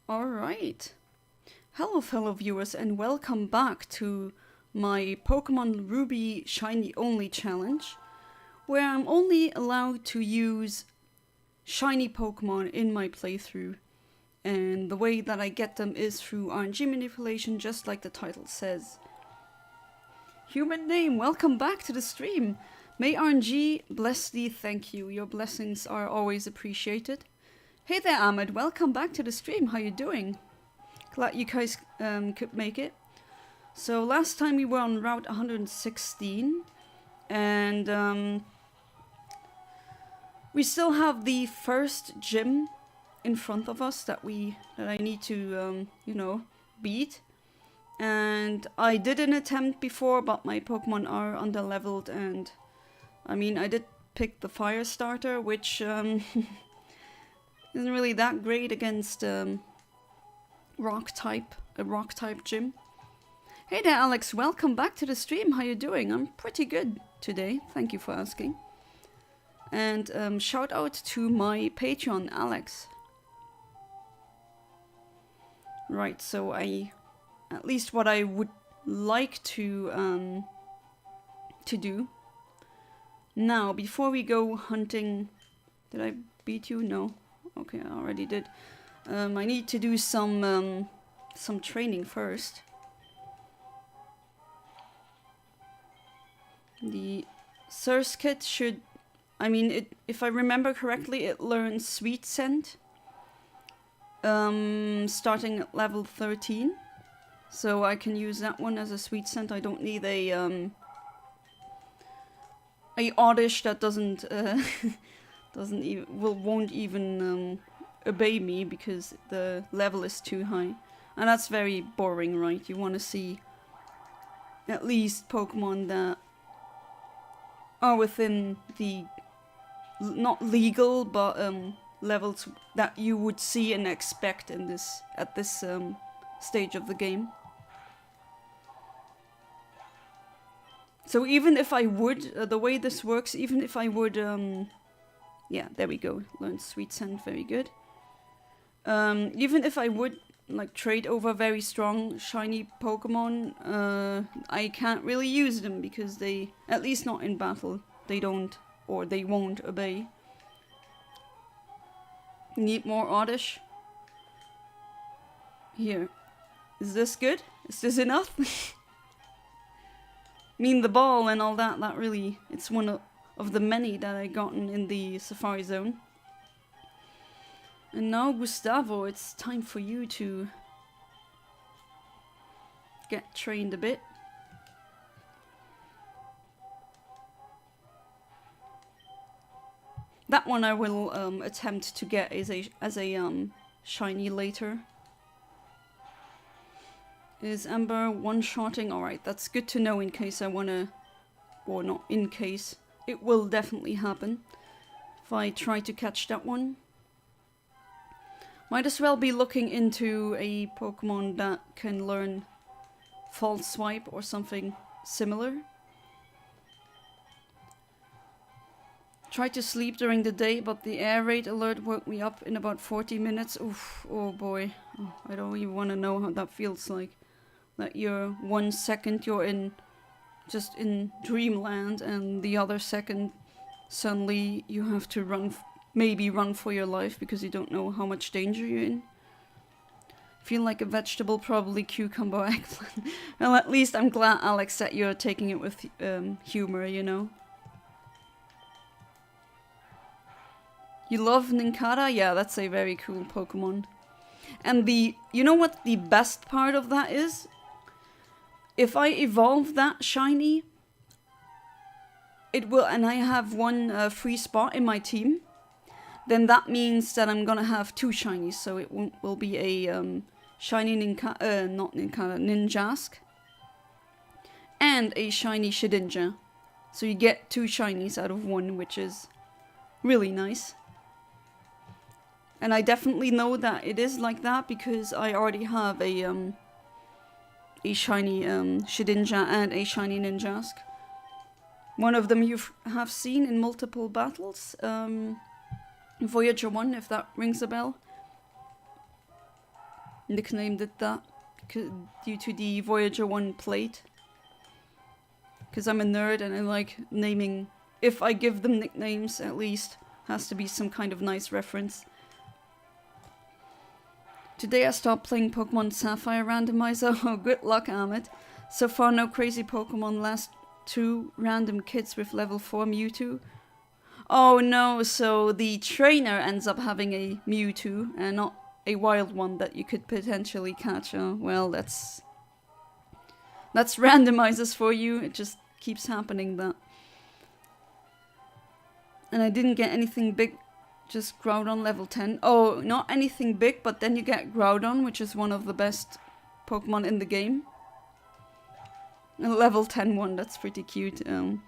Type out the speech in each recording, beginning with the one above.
Alright. Hello fellow viewers and welcome back to my Pokémon Ruby Shiny Only challenge, where I'm only allowed to use shiny Pokémon in my playthrough. And the way that I get them is through RNG manipulation, just like the title says. Human name, welcome back to the stream. May RNG bless thee, thank you. Your blessings are always appreciated. Hey there Ahmed, welcome back to the stream, how you doing? Glad you guys could make it. So last time we were on route 116 and we still have the first gym in front of us that I need to beat. And I did an attempt before, but my Pokemon are underleveled, and I mean I did pick the fire starter, which isn't really that great against a rock type gym. Hey there Alex, welcome back to the stream, how you doing? I'm pretty good today, thank you for asking. And shout out to my Patreon, Alex. Right, so at least what I would like to do. Now, before we go hunting, did I beat you? No. Okay, I already did. I need to do some training first. The Surse kit should, if I remember correctly, it learns Sweet Scent. Starting at level 13. So I can use that one as a Sweet Scent. I don't need a Oddish that won't even obey me because the level is too high. And that's very boring, right? You want to see at least Pokemon that are within the not legal but levels that you would see and expect in at this stage of the game. So even if I would, the way this works, even if I would, yeah, there we go, learn Sweet Scent, very good. Even if I would like trade over very strong shiny Pokemon, I can't really use them because they, at least not in battle, they don't, or they won't obey. Need more Oddish. Here. Is this good? Is this enough? I mean, the ball and all that, really, it's one of the many that I gotten in the Safari Zone. And now, Gustavo, it's time for you to get trained a bit. That one I will attempt to get as a shiny later. Is Amber one-shotting? Alright, that's good to know in case I wanna... Or not in case. It will definitely happen. If I try to catch that one. Might as well be looking into a Pokemon that can learn False Swipe or something similar. Tried to sleep during the day, but the air raid alert woke me up in about 40 minutes. Oof, oh boy. Oh, I don't even want to know how that feels like. That you're 1 second you're just in dreamland, and the other second suddenly you have to maybe run for your life because you don't know how much danger you're in. Feel like a vegetable, probably cucumber, eggplant. Well, at least I'm glad, Alex, that you're taking it with humor, you know. You love Nincada? Yeah, that's a very cool Pokemon. And you know what the best part of that is? If I evolve that shiny, it will, and I have one free spot in my team, then that means that I'm gonna have 2 shinies, so it will be a shiny Ninjask and a shiny Shedinja. So you get 2 shinies out of 1, which is really nice. And I definitely know that it is like that because I already have a shiny Shedinja and a shiny Ninjask. One of them you have seen in multiple battles. Voyager 1, if that rings a bell. nicknamed it that due to the Voyager 1 plate. Because I'm a nerd and I like naming. If I give them nicknames, at least, has to be some kind of nice reference. Today I stopped playing Pokemon Sapphire Randomizer. Oh, good luck, Ahmed. So far, no crazy Pokemon. Last 2 random kits with level 4 Mewtwo. Oh no, so the trainer ends up having a Mewtwo and not a wild one that you could potentially catch. Well, that's randomizers for you. It just keeps happening that. And I didn't get anything big, just Groudon level 10. Oh, not anything big, but then you get Groudon, which is one of the best Pokemon in the game. A level 10 one, that's pretty cute. I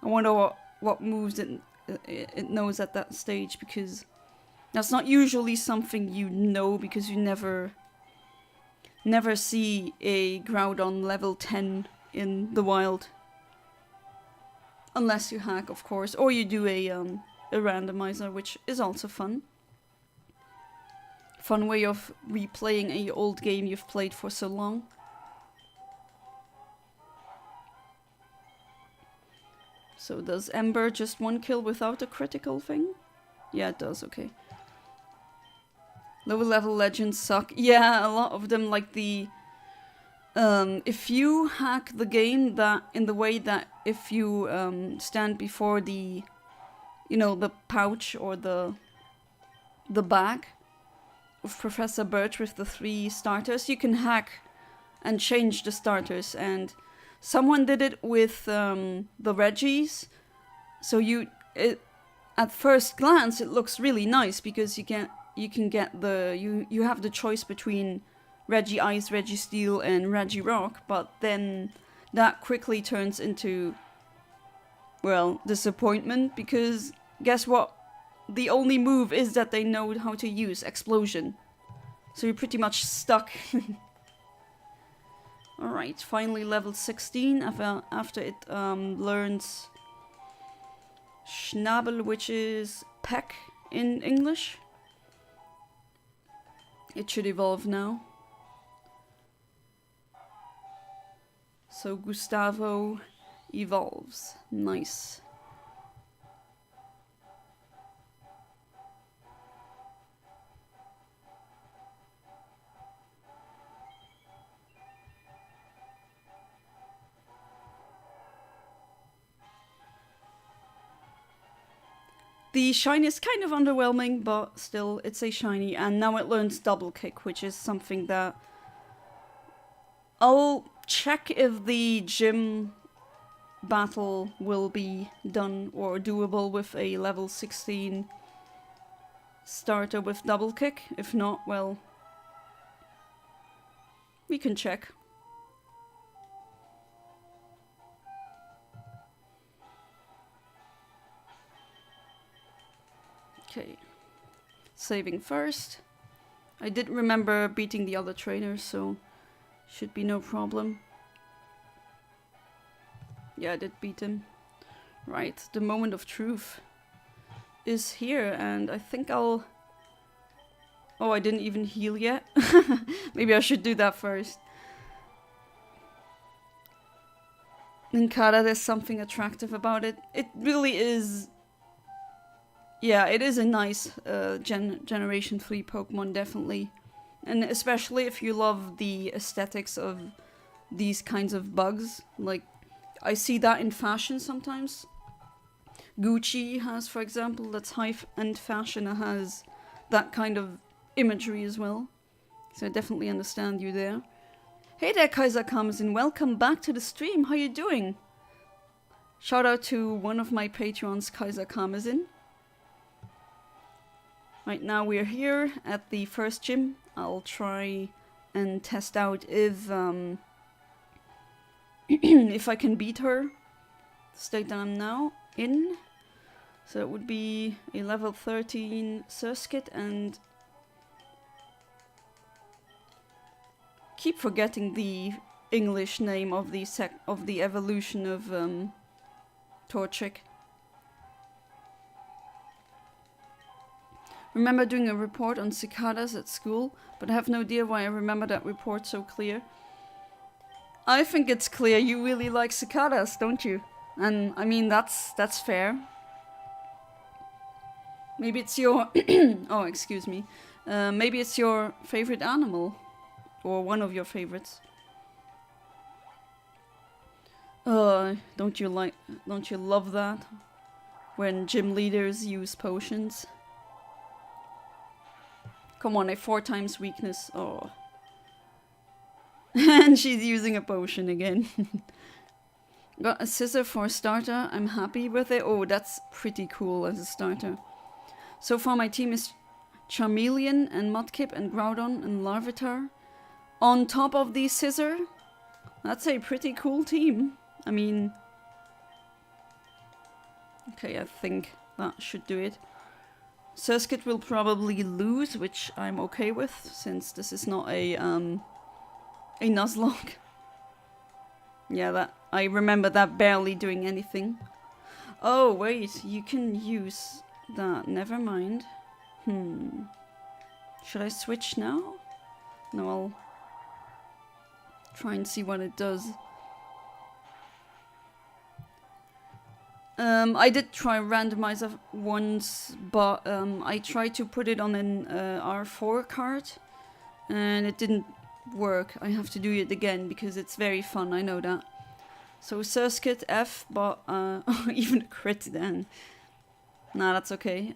wonder what moves it knows at that stage, because that's not usually something you know, because you never see a Groudon level 10 in the wild. Unless you hack, of course, or you do a randomizer, which is also fun. Fun way of replaying a old game you've played for so long. So does Ember just 1 kill without a critical thing? Yeah, it does, okay. Lower level legends suck. Yeah, a lot of them, like the... if you hack the game that in the way that if you stand before the, you know, the pouch or the bag of Professor Birch with the 3 starters, you can hack and change the starters, and someone did it with the Reggies. So at first glance it looks really nice, because you can get you have the choice between Reggie Ice, Reggie Steel, and Reggie Rock, but then that quickly turns into, well, disappointment, because guess what? The only move is that they know how to use Explosion. So you're pretty much stuck. Alright, finally level 16 after it learns Schnabel, which is peck in English. It should evolve now. So Gustavo evolves. Nice. The shiny is kind of underwhelming, but still, it's a shiny. And now it learns double kick, which is something that I'll check if the gym battle will be done or doable with a level 16 starter with double kick. If not, well, we can check. Okay, saving first. I did remember beating the other trainers, so should be no problem. Yeah, I did beat him. Right, the moment of truth is here, and I think I'll... Oh, I didn't even heal yet. Maybe I should do that first. Ninkara, there's something attractive about it. It really is... Yeah, it is a nice Generation 3 Pokemon, definitely. And especially if you love the aesthetics of these kinds of bugs. Like, I see that in fashion sometimes. Gucci has, for example, that's high-end fashion, has that kind of imagery as well. So I definitely understand you there. Hey there, Kaiser Kamazin, welcome back to the stream. How you doing? Shout out to one of my Patreons, Kaiser Kamazin. Right now we're here at the first gym. I'll try and test out if if I can beat her. State that I'm now in. So it would be a level 13 Surskit, and keep forgetting the English name of the evolution of Torchic. remember doing a report on cicadas at school, but I have no idea why I remember that report so clear. I think it's clear you really like cicadas, don't you? And I mean, that's fair. Maybe it's your... oh, excuse me. Maybe it's your favorite animal. Or one of your favorites. Don't you love that? When gym leaders use potions. Come on, a 4 times weakness. Oh. And she's using a potion again. Got a scissor for a starter. I'm happy with it. Oh, that's pretty cool as a starter. So far my team is Charmeleon and Mudkip and Groudon and Larvitar. On top of the scissor. That's a pretty cool team. I mean... Okay, I think that should do it. Surskit will probably lose, which I'm okay with, since this is not a Nuzlocke. Yeah, that I remember that barely doing anything. Oh, wait, you can use that. Never mind. Should I switch now? No, I'll try and see what it does. I did try randomizer once, but I tried to put it on an R4 card, and it didn't work. I have to do it again because it's very fun, I know that. So Surskit F, but even a crit then. Nah, that's okay.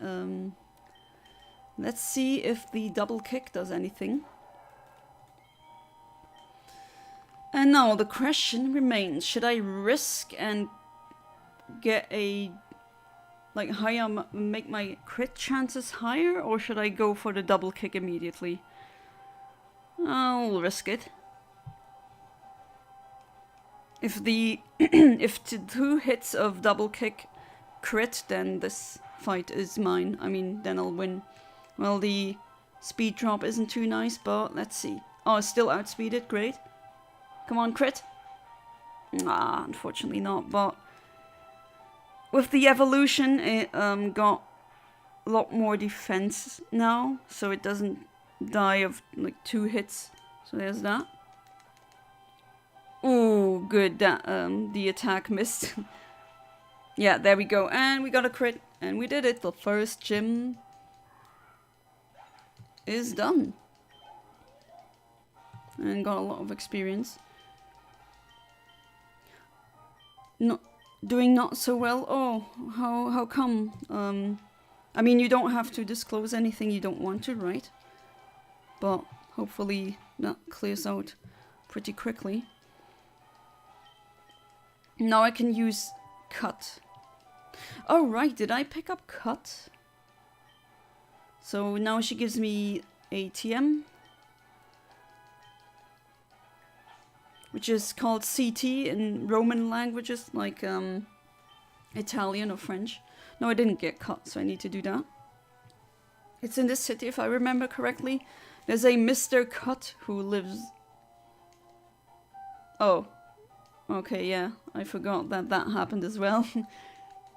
Let's see if the double kick does anything. And now the question remains, should I risk and get a higher, make my crit chances higher, or should I go for the double kick immediately? I'll risk it. If the if 2 hits of double kick crit, then this fight is mine. I mean, then I'll win. Well, the speed drop isn't too nice, but let's see. Oh, it's still outspeeded, great. Come on, crit. Ah, unfortunately not, but with the evolution, it got a lot more defense now, so it doesn't die of like 2 hits. So there's that. Ooh, good that the attack missed. Yeah, there we go, and we got a crit, and we did it. The first gym is done, and got a lot of experience. Doing not so well. Oh, how come? I mean, you don't have to disclose anything you don't want to, right? But hopefully that clears out pretty quickly. Now I can use cut. Oh right, did I pick up cut? So now she gives me ATM, which is called CT in Roman languages, like Italian or French. No, I didn't get cut, so I need to do that. It's in this city, if I remember correctly. There's a Mr. Cut who lives... Oh. Okay, yeah. I forgot that that happened as well.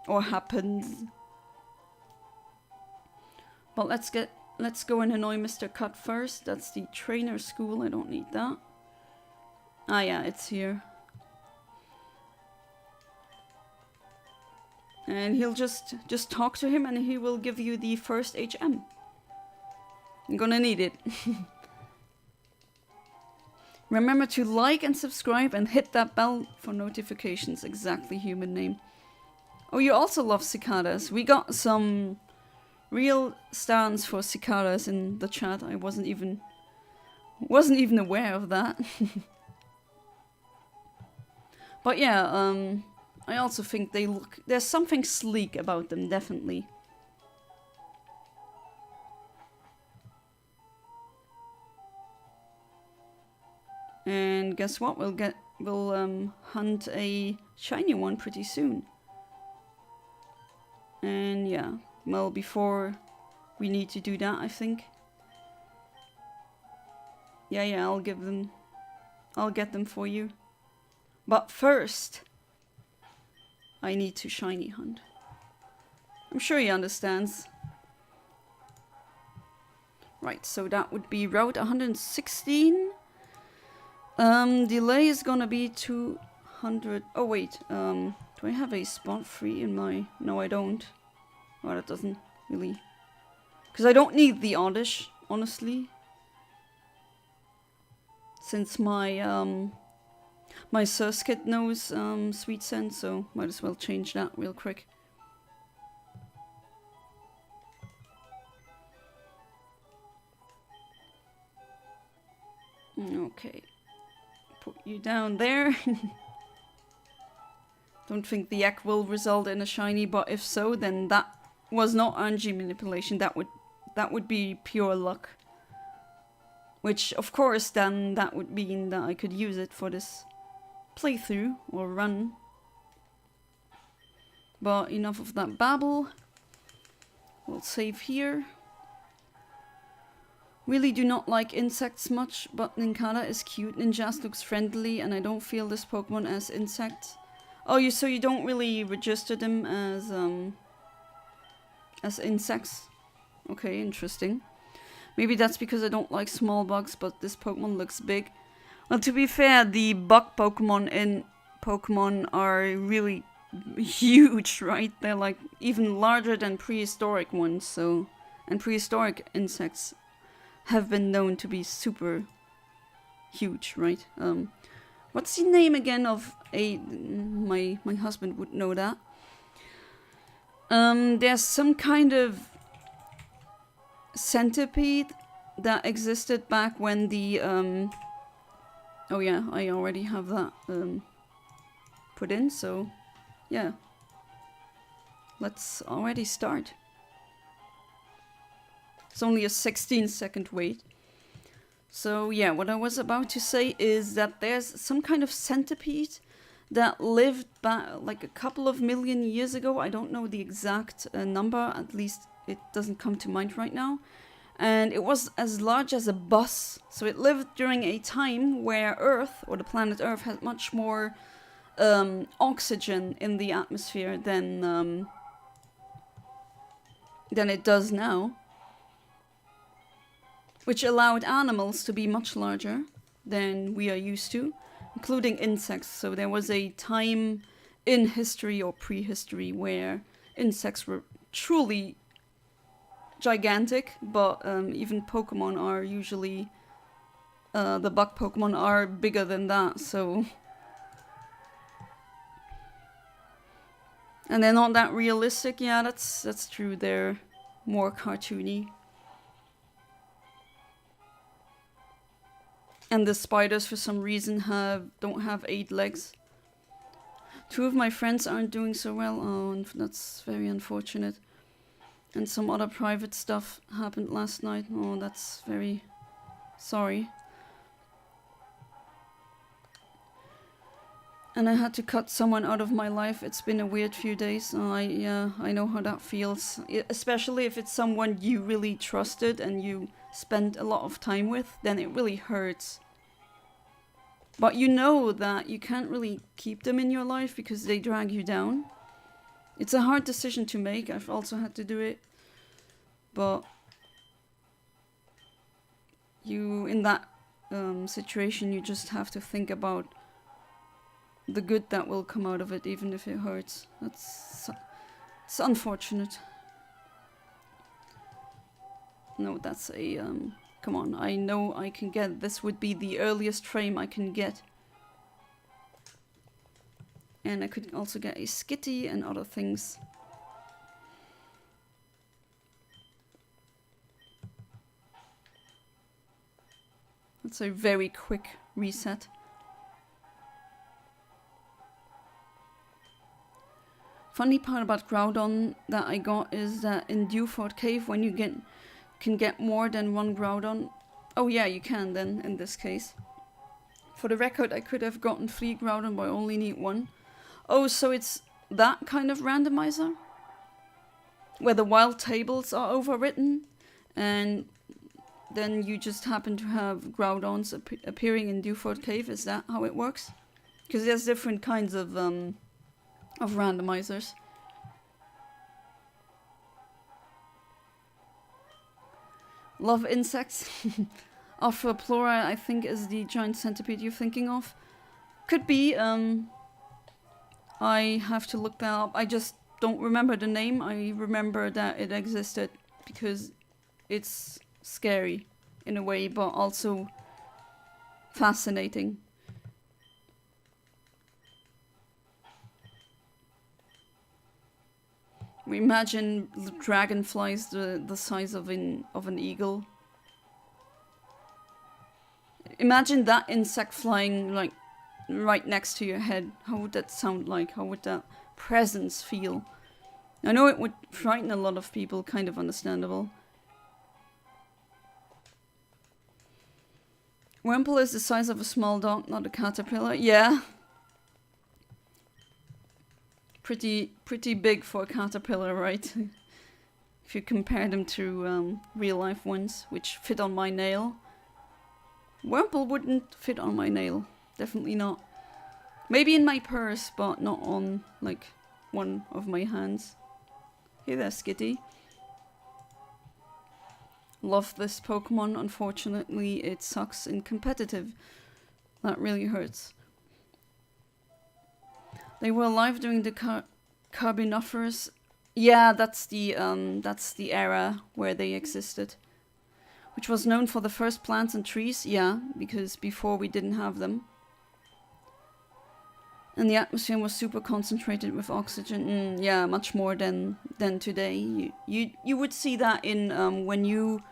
Or happened. But let's go and annoy Mr. Cut first. That's the trainer school. I don't need that. Ah, yeah, it's here. And he'll just talk to him and he will give you the first HM. I'm gonna need it. Remember to like and subscribe and hit that bell for notifications. Exactly, human name. Oh, you also love cicadas. We got some real stands for cicadas in the chat. I wasn't even aware of that. But yeah, I also think there's something sleek about them, definitely. And guess what? We'll hunt a shiny one pretty soon. And yeah, well, before we need to do that, I think. Yeah, I'll get them for you. But first, I need to shiny hunt. I'm sure he understands. Right, so that would be Route 116. Delay is gonna be 200. Oh wait, do I have a spot free in my... No, I don't. Well, that doesn't really... Because I don't need the Oddish, honestly. Since my, my Surskit knows, Sweet Scent, so might as well change that real quick. Okay. Put you down there. Don't think the egg will result in a shiny, but if so, then that was not RNG manipulation. That would be pure luck. Which, of course, then that would mean that I could use it for this playthrough or run. But enough of that babble. We'll save here. Really do not like insects much, but Nincada is cute. Ninjas looks friendly, and I don't feel this Pokemon as insect. Oh, so you don't really register them as insects? Okay, interesting. Maybe that's because I don't like small bugs, but this Pokemon looks big. Well, to be fair, the bug Pokemon in Pokemon are really huge, right? They're like even larger than prehistoric ones, so... And prehistoric insects have been known to be super huge, right? What's the name again of a... My husband would know that. There's some kind of centipede that existed back when the... Oh yeah, I already have that put in, so yeah. Let's already start. It's only a 16-second wait. So yeah, what I was about to say is that there's some kind of centipede that lived back like a couple of million years ago. I don't know the exact number, at least it doesn't come to mind right now. And it was as large as a bus. So it lived during a time where Earth, or the planet Earth, had much more oxygen in the atmosphere than it does now. Which allowed animals to be much larger than we are used to, including insects. So there was a time in history or prehistory where insects were truly gigantic, but even Pokemon are usually... the bug Pokemon are bigger than that, so... And they're not that realistic, yeah, that's true, they're more cartoony. And the spiders, for some reason, don't have 8 legs. 2 of my friends aren't doing so well. Oh, that's very unfortunate. And some other private stuff happened last night. Oh, that's very sorry. And I had to cut someone out of my life. It's been a weird few days. Yeah, I know how that feels. Especially if it's someone you really trusted and you spent a lot of time with, then it really hurts. But you know that you can't really keep them in your life because they drag you down. It's a hard decision to make. I've also had to do it. But in that situation, you just have to think about the good that will come out of it, even if it hurts. It's unfortunate. No, that's a... Come on, I know I can get... This would be the earliest frame I can get. And I could also get a Skitty and other things. That's a very quick reset. Funny part about Groudon that I got is that in Dewford Cave, when you can get more than 1 Groudon. Oh yeah, you can then, in this case. For the record, I could have gotten 3 Groudon, but I only need 1. Oh, so it's that kind of randomizer? Where the wild tables are overwritten, and then you just happen to have Groudons appearing in Dewford Cave? Is that how it works? Because there's different kinds of randomizers. love insects. Arthroplura, I think, is the giant centipede you're thinking of. Could be. I have to look that up. I just don't remember the name. I remember that it existed because it's scary in a way, but also fascinating. Imagine the dragonflies the size of an eagle. Imagine that insect flying like right next to your head. How would that sound like? How would that presence feel? I know it would frighten a lot of people, kind of understandable. Wurmple is the size of a small dog, not a caterpillar. Yeah. Pretty big for a caterpillar, right? If you compare them to real life ones, which fit on my nail. Wurmple wouldn't fit on my nail. Definitely not. Maybe in my purse, but not on, like, one of my hands. Hey there, Skitty. Love this Pokemon. Unfortunately, it sucks in competitive. That really hurts. They were alive during the Carboniferous. Yeah, that's the era where they existed. Which was known for the first plants and trees. Yeah, because before we didn't have them. And the atmosphere was super concentrated with oxygen. Yeah, much more than today. You would see that in when you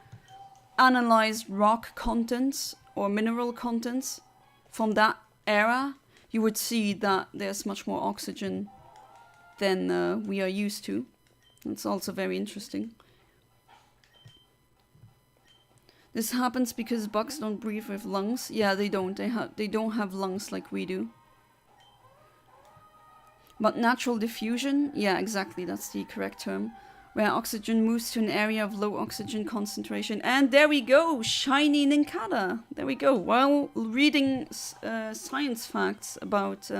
analyze rock contents or mineral contents from that era. You would see that there's much more oxygen than we are used to. It's also very interesting. This happens because bugs don't breathe with lungs. Yeah, they don't. They don't have lungs like we do. But natural diffusion, yeah, exactly, that's the correct term. Where oxygen moves to an area of low oxygen concentration. And there we go, shiny Nincada. There we go. While reading science facts about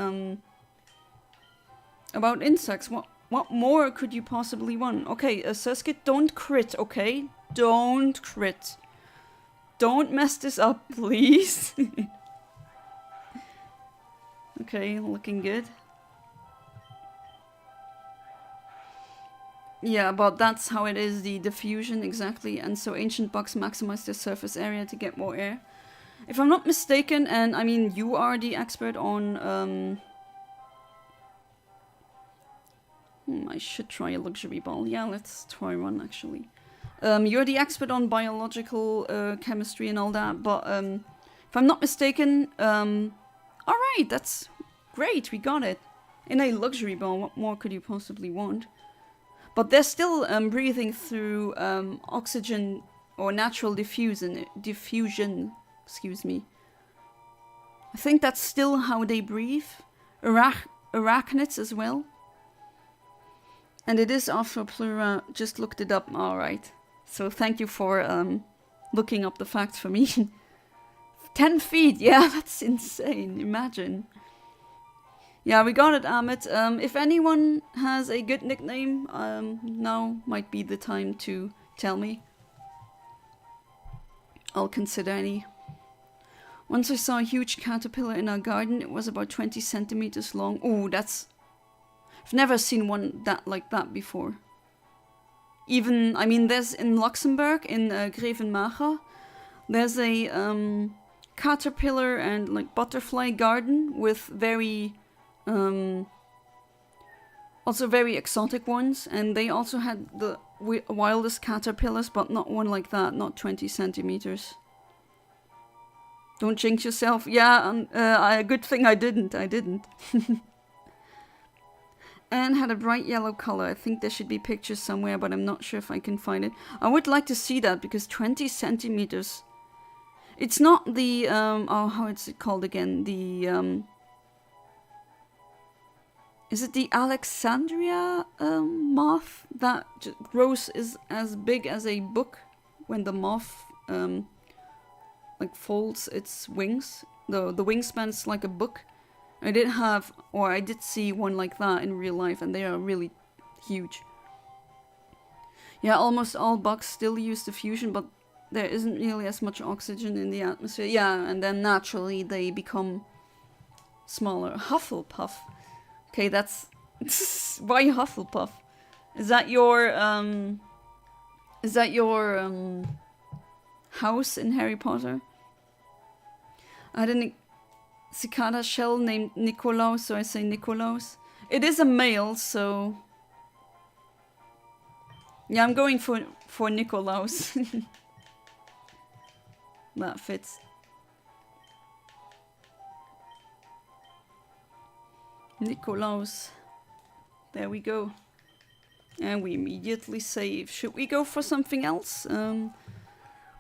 insects, what more could you possibly want? Okay, Surskit, don't crit, okay? Don't crit. Don't mess this up, please. Okay, looking good. Yeah, but that's how it is, the diffusion, exactly. And so ancient bugs maximize their surface area to get more air. If I'm not mistaken, and I mean, you are the expert on... I should try a luxury ball. Yeah, let's try one, actually. You're the expert on biological chemistry and all that, but if I'm not mistaken... Alright, that's great, we got it. In a luxury ball, what more could you possibly want? But they're still breathing through oxygen or natural diffusion, excuse me. I think that's still how they breathe. Arachnids as well. And it is Arthroplura, just looked it up, alright. So thank you for looking up the facts for me. 10 feet, yeah, that's insane, imagine. Yeah, we got it, Amit. If anyone has a good nickname, now might be the time to tell me. I'll consider any. Once I saw a huge caterpillar in our garden. It was about 20 centimeters long. Oh, that's... I've never seen one like that before. Even, I mean, there's in Luxembourg, in Grevenmacher, there's a caterpillar and like butterfly garden with very... also very exotic ones, and they also had the wildest caterpillars, but not one like that, not 20 centimeters. Don't jinx yourself. Yeah, good thing I didn't. And had a bright yellow color. I think there should be pictures somewhere, but I'm not sure if I can find it. I would like to see that, because 20 centimeters... It's not the, how is it called again? The, is it the Alexandria moth that grows is as big as a book when the moth like folds its wings? The wingspan's like a book. I did see one like that in real life, and they are really huge. Yeah, almost all bugs still use diffusion, but there isn't really as much oxygen in the atmosphere. Yeah, and then naturally they become smaller. Hufflepuff. Okay, that's... Why Hufflepuff? Is that your house in Harry Potter? I had a cicada shell named Nikolaus, so I say Nikolaus. It is a male, so... Yeah, I'm going for Nikolaus. That fits. Nikolaus. There we go. And we immediately save. Should we go for something else?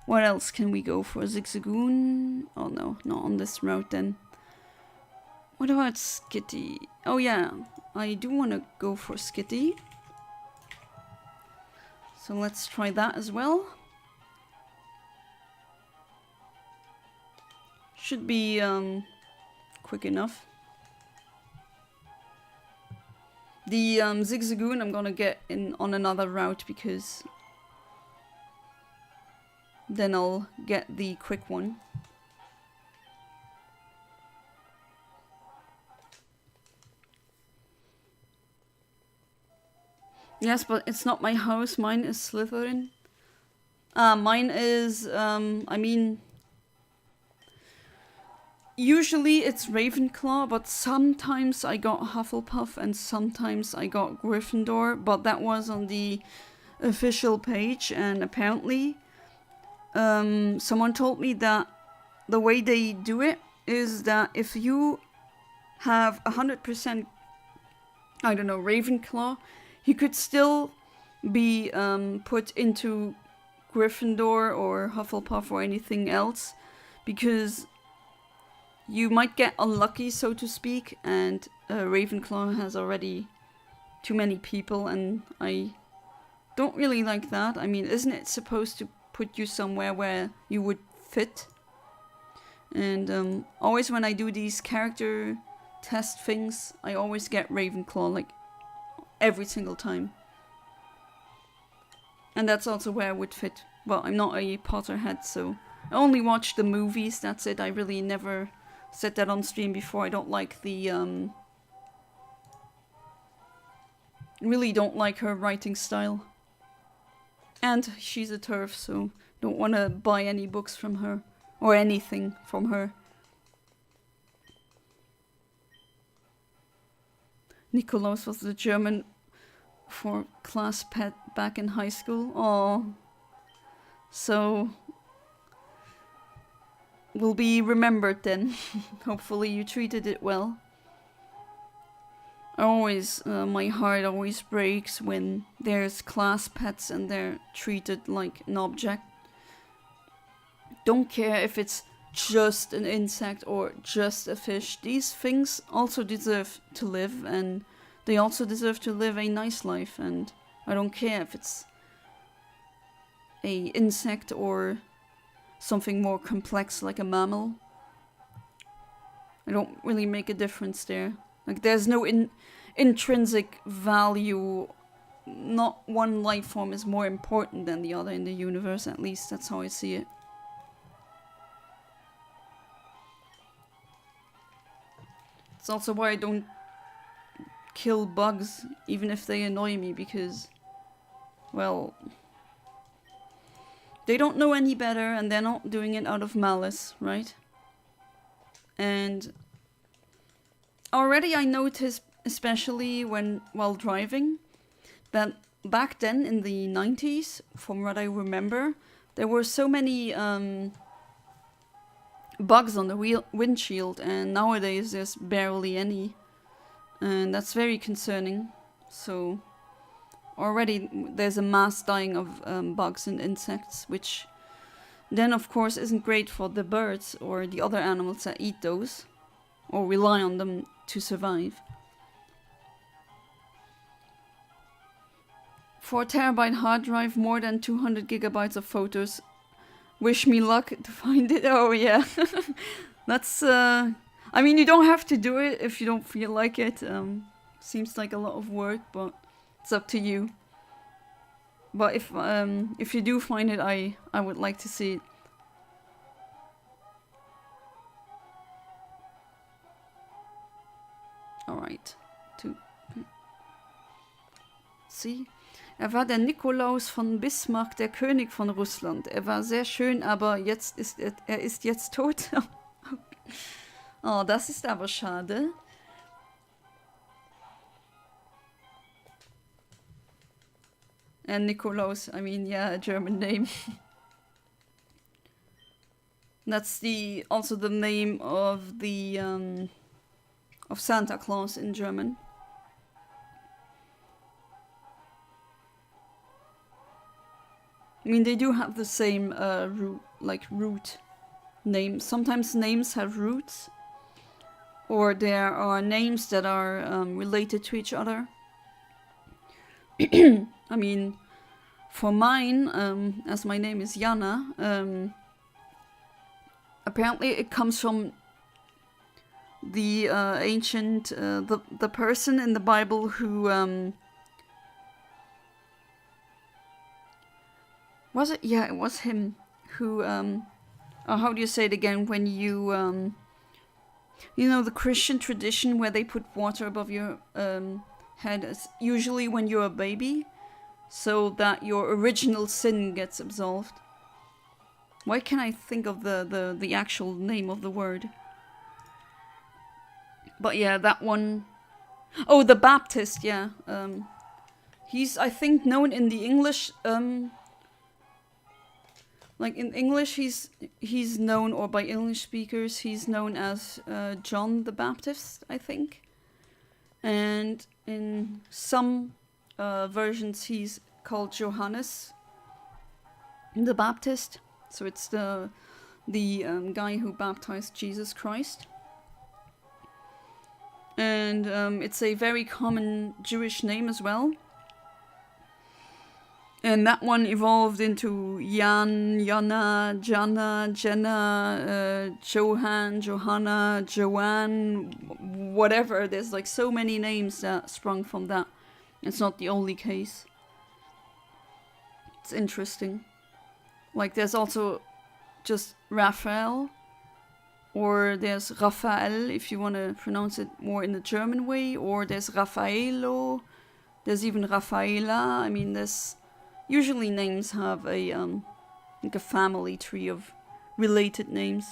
What else can we go for? Zigzagoon? Oh no, not on this route then. What about Skitty? Oh yeah, I do want to go for Skitty. So let's try that as well. Should be quick enough. The Zigzagoon I'm gonna get in on another route because then I'll get the quick one. Yes, but it's not my house. Mine is Slytherin. Mine is, I mean... Usually it's Ravenclaw, but sometimes I got Hufflepuff and sometimes I got Gryffindor, but that was on the official page, and apparently someone told me that the way they do it is that if you have 100%, I don't know, Ravenclaw, you could still be put into Gryffindor or Hufflepuff or anything else, because you might get unlucky, so to speak, and Ravenclaw has already too many people, and I don't really like that. I mean, isn't it supposed to put you somewhere where you would fit? And always when I do these character test things, I always get Ravenclaw, like, every single time. And that's also where I would fit. Well, I'm not a Potterhead, so I only watch the movies, that's it. I really never said that on stream before. I don't like the, really don't like her writing style. And she's a TERF, so don't want to buy any books from her. Or anything from her. Nikolaus was the German for class pet back in high school. Oh, so will be remembered then. Hopefully you treated it well. My heart always breaks when there's class pets and they're treated like an object. Don't care if it's just an insect or just a fish. These things also deserve to live, and they also deserve to live a nice life, and I don't care if it's a insect or something more complex like a mammal. I don't really make a difference there. Like, there's no intrinsic value. Not one life form is more important than the other in the universe, at least that's how I see it. It's also why I don't kill bugs, even if they annoy me, because, well, they don't know any better and they're not doing it out of malice, right? And already I noticed, especially while driving, that back then in the 90s, from what I remember, there were so many bugs on the windshield, and nowadays there's barely any, and that's very concerning. So already there's a mass dying of bugs and insects, which then of course isn't great for the birds or the other animals that eat those or rely on them to survive. 4 terabyte hard drive, more than 200 gigabytes of photos. Wish me luck to find it. Oh yeah. That's I mean, you don't have to do it if you don't feel like it. Seems like a lot of work, but it's up to you. But if you do find it, I would like to see it. Alright. Sie. Er war der Nikolaus von Bismarck, der König von Russland. Er war sehr schön, aber jetzt ist er ist jetzt tot. Oh, das ist aber schade. And Nikolaus, I mean, yeah, a German name. That's also the name of the of Santa Claus in German. I mean, they do have the same root names. Sometimes names have roots, or there are names that are related to each other. I mean, for mine, as my name is Jana, apparently it comes from the ancient, the person in the Bible who, was it? Yeah, it was him who, how do you say it again when you know, the Christian tradition where they put water above your head, usually when you're a baby, so that your original sin gets absolved. Why can't I think of the actual name of the word? But yeah, that one. Oh, the Baptist, yeah. He's, I think, known in the English, like in English, he's known, or by English speakers, he's known as John the Baptist, I think. And in some versions, he's called Johannes the Baptist. So it's the guy who baptized Jesus Christ. And it's a very common Jewish name as well. And that one evolved into Jan, Jana, Jana, Jenna, Johan, Johanna, Joanne, whatever. There's like so many names that sprung from that. It's not the only case. It's interesting. Like there's also just Raphael, or there's Raphael if you want to pronounce it more in the German way, or there's Raffaello, there's even Raffaella. I mean, there's usually names have a like a family tree of related names.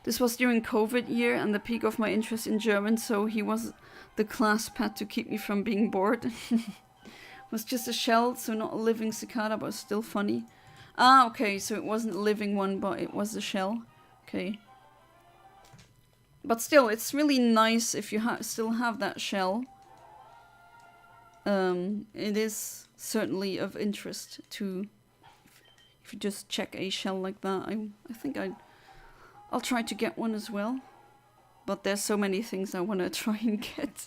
This was during COVID year and the peak of my interest in German, so he was the class pet to keep me from being bored. Was just a shell, so not a living cicada, but still funny. Ah, okay, so it wasn't a living one, but it was a shell. Okay. But still, it's really nice if you still have that shell. It is certainly of interest to, if you just check a shell like that. I think I'll try to get one as well. But there's so many things I want to try and get.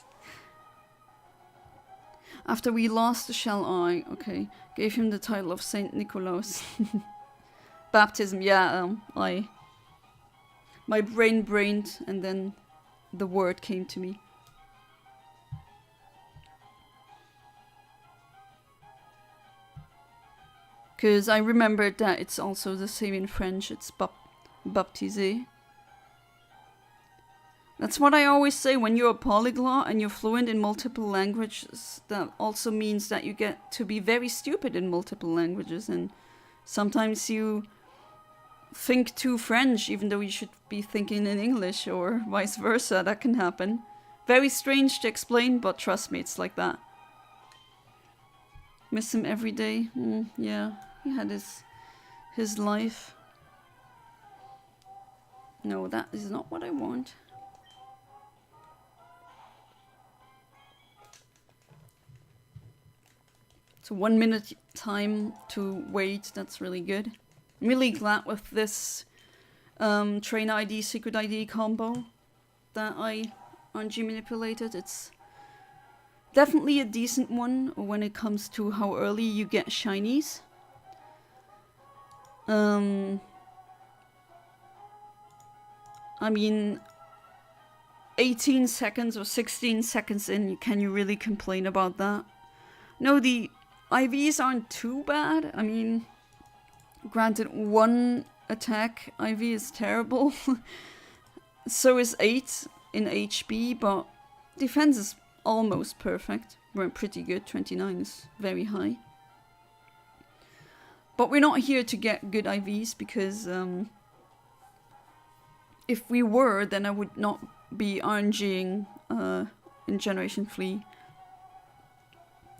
After we lost the shell, okay, gave him the title of Saint Nicholas. Baptism, yeah, my brain brained and then the word came to me. Because I remembered that it's also the same in French, it's baptisé. That's what I always say, when you're a polyglot and you're fluent in multiple languages, that also means that you get to be very stupid in multiple languages, and sometimes you think too French even though you should be thinking in English, or vice versa. That can happen. Very strange to explain, but trust me, it's like that. Miss him every day. Yeah, he had his life. No, that is not what I want. So 1 minute time to wait, that's really good. I'm really glad with this trainer ID, secret ID combo that I RNG manipulated. It's definitely a decent one when it comes to how early you get shinies. I mean, 18 seconds or 16 seconds in, can you really complain about that? No, the IVs aren't too bad. I mean, granted, one attack IV is terrible. So is 8 in HB, but defense is almost perfect. We're pretty good. 29 is very high. But we're not here to get good IVs because if we were, then I would not be RNGing in Generation 3.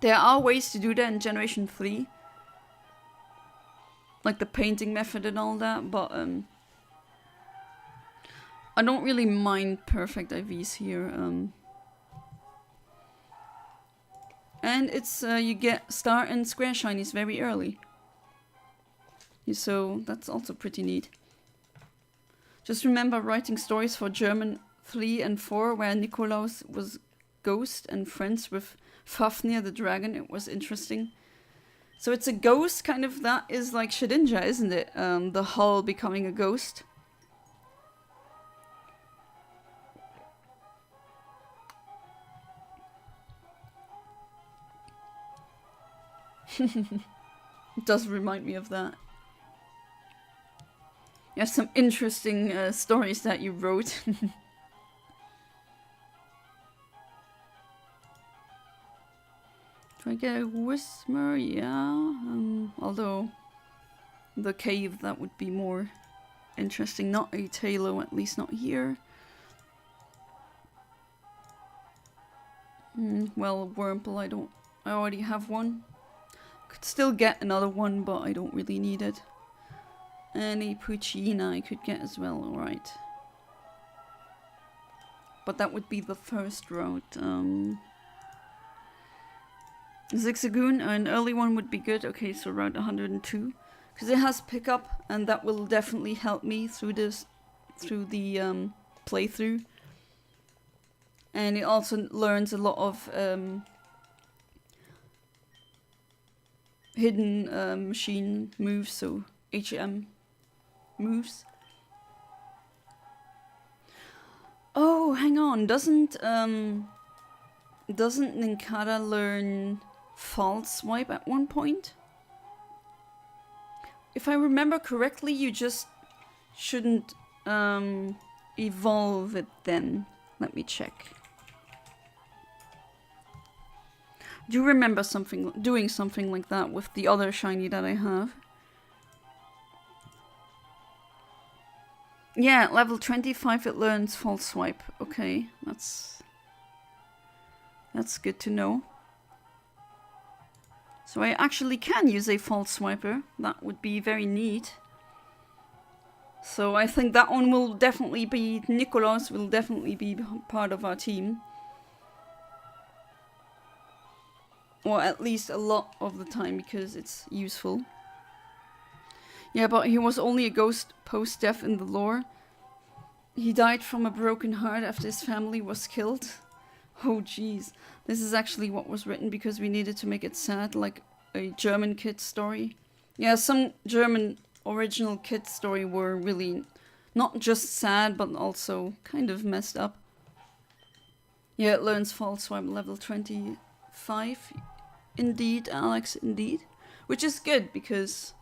There are ways to do that in Generation 3. Like the painting method and all that, but I don't really mind perfect IVs here. And it's you get star and square shinies very early. So that's also pretty neat. Just remember writing stories for German 3 and 4 where Nikolaus was ghost and friends with Fafnir the dragon. It was interesting. So it's a ghost, kind of. That is like Shedinja, isn't it? The hull becoming a ghost. It does remind me of that. You have some interesting stories that you wrote. Do I get a Whismer? Yeah. Although the cave, that would be more interesting. Not a Talo, at least not here. Well, Wurmple, I already have one. Could still get another one, but I don't really need it. And a Puccina I could get as well, alright. But that would be the first route. Zigzagoon, an early one would be good. Okay, so route 102. Because it has pickup, and that will definitely help me through the playthrough. And it also learns a lot of hidden machine moves, so HM moves. Oh, hang on, doesn't Ninkata learn False Swipe at one point? If I remember correctly, you just shouldn't evolve it then. Let me check. Do you remember doing something like that with the other shiny that I have? Yeah, level 25 it learns False Swipe. Okay, that's good to know. So I actually can use a False Swiper. That would be very neat. So I think that one will definitely be... Nikolaus will definitely be part of our team. Or at least a lot of the time, because it's useful. Yeah, but he was only a ghost post-death in the lore. He died from a broken heart after his family was killed. Oh jeez. This is actually what was written because we needed to make it sad, like a German kid story. Yeah, some German original kid story were really not just sad, but also kind of messed up. Yeah, it learns False Swipe level 25. Indeed, Alex, indeed. Which is good, because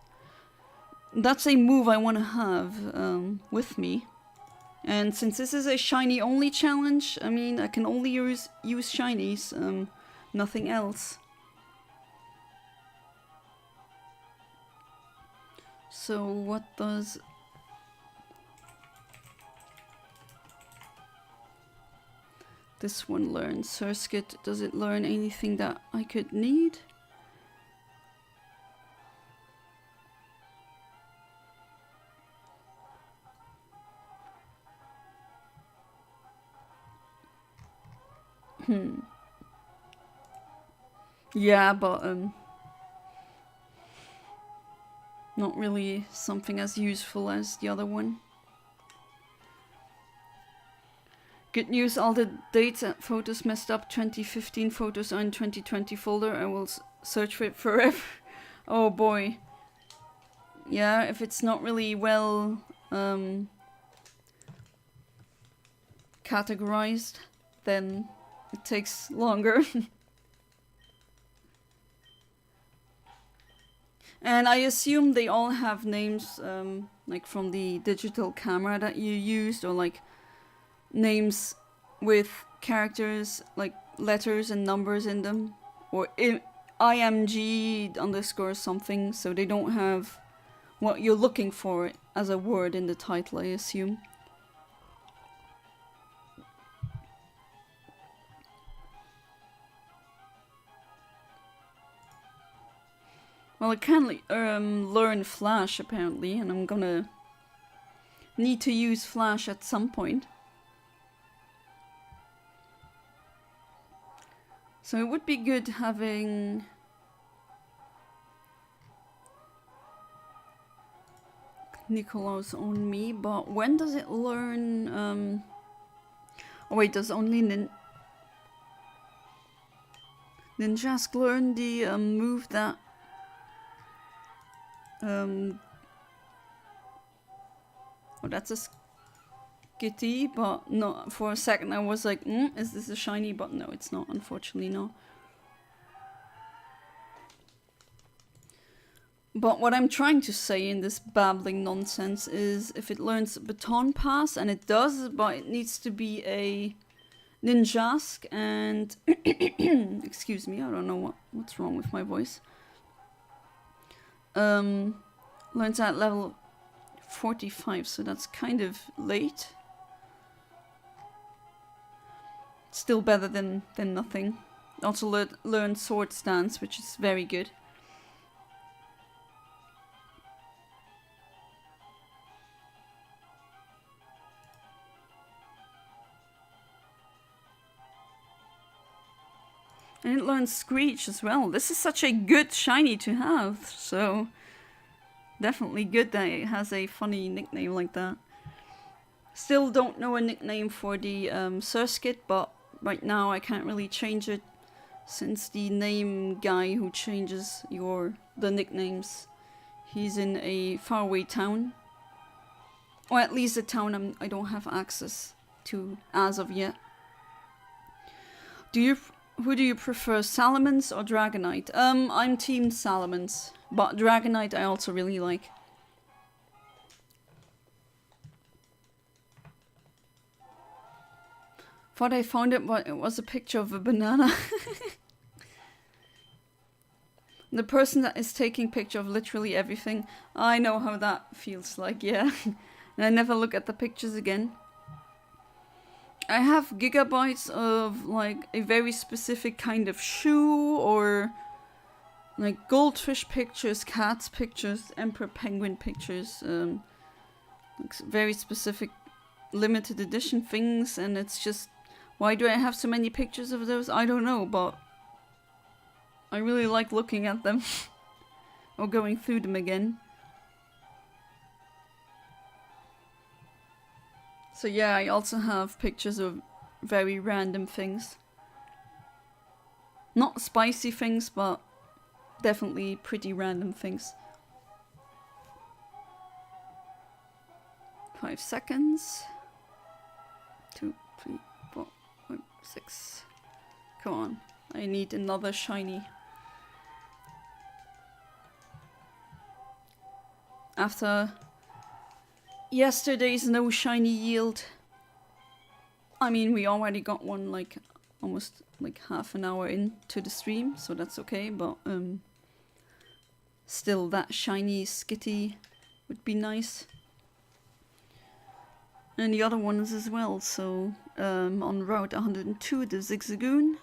that's a move I want to have with me. And since this is a shiny only challenge, I mean, I can only use shinies, nothing else. So what does... this one learn? Surskit, does it learn anything that I could need? Yeah, but not really something as useful as the other one. Good news, all the dates and photos messed up. 2015 photos are in 2020 folder. I will search for it forever. Oh boy. Yeah, if it's not really well categorized, then it takes longer. And I assume they all have names, like from the digital camera that you used, or like names with characters, like letters and numbers in them, or IMG underscore something, so they don't have what you're looking for as a word in the title, I assume. Well, I can learn Flash apparently, and I'm gonna need to use Flash at some point. So it would be good having Nicolaus on me, but when does it learn? Oh wait, does only Ninjask learn the move that oh, that's a Skitty, but no, for a second I was like, is this a shiny? But no, it's not, unfortunately, no. But what I'm trying to say in this babbling nonsense is if it learns Baton Pass, and it does, but it needs to be a Ninjask, and excuse me, I don't know what's wrong with my voice. Learns at level 45, so that's kind of late. Still better than nothing. Also learn Sword Stance, which is very good. And it learns Screech as well. This is such a good shiny to have, so definitely good that it has a funny nickname like that. Still don't know a nickname for the Surskit, but right now I can't really change it since the name guy who changes the nicknames, he's in a faraway town. Or at least a town I don't have access to as of yet. Who do you prefer, Salamence or Dragonite? I'm team Salamence, but Dragonite I also really like. Thought I found it, but it was a picture of a banana. The person that is taking picture of literally everything. I know how that feels like, yeah. And I never look at the pictures again. I have gigabytes of like a very specific kind of shoe, or like goldfish pictures, cats pictures, emperor penguin pictures, like very specific limited edition things, and it's just, why do I have so many pictures of those? I don't know, but I really like looking at them or going through them again. So yeah, I also have pictures of very random things. Not spicy things, but definitely pretty random things. 5 seconds. 2, 3, 4, 5, 6. Come on, I need another shiny. After yesterday's no shiny yield, I mean, we already got one like almost like half an hour into the stream, so that's okay, but still that shiny Skitty would be nice. And the other ones as well, so on Route 102, the Zigzagoon.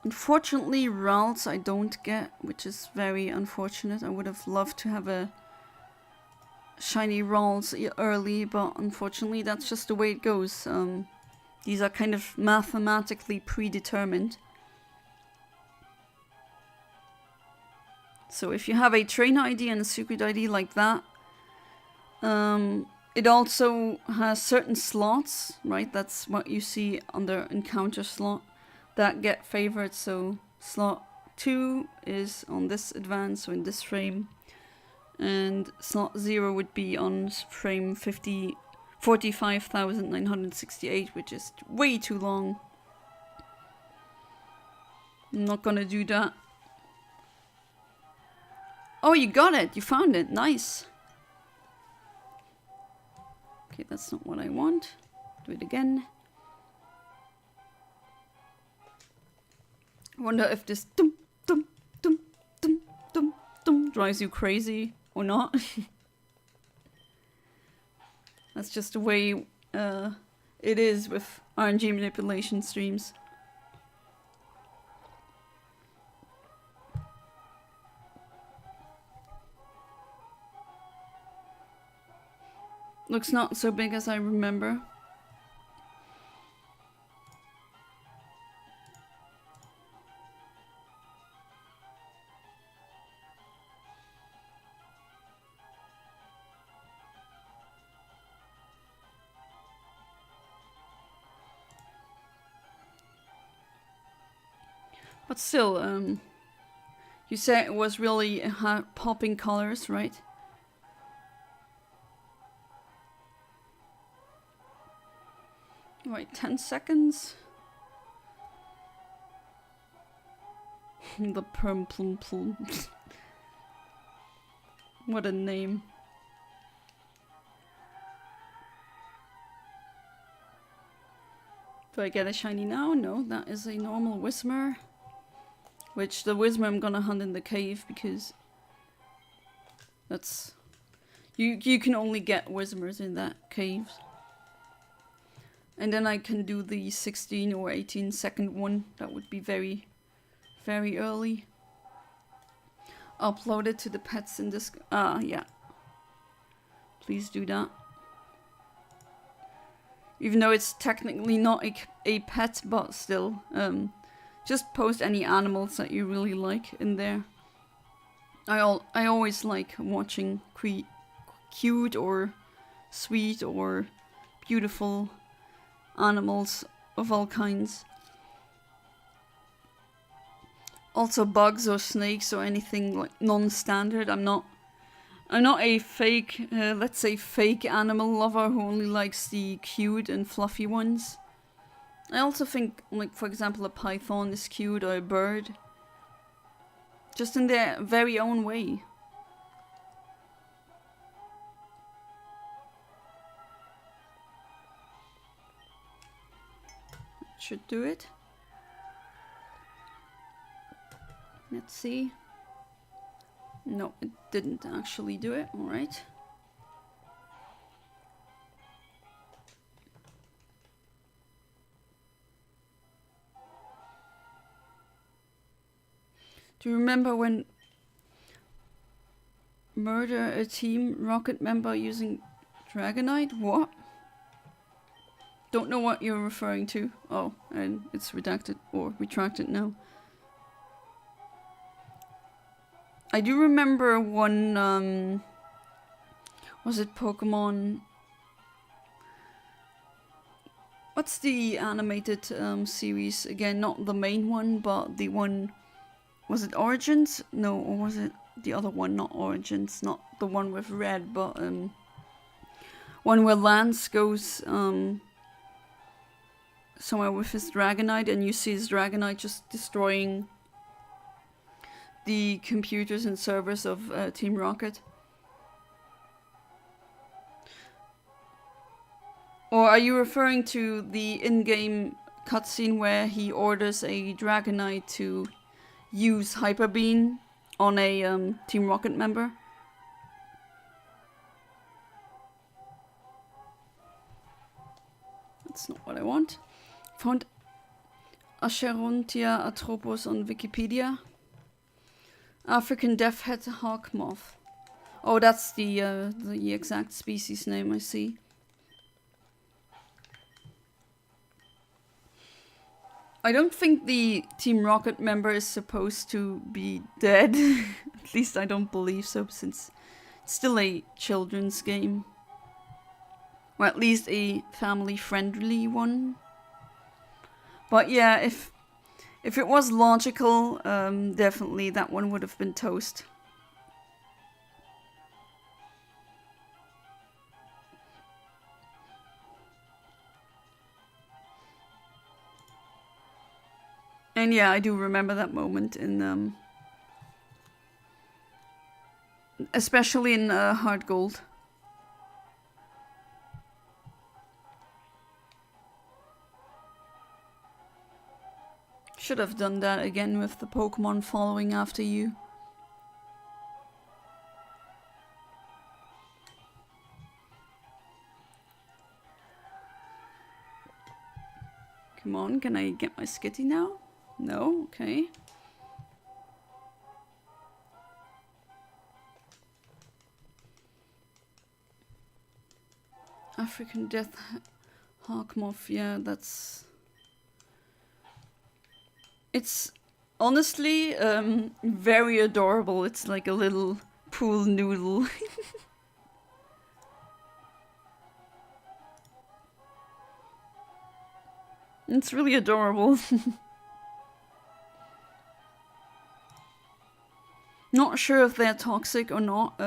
Unfortunately, Ralts I don't get, which is very unfortunate. I would have loved to have a shiny Ralts early, but unfortunately that's just the way it goes. These are kind of mathematically predetermined. So if you have a trainer ID and a secret ID like that, it also has certain slots, right? That's what you see under encounter slot that get favored. So slot 2 is on this advance, so in this frame, and slot 0 would be on frame 50 45,968, which is way too long. I'm not gonna do that. Oh, you got it! You found it! Nice! Okay, that's not what I want. Do it again. I wonder if this dum dum dum dum dum dum drives you crazy or not. That's just the way it is with RNG manipulation streams. Looks not so big as I remember. But still, you said it was really popping colors, right? Right, 10 seconds. The Perm Plum Plum. What a name. Do I get a shiny now? No, that is a normal Whismer. Which the Whismer I'm gonna hunt in the cave because that's you can only get Whismers in that cave. And then I can do the 16 or 18 second one. That would be very, very early. Upload it to the pets in this. Yeah. Please do that. Even though it's technically not a pet, but still. Just post any animals that you really like in there. I always like watching cute or sweet or beautiful animals of all kinds. Also bugs or snakes or anything like non-standard. I'm not a fake, let's say fake animal lover who only likes the cute and fluffy ones. I also think, like, for example, a python is cute or a bird. Just in their very own way. Should do it. Let's see. No, it didn't actually do it. Alright. Do you remember when murder a Team Rocket member using Dragonite? What? Don't know what you're referring to. Oh, and it's redacted or retracted now. I do remember one, was it Pokémon? What's the animated series again? Not the main one, but the one. Was it Origins? No, or was it the other one? Not Origins, not the one with red, but one where Lance goes somewhere with his Dragonite, and you see his Dragonite just destroying the computers and servers of Team Rocket. Or are you referring to the in-game cutscene where he orders a Dragonite to use Hyper Beam on a Team Rocket member? That's not what I want. Found Acherontia atropos on Wikipedia. African deathhead hawk moth. Oh, that's the exact species name, I see. I don't think the Team Rocket member is supposed to be dead. At least I don't believe so, since it's still a children's game. Or at least a family-friendly one. But yeah, if it was logical, definitely that one would have been toast. And yeah, I do remember that moment in especially in Hard Gold. Should have done that again with the Pokemon following after you. Come on, can I get my Skitty now? No? Okay. African Death Hawk Moth, yeah, that's... It's honestly very adorable. It's like a little pool noodle. It's really adorable. Not sure if they're toxic or not.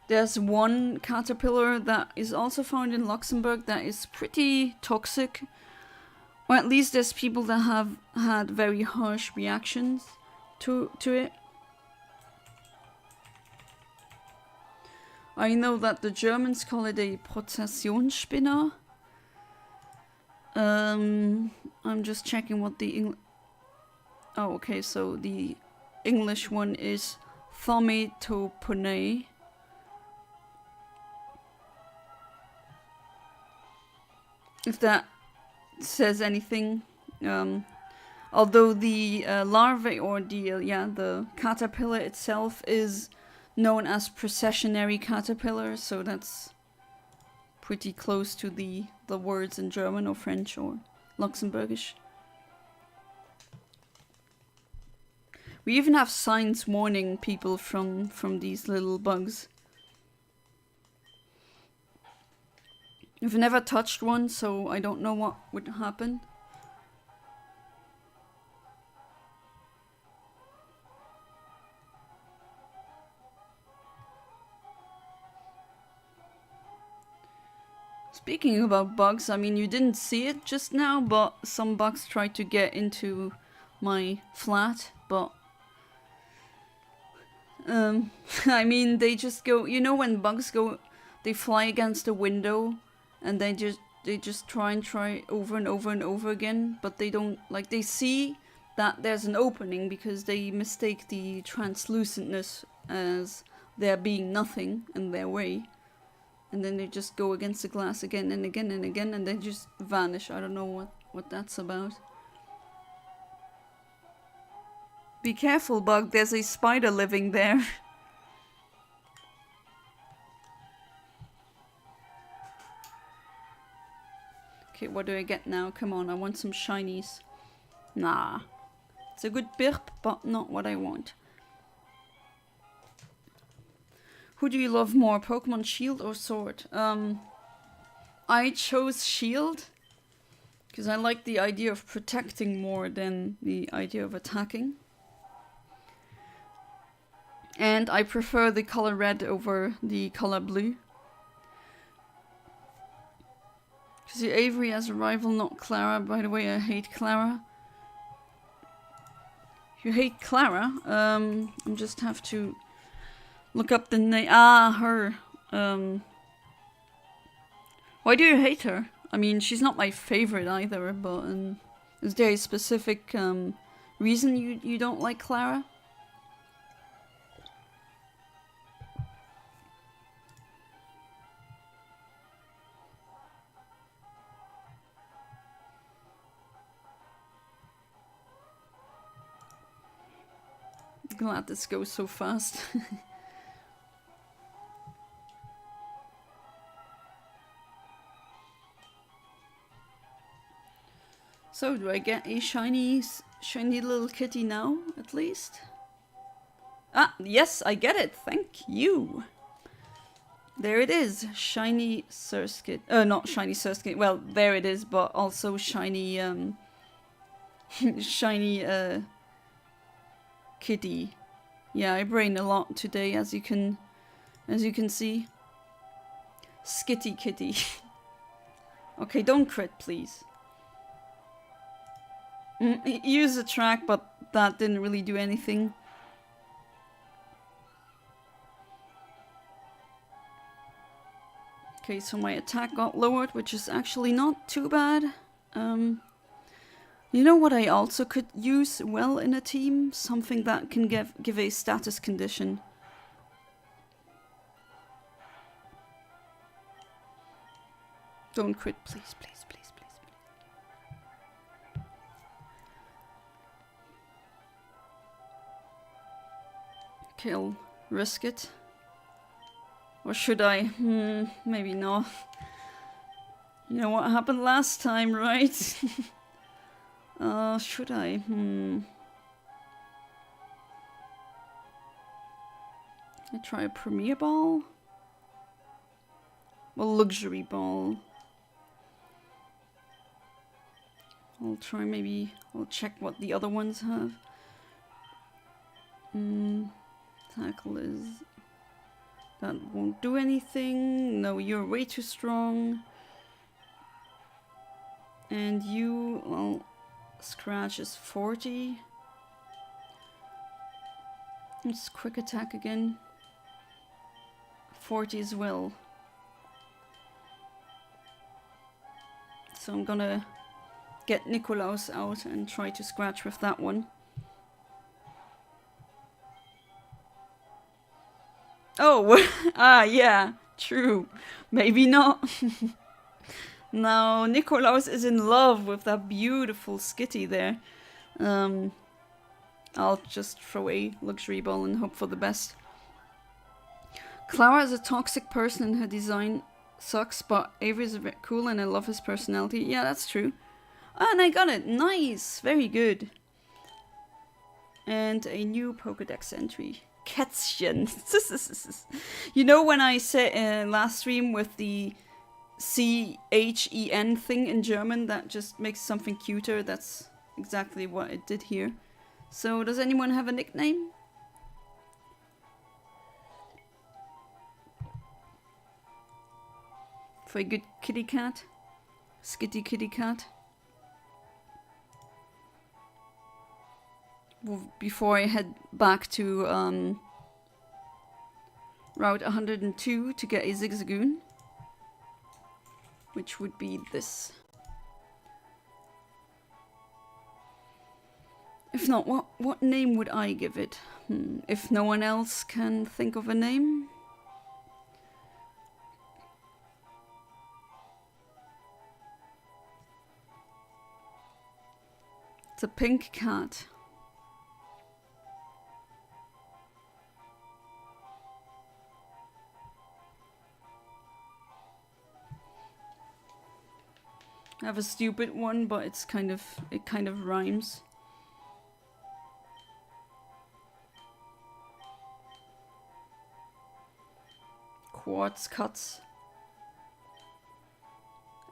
There's one caterpillar that is also found in Luxembourg that is pretty toxic. Or at least there's people that have had very harsh reactions to it. I know that the Germans call it a Prozessionsspinner. I'm just checking what the oh, okay, so the English one is Thaumetopone. If that says anything, although the larvae or the caterpillar itself is known as processionary caterpillar, so that's pretty close to the words in German or French or Luxembourgish. We even have signs warning people from these little bugs. I've never touched one, so I don't know what would happen. Speaking about bugs, I mean, you didn't see it just now, but some bugs tried to get into my flat, but I mean, they just go, you know, when bugs go, they fly against a window and they just try over and over and over again, but they don't, like, they see that there's an opening because they mistake the translucentness as there being nothing in their way. And then they just go against the glass again and again and again, and they just vanish. I don't know what that's about. Be careful, bug. There's a spider living there. Okay, what do I get now? Come on, I want some shinies. Nah. It's a good burp, but not what I want. Who do you love more, Pokemon Shield or Sword? I chose Shield because I like the idea of protecting more than the idea of attacking. And I prefer the color red over the color blue. See, Avery has a rival, not Clara. By the way, I hate Clara. If you hate Clara, I just have to look up the name. Ah, her. Why do you hate her? I mean, she's not my favorite either, but is there a specific reason you don't like Clara? Glad this goes so fast. So, do I get a shiny little kitty now, at least? Ah, yes, I get it. Thank you. There it is. Shiny Surskit. Not shiny Surskit. Well, there it is, but also shiny, shiny, kitty. Yeah, I brain a lot today, as you can see. Skitty kitty. Okay, don't crit, please. Use a track, but that didn't really do anything. Okay, so my attack got lowered, which is actually not too bad. You know what I also could use well in a team? Something that can give a status condition. Don't crit, please, please, please, please. Okay, I'll risk it. Or should I? Maybe not. You know what happened last time, right? Should I? I try a Premier Ball? Well, Luxury Ball. I'll try maybe... I'll check what the other ones have. Tackle is... That won't do anything. No, you're way too strong. And you... Well... Scratch is 40. Let's quick attack again. 40 as well. So I'm gonna get Nikolaus out and try to scratch with that one. Oh, yeah, true. Maybe not. Now, Nikolaus is in love with that beautiful Skitty there. I'll just throw a Luxury Ball and hope for the best. Clara is a toxic person and her design sucks, but Avery's cool and I love his personality. Yeah, that's true. And I got it. Nice. Very good. And a new Pokédex entry. Kätzchen. You know when I said last stream with the CHEN thing in German that just makes something cuter? That's exactly what it did here. So does anyone have a nickname? For a good kitty cat? Skitty kitty cat? Before I head back to Route 102 to get a Zigzagoon. Which would be this. If not, what name would I give it? If no one else can think of a name? It's a pink cat. I have a stupid one, but it kind of rhymes. Quartz cuts.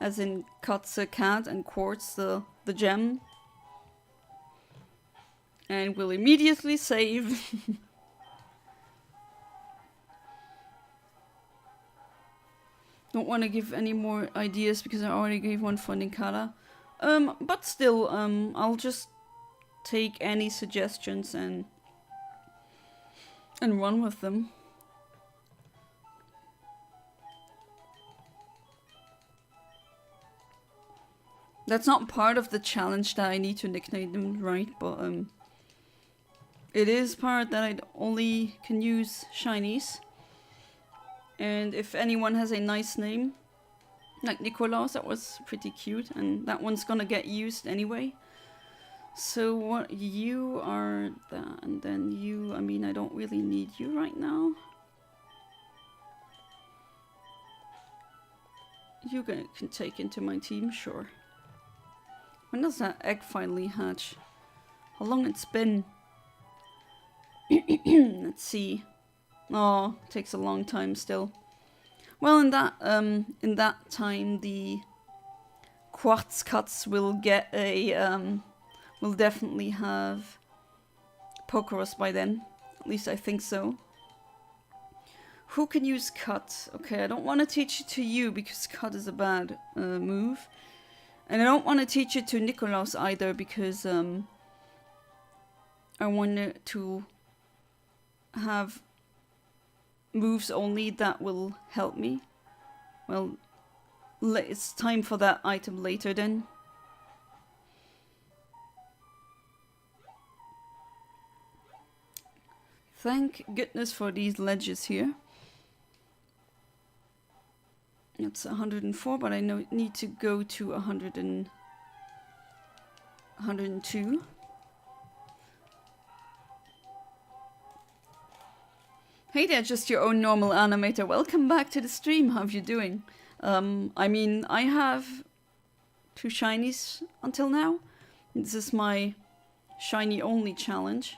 As in cuts a cat and quartz the gem. And will immediately save. Don't want to give any more ideas because I already gave one for Ninkara. But still, I'll just take any suggestions and run with them. That's not part of the challenge that I need to nickname them, right? But it is part that I only can use shinies. And if anyone has a nice name, like Nikolaus, that was pretty cute, and that one's gonna get used anyway. So what, you are that, and then you, I mean, I don't really need you right now. You can take into my team, sure. When does that egg finally hatch? How long it's been? Let's see. Oh, takes a long time still. Well, in that time, the quartz cuts will get a will definitely have Pokeros by then. At least I think so. Who can use cut? Okay, I don't want to teach it to you because cut is a bad move. And I don't want to teach it to Nikolaus either, because I want it to have moves only that will help me. Well, it's time for that item later then. Thank goodness for these ledges here. It's 104, but I need to go to 102. Hey there, just your own normal animator. Welcome back to the stream. How are you doing? I mean, I have 2 shinies until now. This is my shiny only challenge.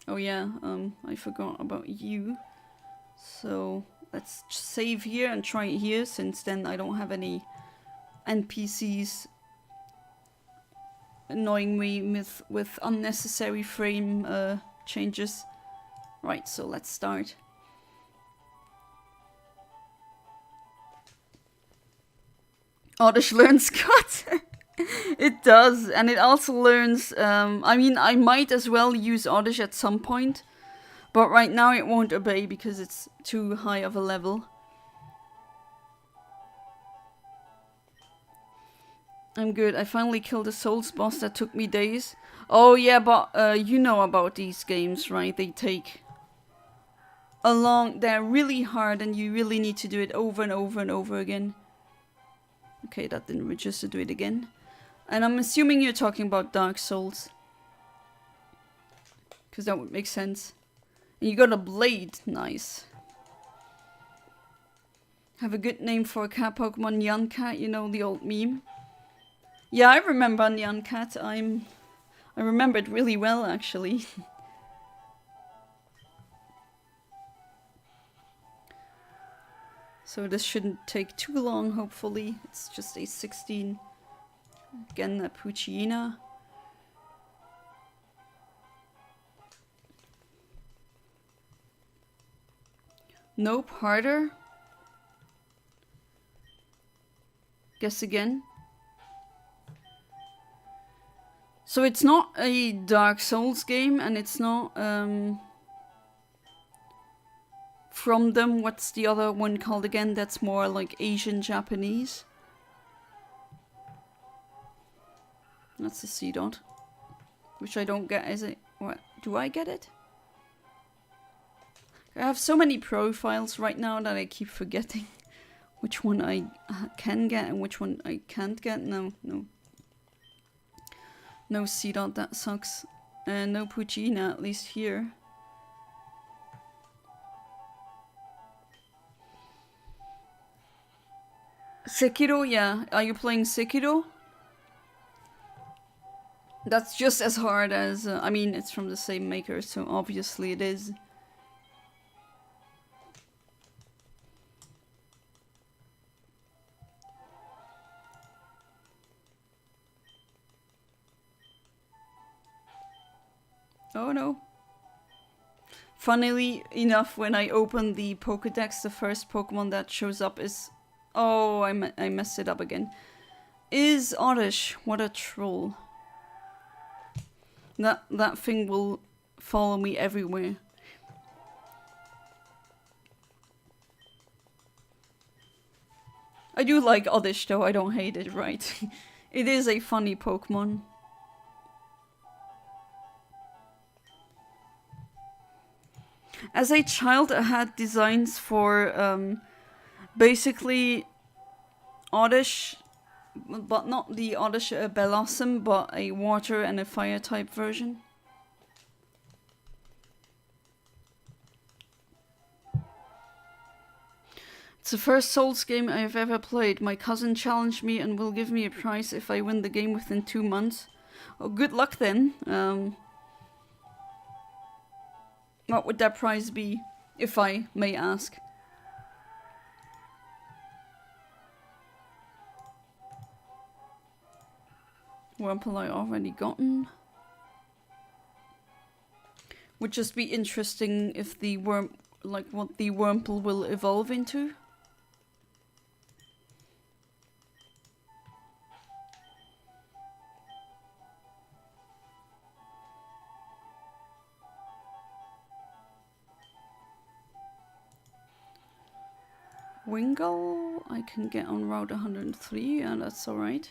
Oh yeah, I forgot about you. So let's save here and try it here, since then I don't have any NPCs annoying me with unnecessary frame changes. Right, so let's start. Oddish learns cut. It does, and it also learns, I mean, I might as well use Oddish at some point, but right now it won't obey because it's too high of a level. I'm good. I finally killed a Souls boss that took me days. Oh yeah, but you know about these games, right? They take a long... They're really hard and you really need to do it over and over and over again. Okay, that didn't register. Do it again. And I'm assuming you're talking about Dark Souls, because that would make sense. And you got a blade. Nice. Have a good name for a cat Pokemon, Nyan Cat. You know, the old meme. Yeah, I remember Nyan Cat. I remember it really well, actually. So this shouldn't take too long, hopefully. It's just a 16. Again, a Poochyena. Nope, harder. Guess again. So it's not a Dark Souls game, and it's not from them. What's the other one called again? That's more like Asian Japanese. That's a C dot, which I don't get. Is it? What? Do I get it? I have so many profiles right now that I keep forgetting which one I can get and which one I can't get. No. No C dot, that sucks. And no Poochyena, at least here. Sekiro, yeah. Are you playing Sekiro? That's just as hard as... I mean, it's from the same maker, so obviously it is. Oh no. Funnily enough, when I open the Pokédex, the first Pokemon that shows up is... Oh, I messed it up again. Is Oddish. What a troll. That thing will follow me everywhere. I do like Oddish though, I don't hate it, right? It is a funny Pokemon. As a child, I had designs for basically Oddish, but not the Oddish Bellossom, but a water and a fire type version. It's the first Souls game I've ever played. My cousin challenged me and will give me a prize if I win the game within 2 months. Oh, good luck then. What would that prize be, if I may ask? Wurmple I already gotten. Would just be interesting if the what the Wurmple will evolve into. Wingull I can get on Route 103, and that's alright.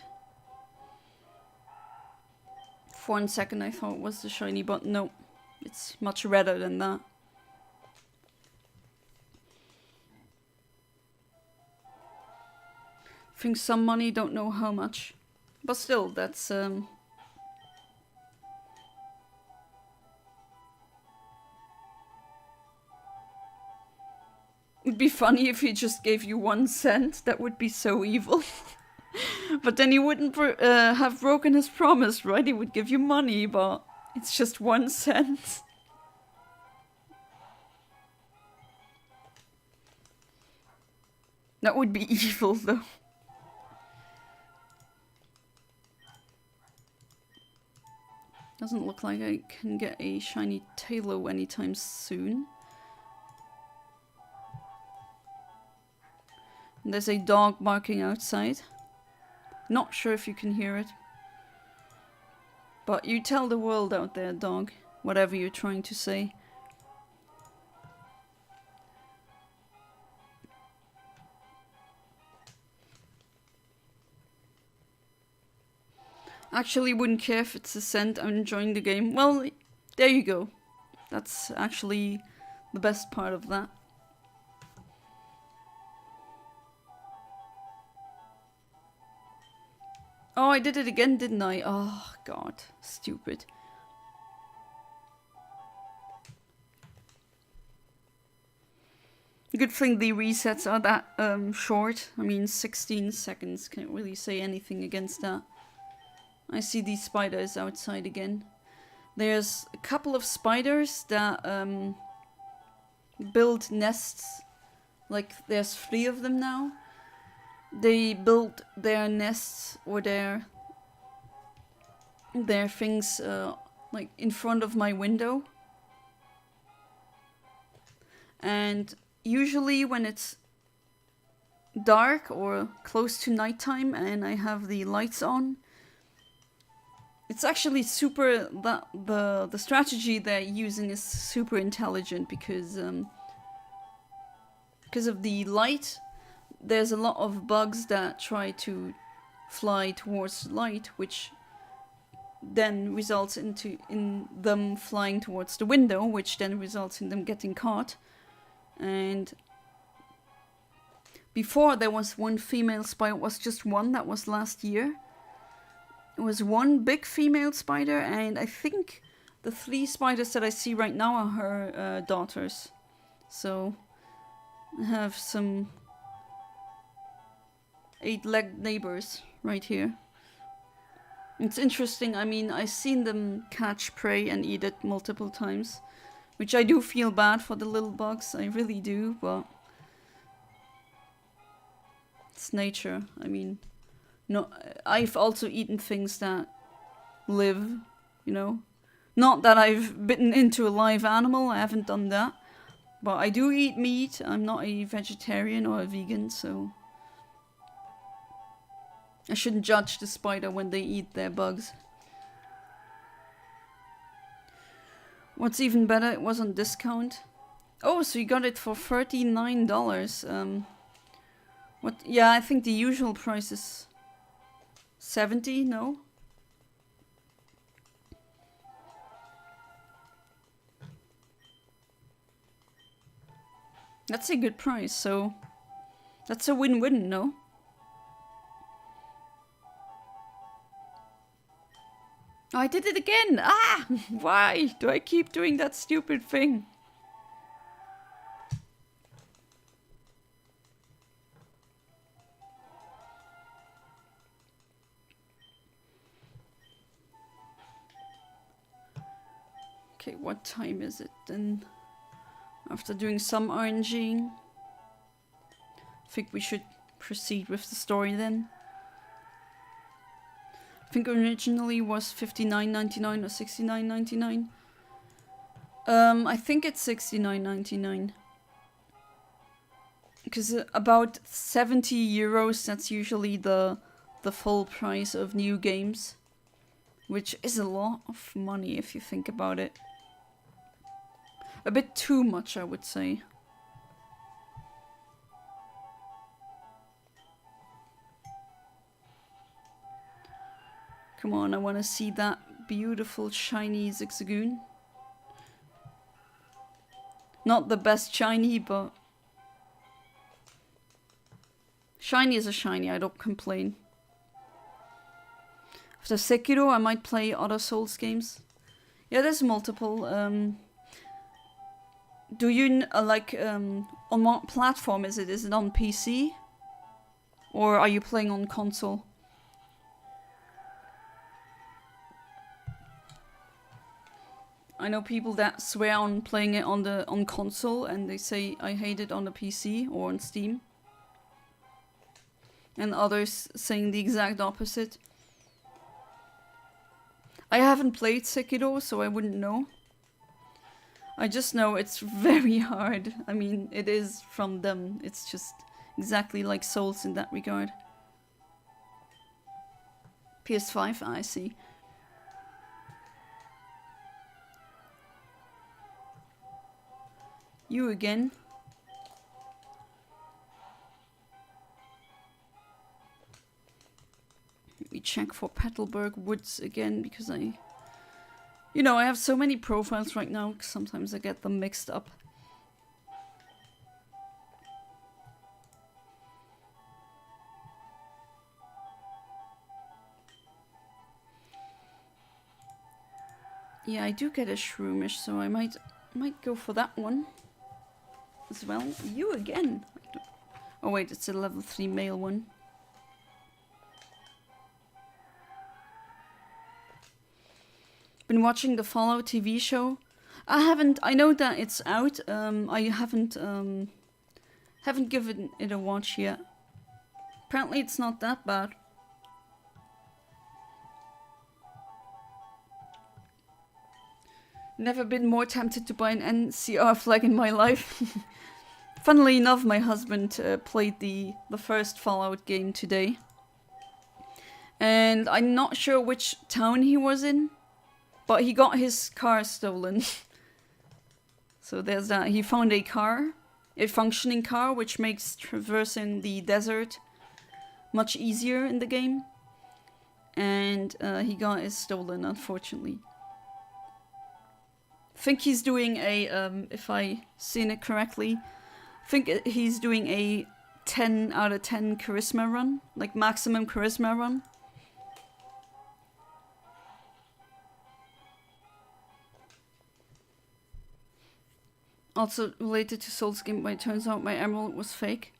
For 1 second I thought it was the shiny, but no, it's much redder than that. I think some money, don't know how much. But still, that's it'd be funny if he just gave you 1 cent. That would be so evil. But then he wouldn't have broken his promise, right? He would give you money, but it's just 1 cent. That would be evil, though. Doesn't look like I can get a shiny Tailo anytime soon. And there's a dog barking outside. Not sure if you can hear it. But you tell the world out there, dog, whatever you're trying to say. Actually wouldn't care if it's a cent. I'm enjoying the game. Well, there you go. That's actually the best part of that. Oh, I did it again, didn't I? Oh, God. Stupid. Good thing the resets are that short. I mean, 16 seconds. Can't really say anything against that. I see these spiders outside again. There's a couple of spiders that build nests. Like, there's 3 of them now. They build their nests or their things like in front of my window. And usually when it's dark or close to nighttime and I have the lights on, it's actually super, the strategy they're using is super intelligent because of the light. There's a lot of bugs that try to fly towards light, which then results in them flying towards the window, which then results in them getting caught. And before there was 1 female spider, it was just 1, that was last year. It was 1 big female spider, and I think the 3 spiders that I see right now are her daughters. So I have some 8-legged neighbors right here. It's interesting, I mean, I've seen them catch prey and eat it multiple times, which I do feel bad for the little bugs, I really do, but it's nature. I mean, no, I've also eaten things that live, you know. Not that I've bitten into a live animal, I haven't done that, but I do eat meat. I'm not a vegetarian or a vegan, so I shouldn't judge the spider when they eat their bugs. What's even better, it was on discount. Oh, so you got it for $39. What? Yeah, I think the usual price is 70, no? That's a good price, so that's a win-win, no? Oh, I did it again! Ah! Why do I keep doing that stupid thing? Okay, what time is it then? After doing some RNG, I think we should proceed with the story then. I think originally was $59.99 or $69.99. I think it's $69.99. Because about 70 euros, that's usually the full price of new games. Which is a lot of money if you think about it. A bit too much, I would say. Come on, I want to see that beautiful shiny Zigzagoon. Not the best shiny, but shiny is a shiny, I don't complain. After Sekiro, I might play other Souls games. Yeah, there's multiple. Do you like on what platform is it? Is it on PC? Or are you playing on console? I know people that swear on playing it on console, and they say I hate it on the PC or on Steam. And others saying the exact opposite. I haven't played Sekiro, so I wouldn't know. I just know it's very hard. I mean, it is from them. It's just exactly like Souls in that regard. PS5, I see. You again. Let me check for Petalburg Woods again, because I have so many profiles right now, sometimes I get them mixed up. Yeah, I do get a shroomish, so I might go for that one as well. You again. Oh wait, it's a level 3 male one. Been watching the Fallout TV show. I know that it's out. I haven't given it a watch yet. Apparently it's not that bad. Never been more tempted to buy an NCR flag in my life. Funnily enough, my husband played the first Fallout game today. And I'm not sure which town he was in, but he got his car stolen. So there's that. He found a functioning car, which makes traversing the desert much easier in the game. And he got it stolen, unfortunately. I think he's doing a, if I seen it correctly, I think he's doing a 10 out of 10 charisma run, like maximum charisma run. Also related to Souls game, but it turns out my emerald was fake.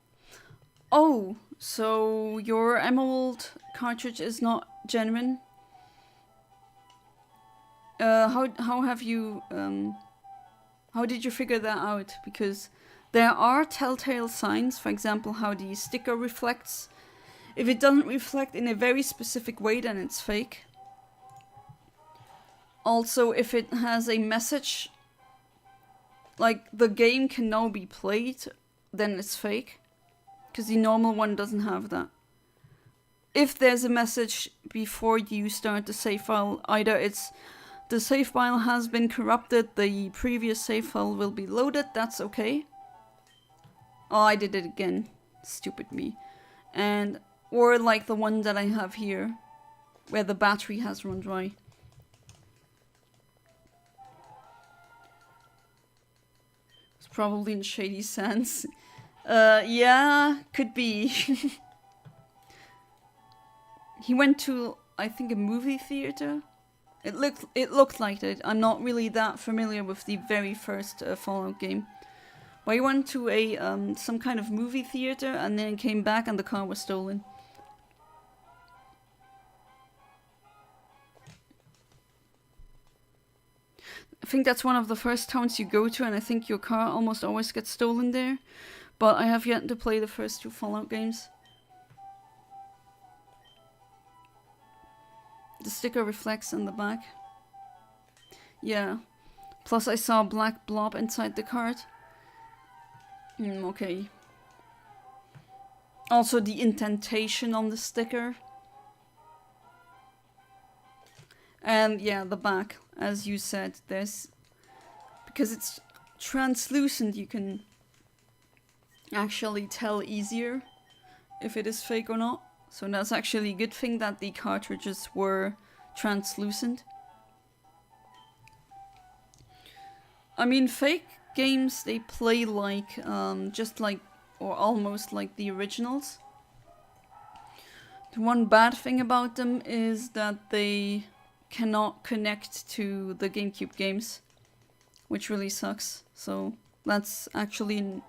Oh, so your emerald cartridge is not genuine? How have you how did you figure that out? Because there are telltale signs, for example, how the sticker reflects. If it doesn't reflect in a very specific way, then it's fake. Also, if it has a message, like the game can now be played, then it's fake. Because the normal one doesn't have that. If there's a message before you start the save file, either it's the save file has been corrupted, the previous save file will be loaded, that's okay. Oh, I did it again. Stupid me. Or like the one that I have here, where the battery has run dry. It's probably in Shady Sands. Yeah, could be. He went to, I think, a movie theater. It looked like it. I'm not really that familiar with the very first Fallout game. But he went to a some kind of movie theater and then came back and the car was stolen. I think that's one of the first towns you go to, and I think your car almost always gets stolen there. But I have yet to play the first 2 Fallout games. The sticker reflects on the back. Yeah. Plus I saw a black blob inside the card. Okay. Also the indentation on the sticker. And yeah, the back, as you said, because it's translucent, you can actually tell easier if it is fake or not. So that's actually a good thing that the cartridges were translucent. I mean, fake games, they play like, just like, or almost like the originals. The one bad thing about them is that they cannot connect to the GameCube games, which really sucks. So that's actually an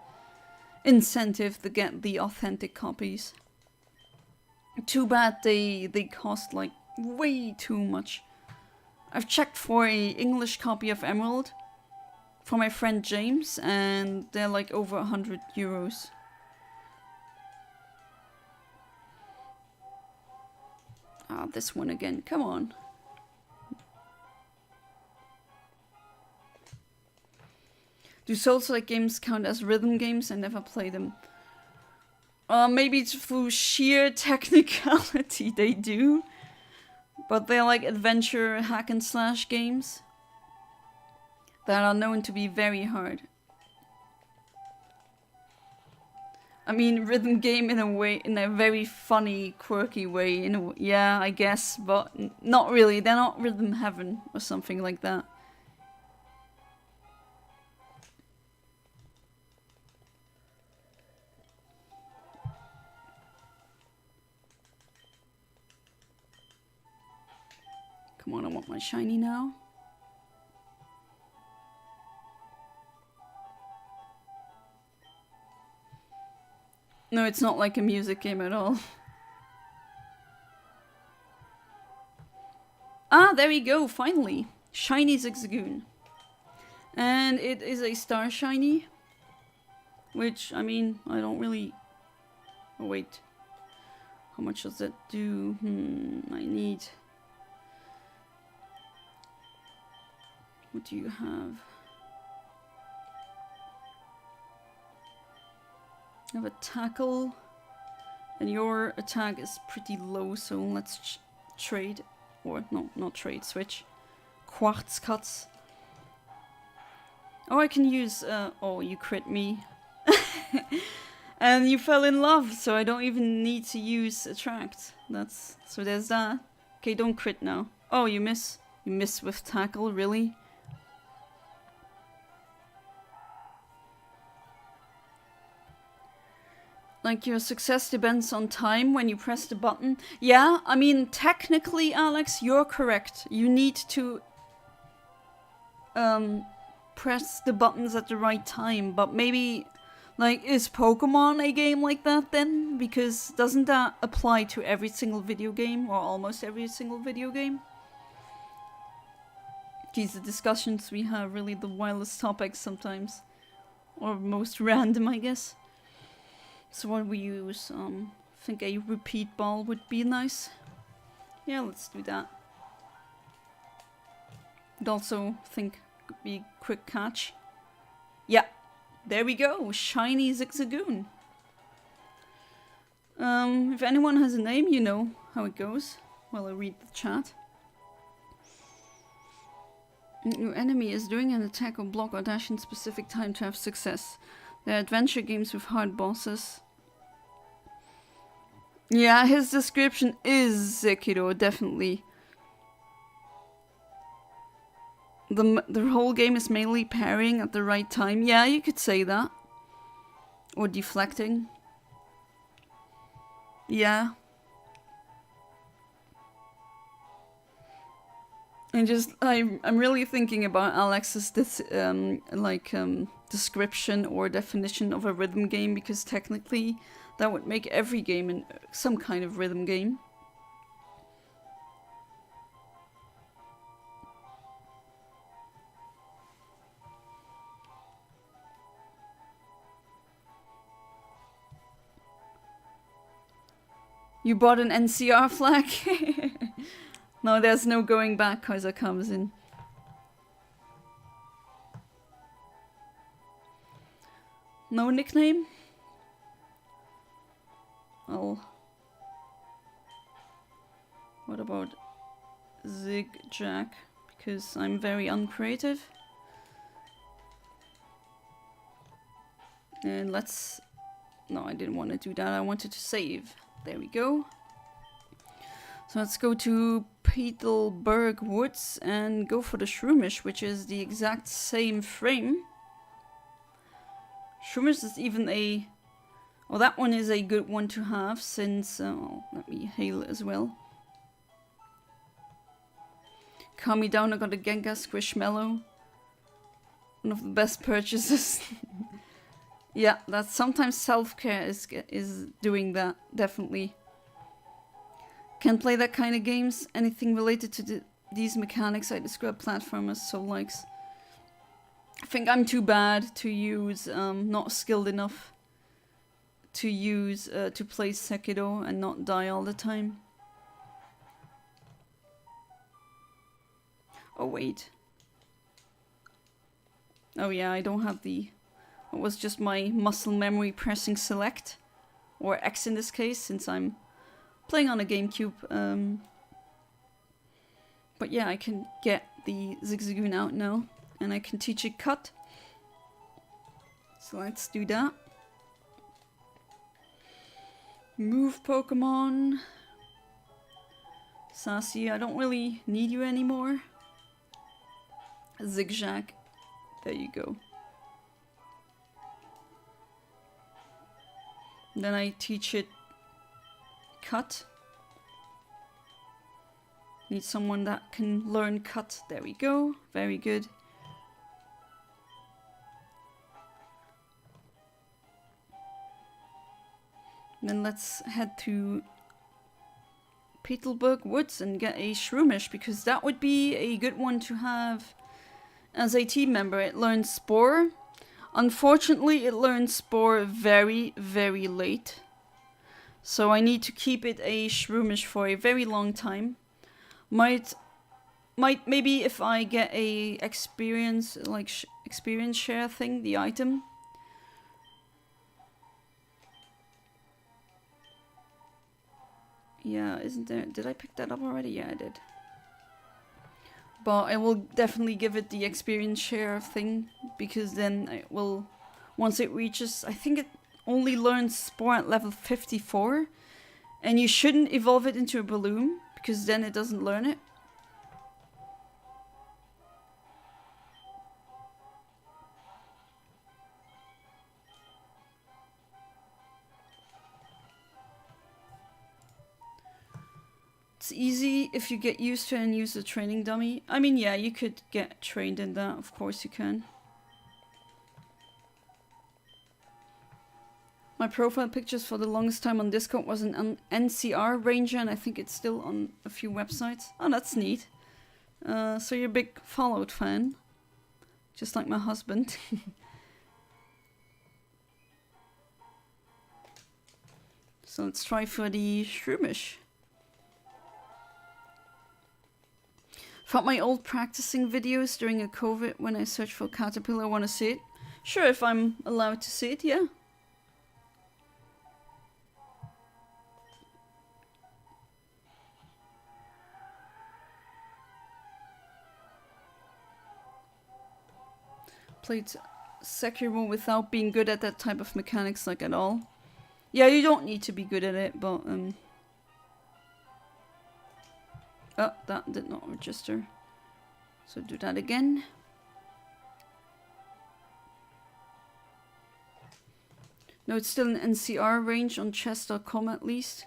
incentive to get the authentic copies. Too bad they cost like way too much. I've checked for a English copy of Emerald for my friend James, and they're like over 100 euros. Ah, this one again, come on. Do Souls-like games count as rhythm games? I never play them. Maybe it's through sheer technicality they do. But they're like adventure hack and slash games that are known to be very hard. I mean, rhythm game in a way, in a very funny, quirky way. Yeah, I guess, but not really. They're not rhythm heaven or something like that. Come on, I want my shiny now. No, it's not like a music game at all. Ah, there we go, finally. Shiny Zigzagoon. And it is a star shiny. Which, I mean, I don't really... Oh, wait. How much does that do? I need... What do you have? I have a tackle, and your attack is pretty low, so let's trade. Or, no, not trade, switch. Quartz cuts. Oh, I can use, oh, you crit me. And you fell in love, so I don't even need to use attract. So there's that. Okay, don't crit now. Oh, you miss. You miss with tackle, really? Like, your success depends on time when you press the button. Yeah, I mean, technically, Alex, you're correct. You need to press the buttons at the right time. But maybe, like, is Pokemon a game like that then? Because doesn't that apply to every single video game? Or almost every single video game? Geez, the discussions we have, really the wildest topics sometimes. Or most random, I guess. So what we use, I think a repeat ball would be nice. Yeah, let's do that. I'd also think could be quick catch. Yeah, there we go, Shiny Zigzagoon. If anyone has a name, you know how it goes. While I read the chat. Your enemy is doing an attack or block or dash in specific time to have success. They're adventure games with hard bosses. Yeah, his description is Sekiro, definitely. The whole game is mainly parrying at the right time. Yeah, you could say that. Or deflecting. Yeah. I'm really thinking about Alex's description or definition of a rhythm game, because technically that would make every game some kind of rhythm game. You bought an NCR flag? No, there's no going back, Kaiser comes in. No nickname? Oh. What about Zigjack? Because I'm very uncreative. And let's... No, I didn't want to do that. I wanted to save. There we go. So let's go to Petalburg Woods and go for the Shroomish, which is the exact same frame. Shroomish is even a... Well, that one is a good one to have since... let me hail it as well. Calm me down, I got a Gengar Squishmallow. One of the best purchases. Yeah, that's sometimes self-care is doing that, definitely. Can't play that kind of games. Anything related to these mechanics I describe platformers so likes. I think I'm too bad to use, not skilled enough to use, to play Sekiro and not die all the time. Oh wait. Oh yeah, I don't have the... It was just my muscle memory pressing select. Or X in this case, since I'm playing on a GameCube. But yeah, I can get the Zigzagoon out now. And I can teach it cut. So let's do that. Move Pokemon. Sassy, I don't really need you anymore. Zigzag. There you go. Then I teach it cut. Need someone that can learn cut. There we go. Very good. Then let's head to Petalburg Woods and get a Shroomish, because that would be a good one to have as a team member. It learns Spore. Unfortunately, it learns Spore very, very late. So I need to keep it a Shroomish for a very long time. Might maybe if I get a experience, like experience share thing, the item. Yeah, isn't there... Did I pick that up already? Yeah, I did. But I will definitely give it the experience share thing, because then it will... Once it reaches... I think it only learns Spore at level 54. And you shouldn't evolve it into a balloon, because then it doesn't learn it. It's easy if you get used to it and use the training dummy. I mean, yeah, you could get trained in that. Of course you can. My profile pictures for the longest time on Discord was an NCR Ranger, and I think it's still on a few websites. Oh, that's neat. So you're a big Fallout fan. Just like my husband. So let's try for the Shroomish. Found my old practicing videos during a COVID when I searched for Caterpillar. I want to see it. Sure, if I'm allowed to see it, yeah. Played Sekiro without being good at that type of mechanics, like, at all. Yeah, you don't need to be good at it, but oh, that did not register. So do that again. No, it's still an NCR range on chess.com at least.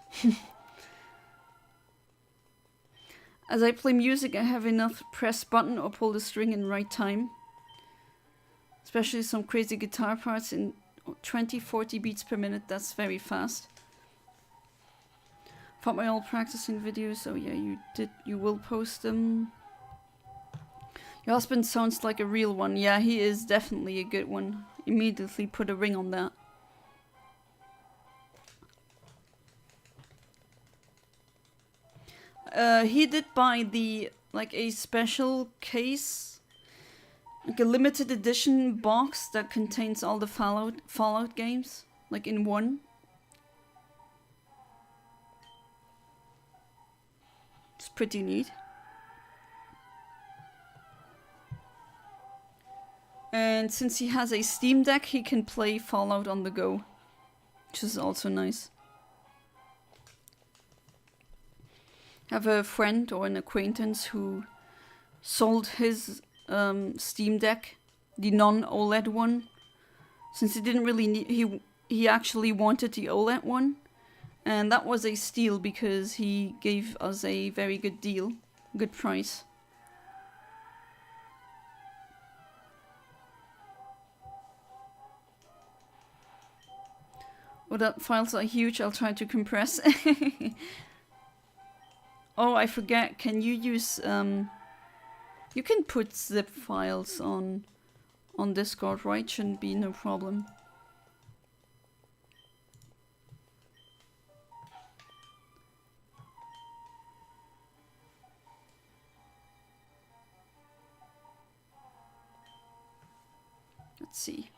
As I play music, I have enough to press button or pull the string in right time. Especially some crazy guitar parts in 20-40 beats per minute. That's very fast. Found my old practicing videos. Oh yeah, you will post them. Your husband sounds like a real one. Yeah, he is definitely a good one. Immediately put a ring on that. He did buy the, like, a special case, like a limited edition box that contains all the Fallout games, like in one. It's pretty neat. And since he has a Steam Deck, he can play Fallout on the go, which is also nice. have a friend or an acquaintance who sold his Steam Deck, the non-OLED one, since he didn't really need, he actually wanted the OLED one, and that was a steal because he gave us a very good deal, good price. Oh, that files are huge, I'll try to compress. Oh, I forget, can you use, you can put zip files on Discord, right? Shouldn't be no problem. Let's see.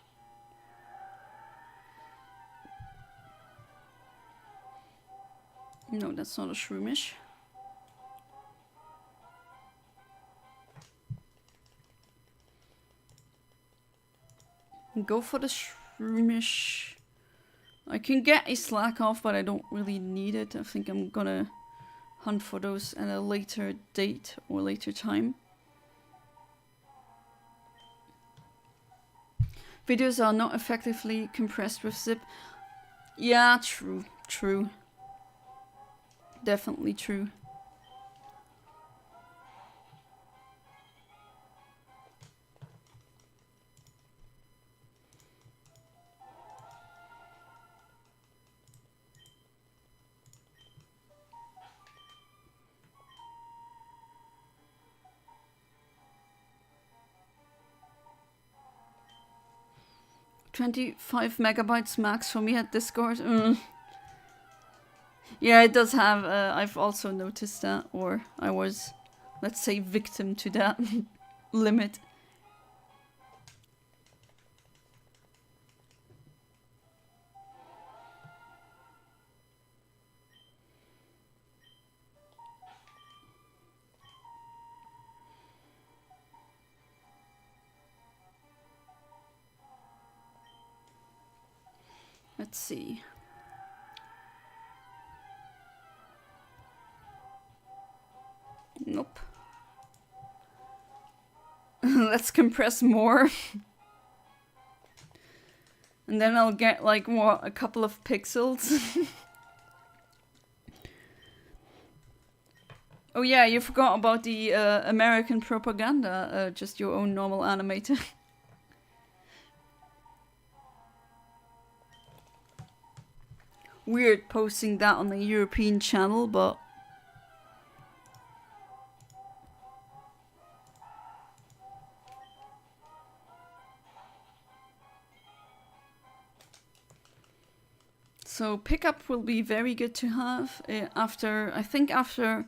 No, that's not a shroomish. Go for the shroomish. I can get a slack off, but I don't really need it. I think I'm gonna hunt for those at a later date or later time. Videos are not effectively compressed with zip. Yeah, true. Definitely true. $25 megabytes max for me at Discord. Yeah, it does have, I've also noticed that, or I was, let's say, victim to that limit. Let's see. Nope. Let's compress more. And then I'll get like what, a couple of pixels. Oh yeah, you forgot about the American propaganda, just your own normal animator. Weird posting that on a European channel, but so pickup will be very good to have after, I think after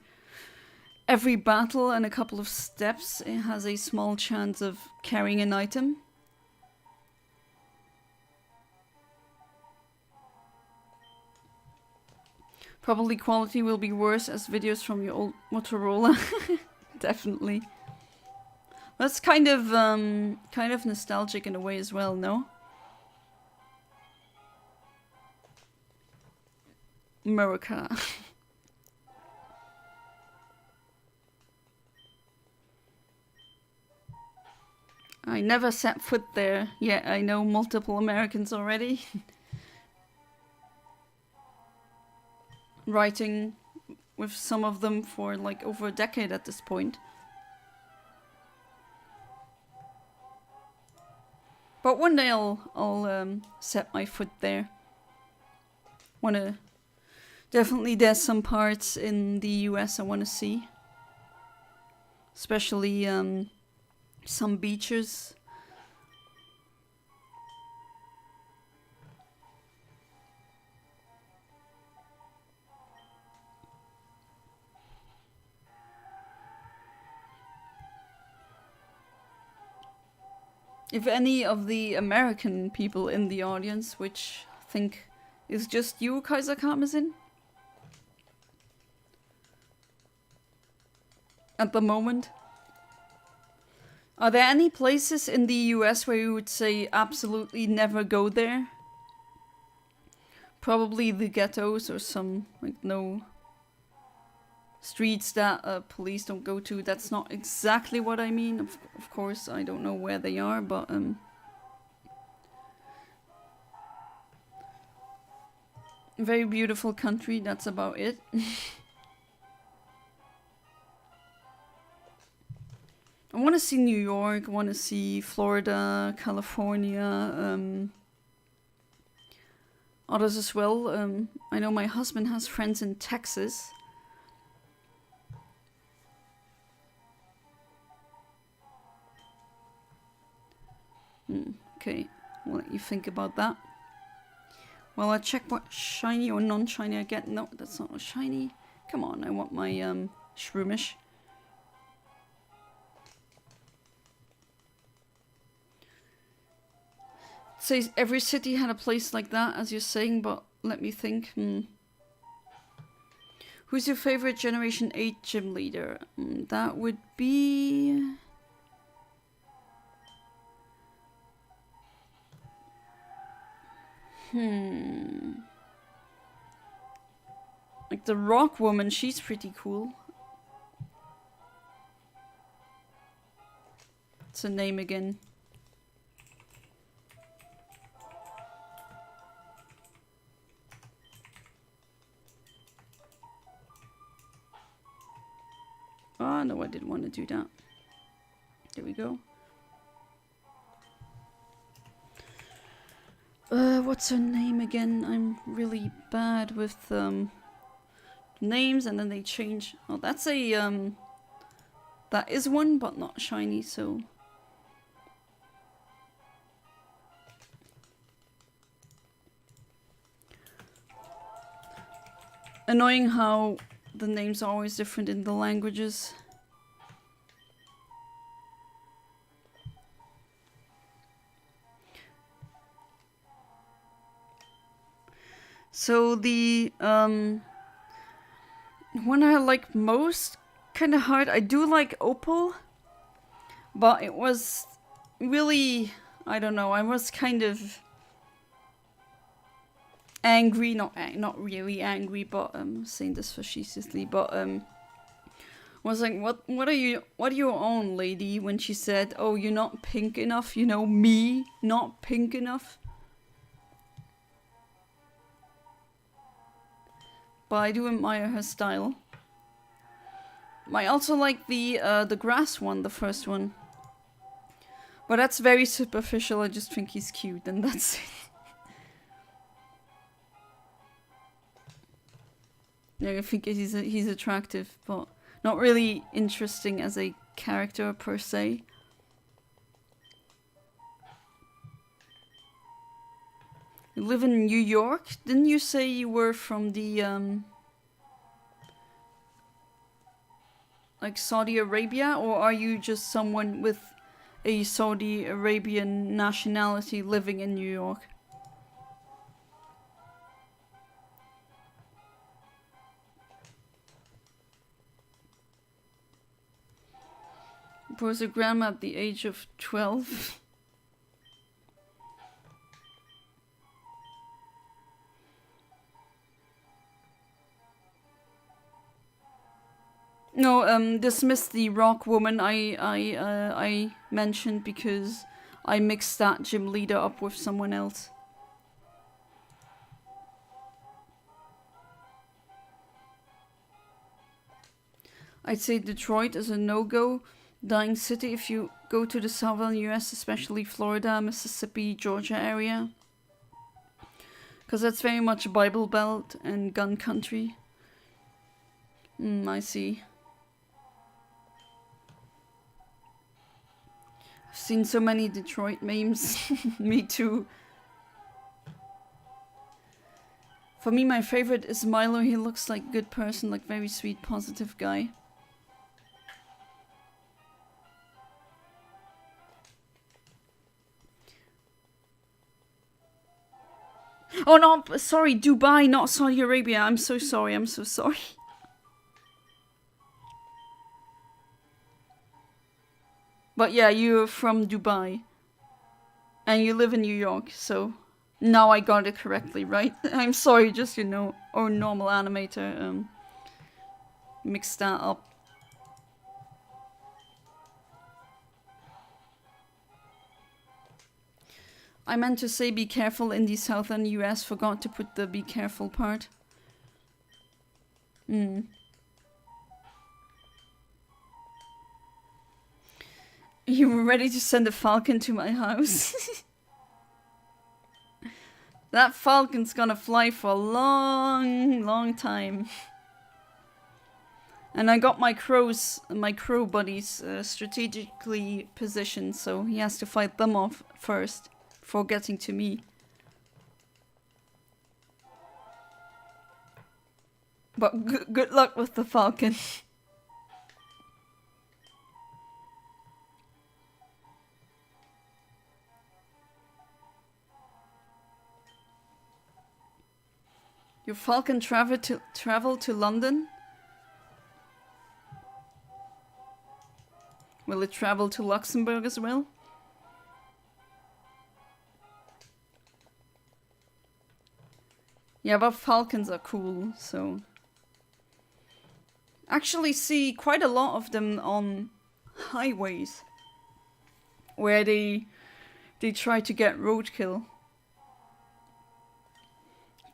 every battle and a couple of steps, it has a small chance of carrying an item. Probably quality will be worse as videos from your old Motorola. Definitely. That's kind of nostalgic in a way as well, no? America. I never set foot there, yet I know multiple Americans already. Writing with some of them for like over a decade at this point. But one day I'll set my foot there. Definitely there's some parts in the US I wanna see. Especially some beaches. If any of the American people in the audience, which I think is just you, Kaiser Karmazin, at the moment. Are there any places in the US where you would say absolutely never go there? Probably the ghettos or some, like, no streets that police don't go to. That's not exactly what I mean. Of course, I don't know where they are, but very beautiful country. That's about it. I want to see New York. I want to see Florida, California, others as well. I know my husband has friends in Texas. Okay, I'll let you think about that. Well, I check what shiny or non-shiny I get. No, that's not a shiny. Come on, I want my Shroomish. It says every city had a place like that, as you're saying, but let me think. Who's your favorite Generation 8 gym leader? That would be... Like the rock woman, she's pretty cool. What's her name again? Oh no, I didn't want to do that. There we go. What's her name again? I'm really bad with names, and then they change. Oh, that's a that is one, but not shiny, so annoying how the names are always different in the languages. So the one I like most, kind of hard. I do like Opal, but it was really, I don't know. I was kind of angry, not really angry, but saying this facetiously, but was like, what are you on, lady? When she said, "Oh, you're not pink enough," you know, me not pink enough. But I do admire her style. I also like the grass one, the first one. But that's very superficial. I just think he's cute, and that's it. Yeah, I think he's attractive, but not really interesting as a character per se. You live in New York? Didn't you say you were from the like Saudi Arabia, or are you just someone with a Saudi Arabian nationality living in New York? Was a grandma at the age of 12? No, dismiss the rock woman I mentioned because I mixed that gym leader up with someone else. I'd say Detroit is a no-go. Dying city if you go to the southern US, especially Florida, Mississippi, Georgia area. Because that's very much Bible Belt and gun country. I see. I've seen so many Detroit memes. Me too. For me, my favorite is Milo. He looks like a good person, like very sweet, positive guy. Oh no, sorry, Dubai, not Saudi Arabia. I'm so sorry, I'm so sorry. But yeah, you're from Dubai. And you live in New York, so now I got it correctly, right? I'm sorry, just, you know, or normal animator. mix that up. I meant to say be careful in the southern US, forgot to put the be careful part. You were ready to send a falcon to my house. That falcon's gonna fly for a long time. And I got my crow buddies strategically positioned, so he has to fight them off first before getting to me. But good luck with the falcon. Your falcon travel to London? Will it travel to Luxembourg as well? Yeah, but falcons are cool, so... Actually see quite a lot of them on highways. Where they try to get roadkill.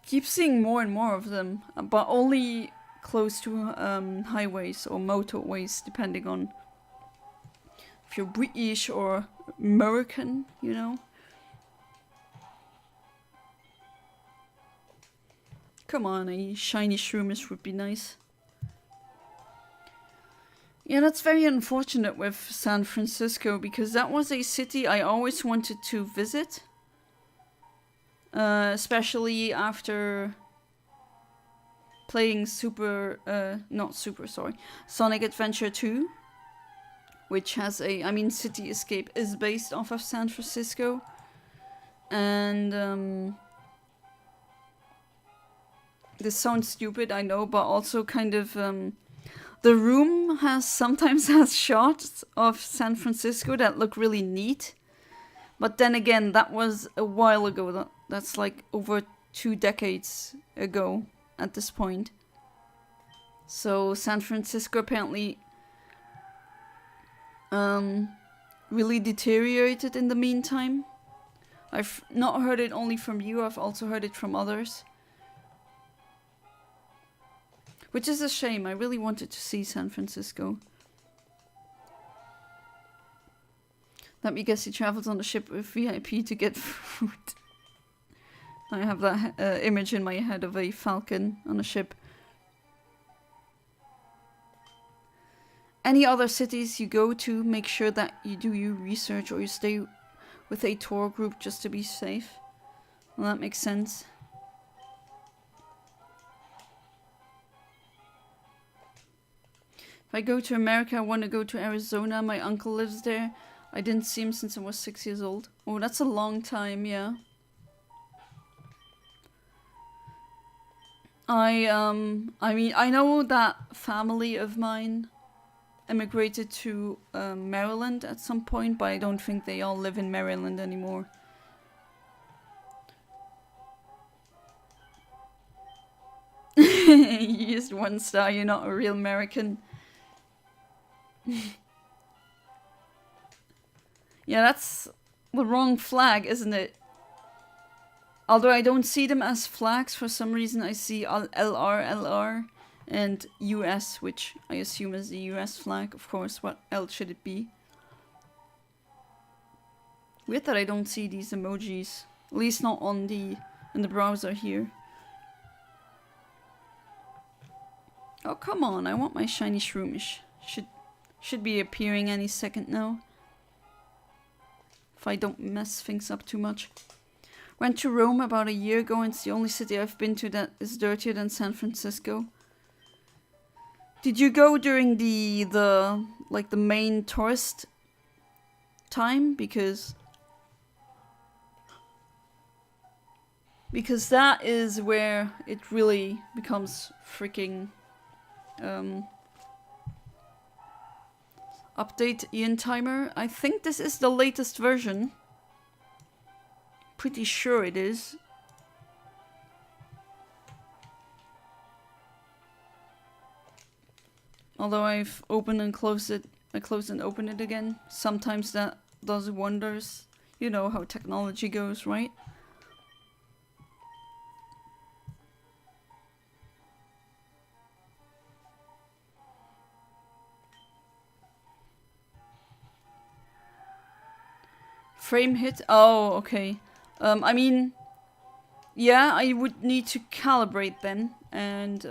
Keep seeing more and more of them, but only close to highways or motorways, depending on if you're British or American, you know. Come on, a shiny shroomish would be nice. Yeah, that's very unfortunate with San Francisco, because that was a city I always wanted to visit. Especially after playing Sonic Adventure 2, which has City Escape is based off of San Francisco, and this sounds stupid, I know, but also kind of the room sometimes has shots of San Francisco that look really neat, but then again, that was a while ago. That's like over 2 decades ago at this point. So San Francisco apparently really deteriorated in the meantime. I've not heard it only from you, I've also heard it from others. Which is a shame, I really wanted to see San Francisco. Let me guess, he travels on the ship with VIP to get food. I have that image in my head of a falcon on a ship. Any other cities you go to, make sure that you do your research or you stay with a tour group just to be safe. Well, that makes sense. If I go to America, I want to go to Arizona. My uncle lives there. I didn't see him since I was 6 years old. Oh, that's a long time, yeah. I know that family of mine emigrated to Maryland at some point, but I don't think they all live in Maryland anymore. You used 1 star, you're not a real American. Yeah, that's the wrong flag, isn't it? Although I don't see them as flags, for some reason I see LR and US, which I assume is the US flag, of course. What else should it be? Weird that I don't see these emojis, at least not on in the browser here. Oh, come on, I want my shiny shroomish. Should be appearing any second now. If I don't mess things up too much. Went to Rome about a year ago, and it's the only city I've been to that is dirtier than San Francisco. Did you go during the main tourist time? Because that is where it really becomes freaking update Eontimer. I think this is the latest version. Pretty sure it is. Although I've opened and closed it, I closed and opened it again. Sometimes that does wonders. You know how technology goes, right? Frame hit? Oh, okay. I mean, yeah, I would need to calibrate then, and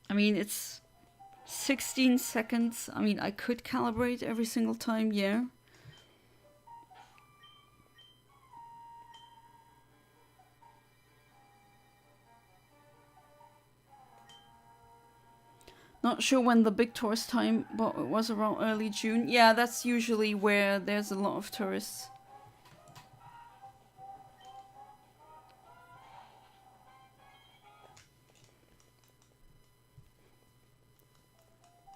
I mean, it's 16 seconds. I mean, I could calibrate every single time, yeah. Not sure when the big tourist time, but it was around early June. Yeah, that's usually where there's a lot of tourists.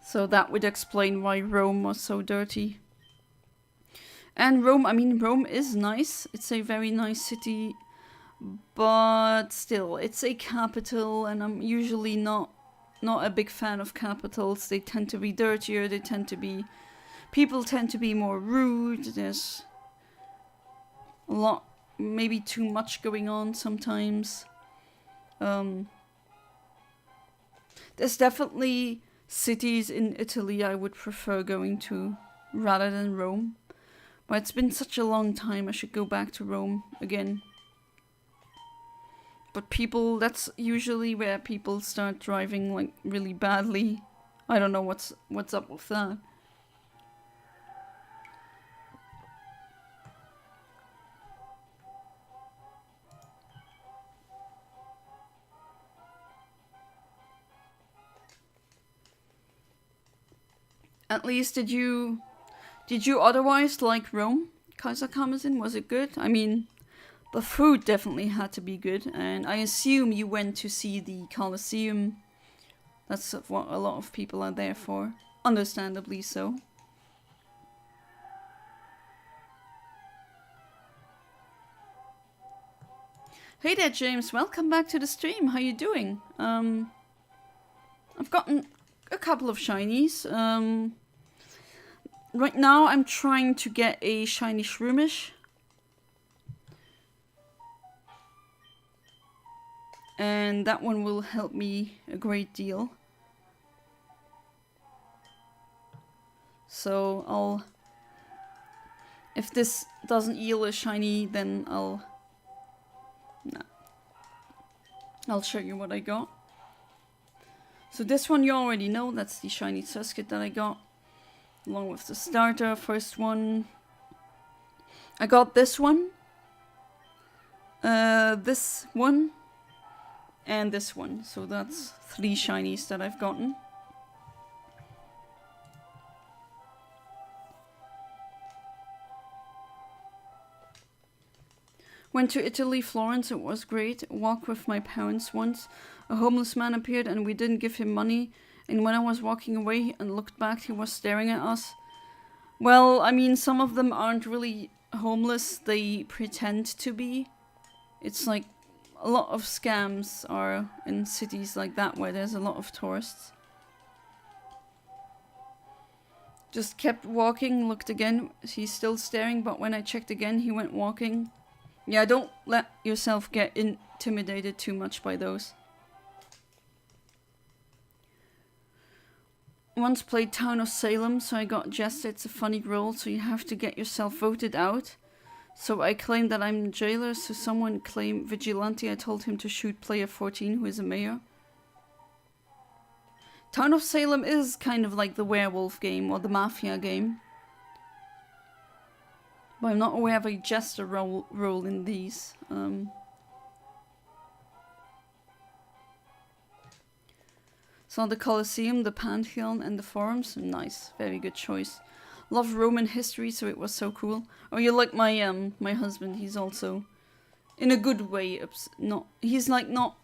So that would explain why Rome was so dirty. And Rome, I mean, Rome is nice. It's a very nice city. But still, it's a capital, and I'm usually not a big fan of capitals. They tend to be dirtier. They tend to be... People tend to be more rude. There's a lot, maybe too much going on sometimes. There's definitely cities in Italy I would prefer going to rather than Rome. But it's been such a long time, I should go back to Rome again. But people, that's usually where people start driving like really badly. I don't know what's up with that. At least did you otherwise like Rome? Kaiser Karmazin, was it good? I mean, the food definitely had to be good, and I assume you went to see the Colosseum. That's what a lot of people are there for. Understandably so. Hey there, James. Welcome back to the stream. How you doing? I've gotten a couple of shinies. Right now I'm trying to get a shiny Shroomish. And that one will help me a great deal. So I'll... If this doesn't yield a shiny, then I'll show you what I got. So this one you already know, that's the shiny Tuskit that I got. Along with the starter, first one. I got this one. This one. And this one. So that's 3 shinies that I've gotten. Went to Italy, Florence, it was great. Walked with my parents once. A homeless man appeared and we didn't give him money. And when I was walking away and looked back, he was staring at us. Well, I mean, some of them aren't really homeless. They pretend to be. It's like a lot of scams are in cities like that where there's a lot of tourists. Just kept walking, looked again. He's still staring, but when I checked again, he went walking. Yeah, don't let yourself get intimidated too much by those. Once played Town of Salem, so I got jest. It's a funny role, so you have to get yourself voted out. So I claimed that I'm jailer, so someone claimed vigilante. I told him to shoot player 14, who is a mayor. Town of Salem is kind of like the werewolf game or the mafia game. But I'm not aware of a jester role in these. Saw the Colosseum, the Pantheon, and the Forums. Nice, very good choice. Love Roman history, so it was so cool. Oh, you like my my husband? He's also, in a good way, he's like not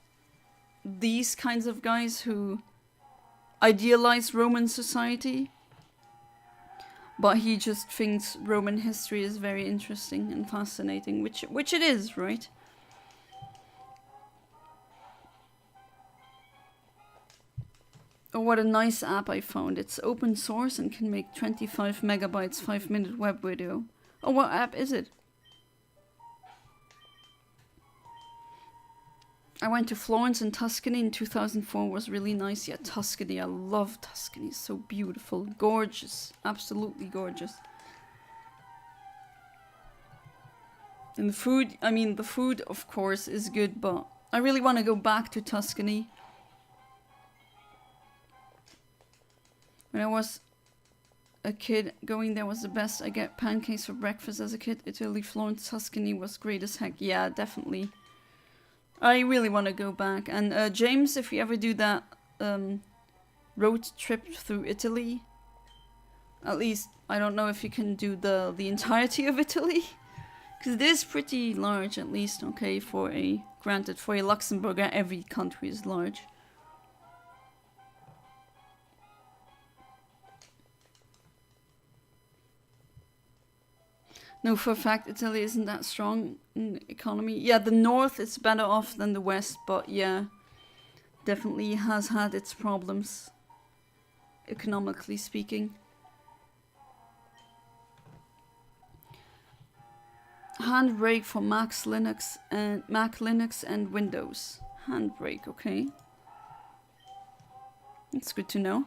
these kinds of guys who idealize Roman society. But he just thinks Roman history is very interesting and fascinating, which it is, right? Oh, what a nice app I found. It's open source and can make 25 megabytes 5-minute web video. Oh, what app is it? I went to Florence and Tuscany in 2004. It was really nice. Yeah, Tuscany. I love Tuscany. It's so beautiful. Gorgeous. Absolutely gorgeous. And the food, I mean, the food, of course, is good, but I really want to go back to Tuscany. When I was a kid, going there was the best. I get pancakes for breakfast as a kid. Italy, Florence, Tuscany was great as heck. Yeah, definitely. I really want to go back. And James, if you ever do that road trip through Italy, at least, I don't know if you can do the entirety of Italy. Because it is pretty large, at least, okay, for a, granted, for a Luxembourger, every country is large. No, for a fact, Italy isn't that strong in the economy. Yeah, the north is better off than the west, but yeah, definitely has had its problems, economically speaking. Handbrake for Mac Linux and Windows. Handbrake, okay. That's good to know.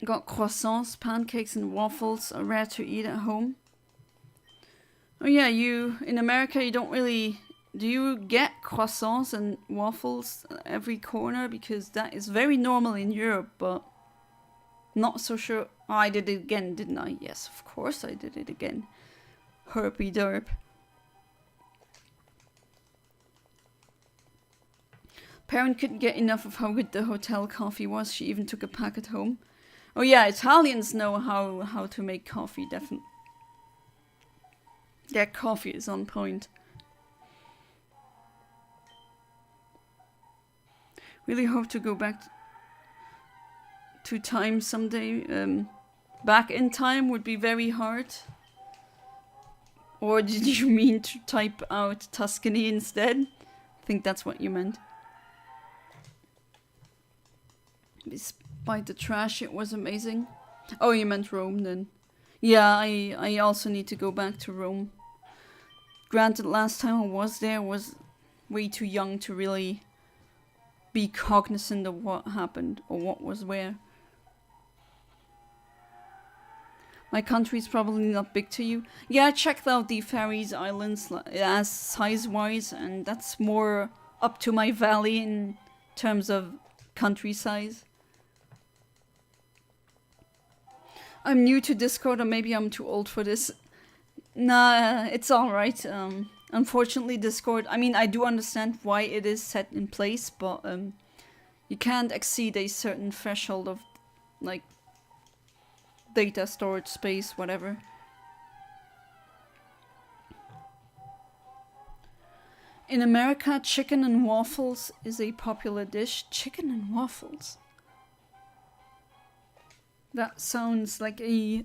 Got croissants, pancakes and waffles are rare to eat at home. Oh yeah, in America you don't really... Do you get croissants and waffles every corner? Because that is very normal in Europe, but not so sure. Oh, I did it again, didn't I? Yes, of course I did it again. Herpy derp. Parent couldn't get enough of how good the hotel coffee was. She even took a packet home. Oh yeah, Italians know how to make coffee, definitely. Their coffee is on point. Really hope to go back to time someday. Back in time would be very hard. Or did you mean to type out Tuscany instead? I think that's what you meant. Despite the trash, it was amazing. Oh, you meant Rome then. Yeah, I also need to go back to Rome. Granted, last time I was there, I was way too young to really be cognizant of what happened or what was where. My country's probably not big to you. Yeah, I checked out the Faroese Islands as size-wise, and that's more up to my valley in terms of country size. I'm new to Discord, or maybe I'm too old for this. Nah, it's alright. Unfortunately, Discord, I mean, I do understand why it is set in place, but you can't exceed a certain threshold of, like, data storage space, whatever. In America, chicken and waffles is a popular dish. Chicken and waffles? That sounds like a,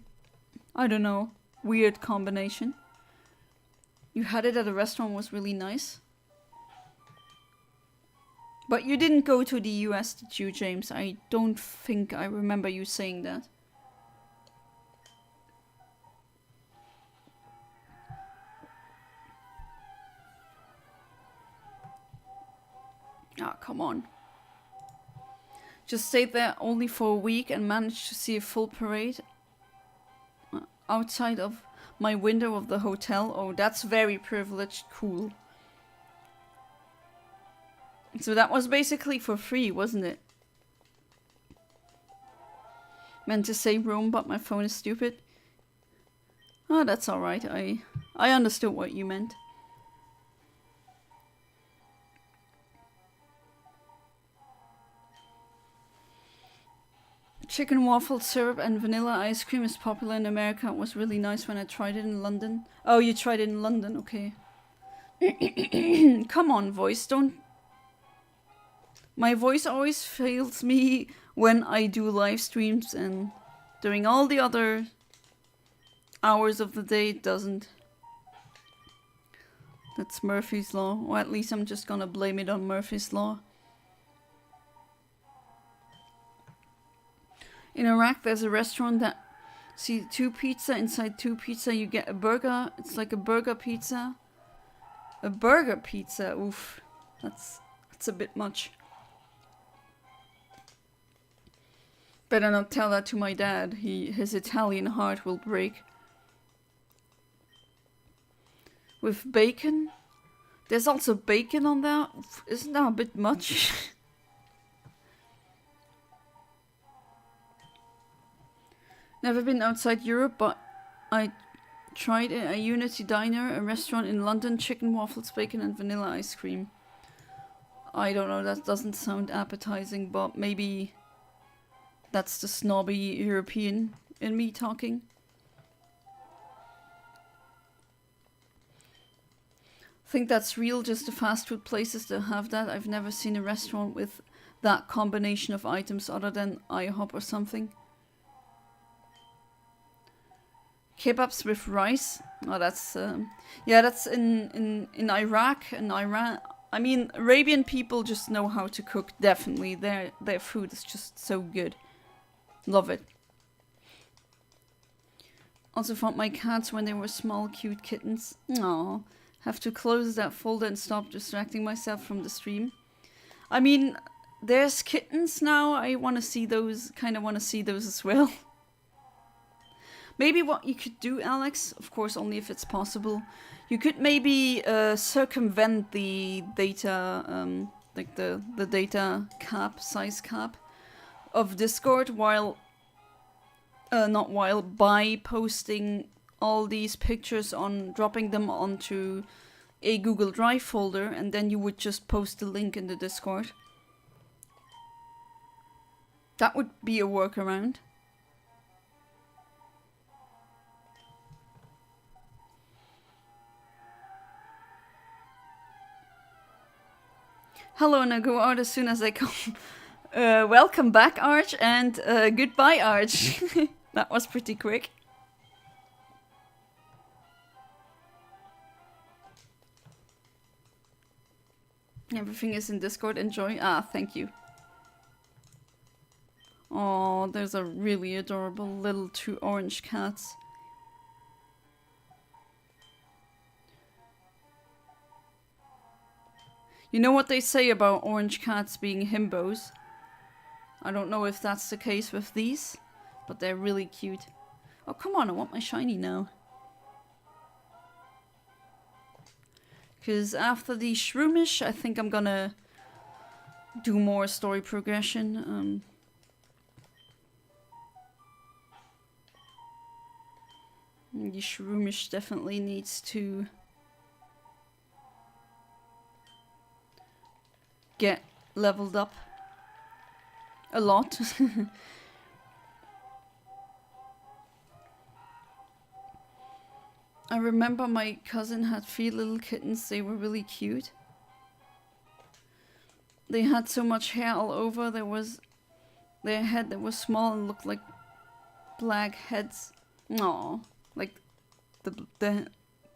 I don't know, weird combination. You had it at a restaurant, was really nice. But you didn't go to the US, did you, James? I don't think I remember you saying that. Ah, come on. Just stayed there only for a week and managed to see a full parade outside of my window of the hotel. Oh, that's very privileged. Cool. So that was basically for free, wasn't it? Meant to say Rome, but my phone is stupid. Oh, that's alright. I understood what you meant. Chicken waffle syrup and vanilla ice cream is popular in America. It was really nice when I tried it in London. Oh, you tried it in London, okay. Come on, voice, don't... My voice always fails me when I do live streams, and during all the other hours of the day it doesn't. That's Murphy's Law, or at least I'm just gonna blame it on Murphy's Law. In Iraq, there's a restaurant that, see, 2 pizza, inside 2 pizza you get a burger. It's like a burger pizza. A burger pizza, oof. That's a bit much. Better not tell that to my dad. His Italian heart will break. With bacon? There's also bacon on that? Isn't that a bit much? Never been outside Europe, but I tried a Unity Diner, a restaurant in London, chicken, waffles, bacon and vanilla ice cream. I don't know, that doesn't sound appetizing, but maybe that's the snobby European in me talking. Think that's real, just the fast food places that have that. I've never seen a restaurant with that combination of items other than IHOP or something. Kebabs with rice. Oh, that's yeah, that's in Iraq and Iran. I mean, Arabian people just know how to cook. Definitely, their food is just so good. Love it. Also found my cats when they were small, cute kittens. Aww. Have to close that folder and stop distracting myself from the stream. I mean, there's kittens now. I want to see those. Kind of want to see those as well. Maybe what you could do, Alex, of course only if it's possible, you could maybe circumvent the data, like the data cap, size cap of Discord while, by posting all these pictures on, dropping them onto a Google Drive folder, and then you would just post the link in the Discord. That would be a workaround. Hello, and I go out as soon as I come. Welcome back, Arch, and goodbye, Arch. That was pretty quick. Everything is in Discord. Enjoy. Ah, thank you. Oh, there's a really adorable little 2 orange cats. You know what they say about orange cats being himbos? I don't know if that's the case with these, but they're really cute. Oh, come on, I want my shiny now. Because after the Shroomish, I think I'm gonna do more story progression. The Shroomish definitely needs to get leveled up a lot. I remember my cousin had 3 little kittens. They were really cute. They had so much hair all over. There was their head that was small and looked like black heads. Aww. Like the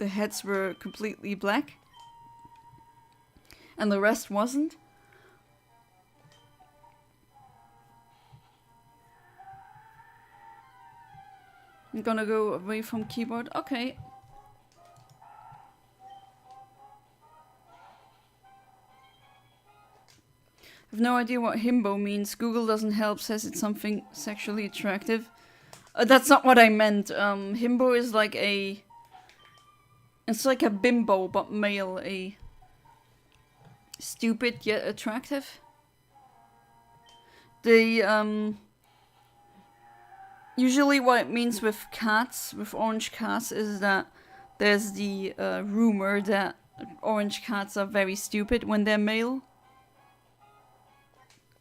heads were completely black and the rest wasn't. I'm gonna go away from keyboard. Okay. I have no idea what himbo means. Google doesn't help, says it's something sexually attractive. That's not what I meant. Himbo is like a... It's like a bimbo, but male. A stupid yet attractive. They, usually what it means with cats, with orange cats, is that there's the rumor that orange cats are very stupid when they're male.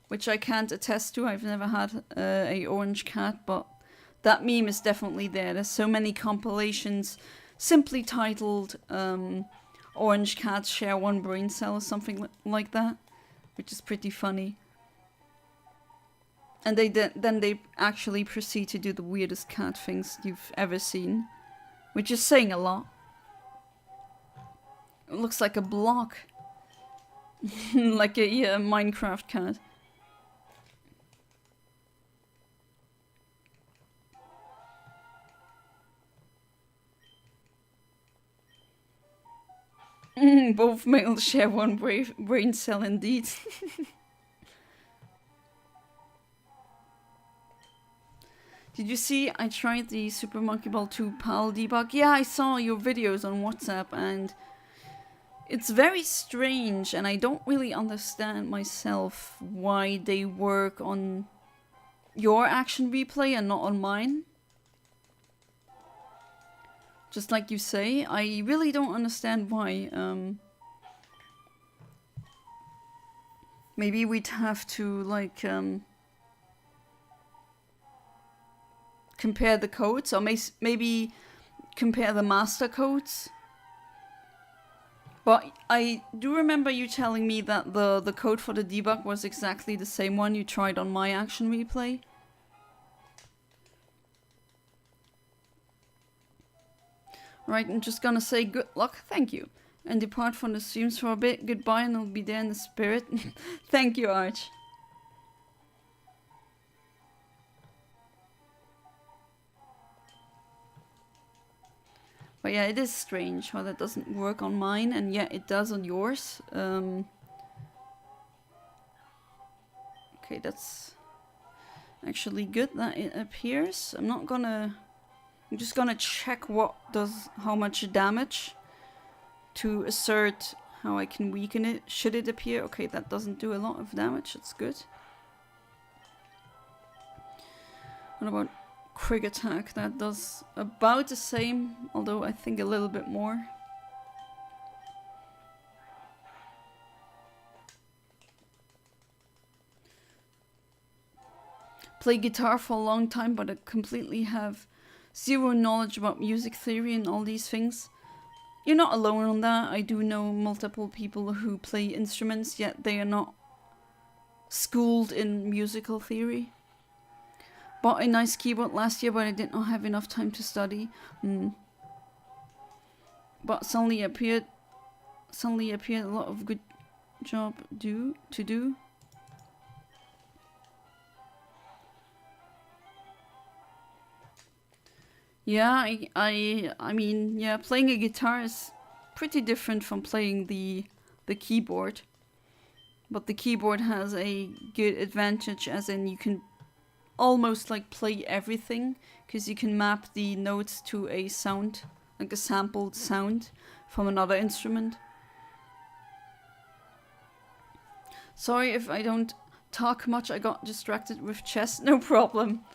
Which I can't attest to. I've never had a orange cat, but that meme is definitely there. There's so many compilations simply titled Orange Cats Share One Brain Cell or something like that, which is pretty funny. And then they actually proceed to do the weirdest cat things you've ever seen, which is saying a lot. It looks like a block. Like a Minecraft cat. Both males share one brain cell indeed. Did you see I tried the Super Monkey Ball 2 PAL debug? Yeah, I saw your videos on WhatsApp and it's very strange and I don't really understand myself why they work on your action replay and not on mine. Just like you say, I really don't understand why. Maybe we'd have to like compare the codes, or maybe compare the master codes. But I do remember you telling me that the code for the debug was exactly the same one you tried on my action replay. Right, I'm just gonna say good luck, thank you. And depart from the streams for a bit. Goodbye, and I'll be there in the spirit. Thank you, Arch. But yeah, it is strange how that doesn't work on mine, and yet it does on yours. Okay, that's actually good that it appears. I'm just gonna check how much damage to assert how I can weaken it. Should it appear? Okay, that doesn't do a lot of damage, that's good. What about Quick Attack? That does about the same, although I think a little bit more. Play guitar for a long time, but I completely have zero knowledge about music theory and all these things. You're not alone on that. I do know multiple people who play instruments, yet they are not schooled in musical theory. Bought a nice keyboard last year, but I did not have enough time to study. But suddenly appeared a lot of good job to do. Yeah, I mean, yeah, playing a guitar is pretty different from playing the keyboard. But the keyboard has a good advantage, as in you can almost like play everything, because you can map the notes to a sound, like a sampled sound from another instrument. Sorry if I don't talk much, I got distracted with chess, no problem.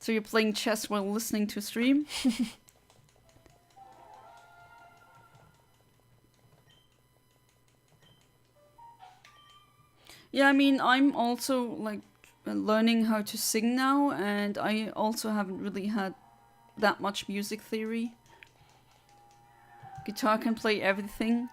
So you're playing chess while listening to stream? Yeah, I mean, I'm also like learning how to sing now, and I also haven't really had that much music theory. Guitar can play everything.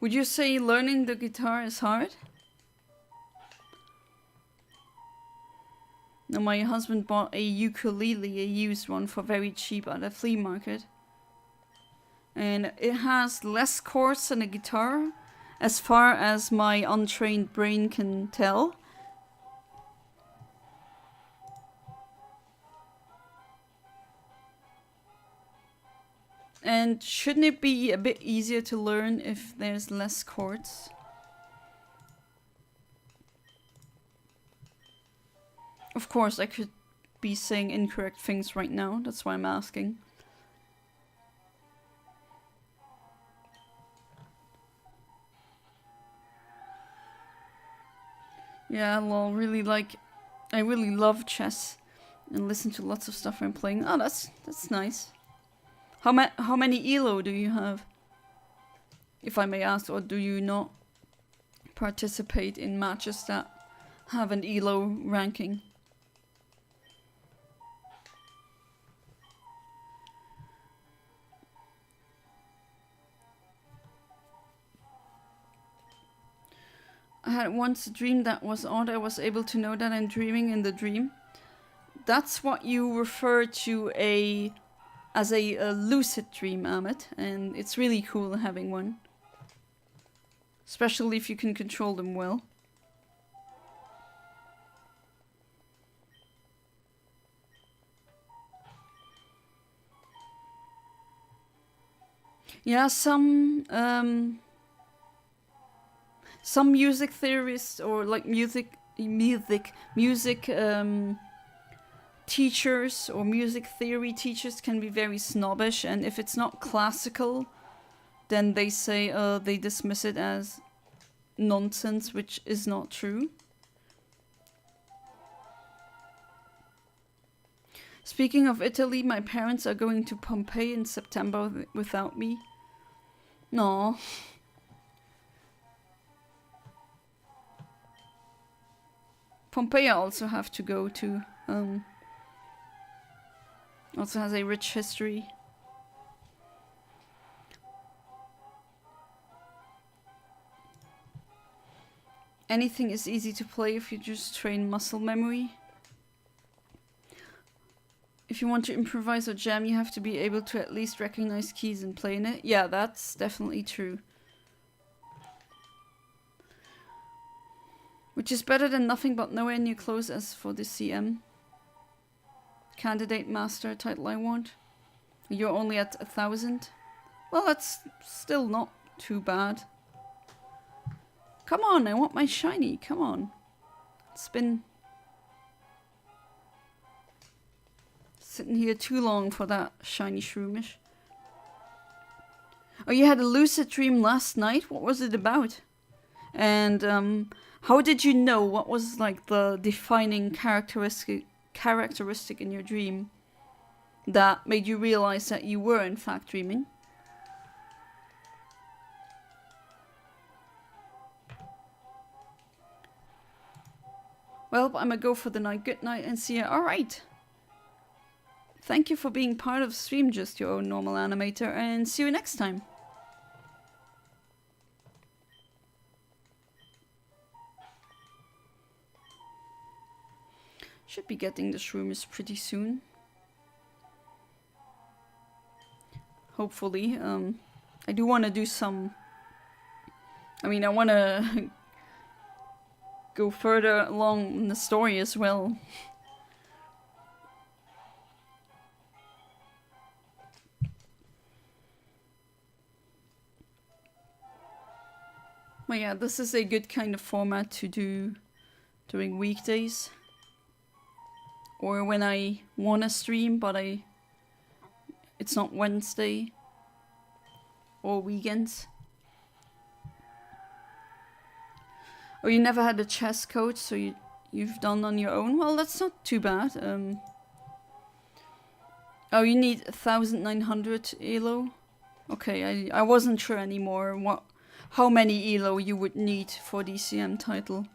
Would you say learning the guitar is hard? No, my husband bought a ukulele, a used one, for very cheap at a flea market. And it has less chords than a guitar, as far as my untrained brain can tell. And shouldn't it be a bit easier to learn if there's less chords? Of course, I could be saying incorrect things right now, that's why I'm asking. Yeah, well, I really love chess and listen to lots of stuff I'm playing. Oh, that's nice. How many ELO do you have? If I may ask, or do you not participate in matches that have an ELO ranking? I had once a dream that was odd. I was able to know that I'm dreaming in the dream. That's what you refer to as a lucid dream, Amit, and it's really cool having one. Especially if you can control them well. Yeah, some music theorists or like music teachers or music theory teachers can be very snobbish, and if it's not classical, then they say they dismiss it as nonsense, which is not true. Speaking of Italy, my parents are going to Pompeii in September without me. No. Pompeii I also have to go to. Also has a rich history. Anything is easy to play if you just train muscle memory. If you want to improvise or jam, you have to be able to at least recognize keys and play in it. Yeah, that's definitely true. Which is better than nothing but nowhere near close as for the CM. Candidate master title I want. You're only at 1,000. Well, that's still not too bad. Come on, I want my shiny, come on. It's been sitting here too long for that shiny shroomish. Oh, you had a lucid dream last night? What was it about? And how did you know what was like the defining characteristic in your dream that made you realize that you were in fact dreaming? Well, I'm gonna go for the night. Good night and see ya. Alright. Thank you for being part of the stream, Just Your Own Normal Animator, and see you next time. Should be getting the shrooms pretty soon. Hopefully. I do want to do some... I mean, I want to go further along in the story as well. Well, yeah, this is a good kind of format to do during weekdays. Or when I want to stream, but it's not Wednesday. Or weekends. Or you never had a chess coach, so you've done on your own? Well, that's not too bad. Oh, you need 1,900 ELO? Okay, I wasn't sure anymore how many ELO you would need for the CM title.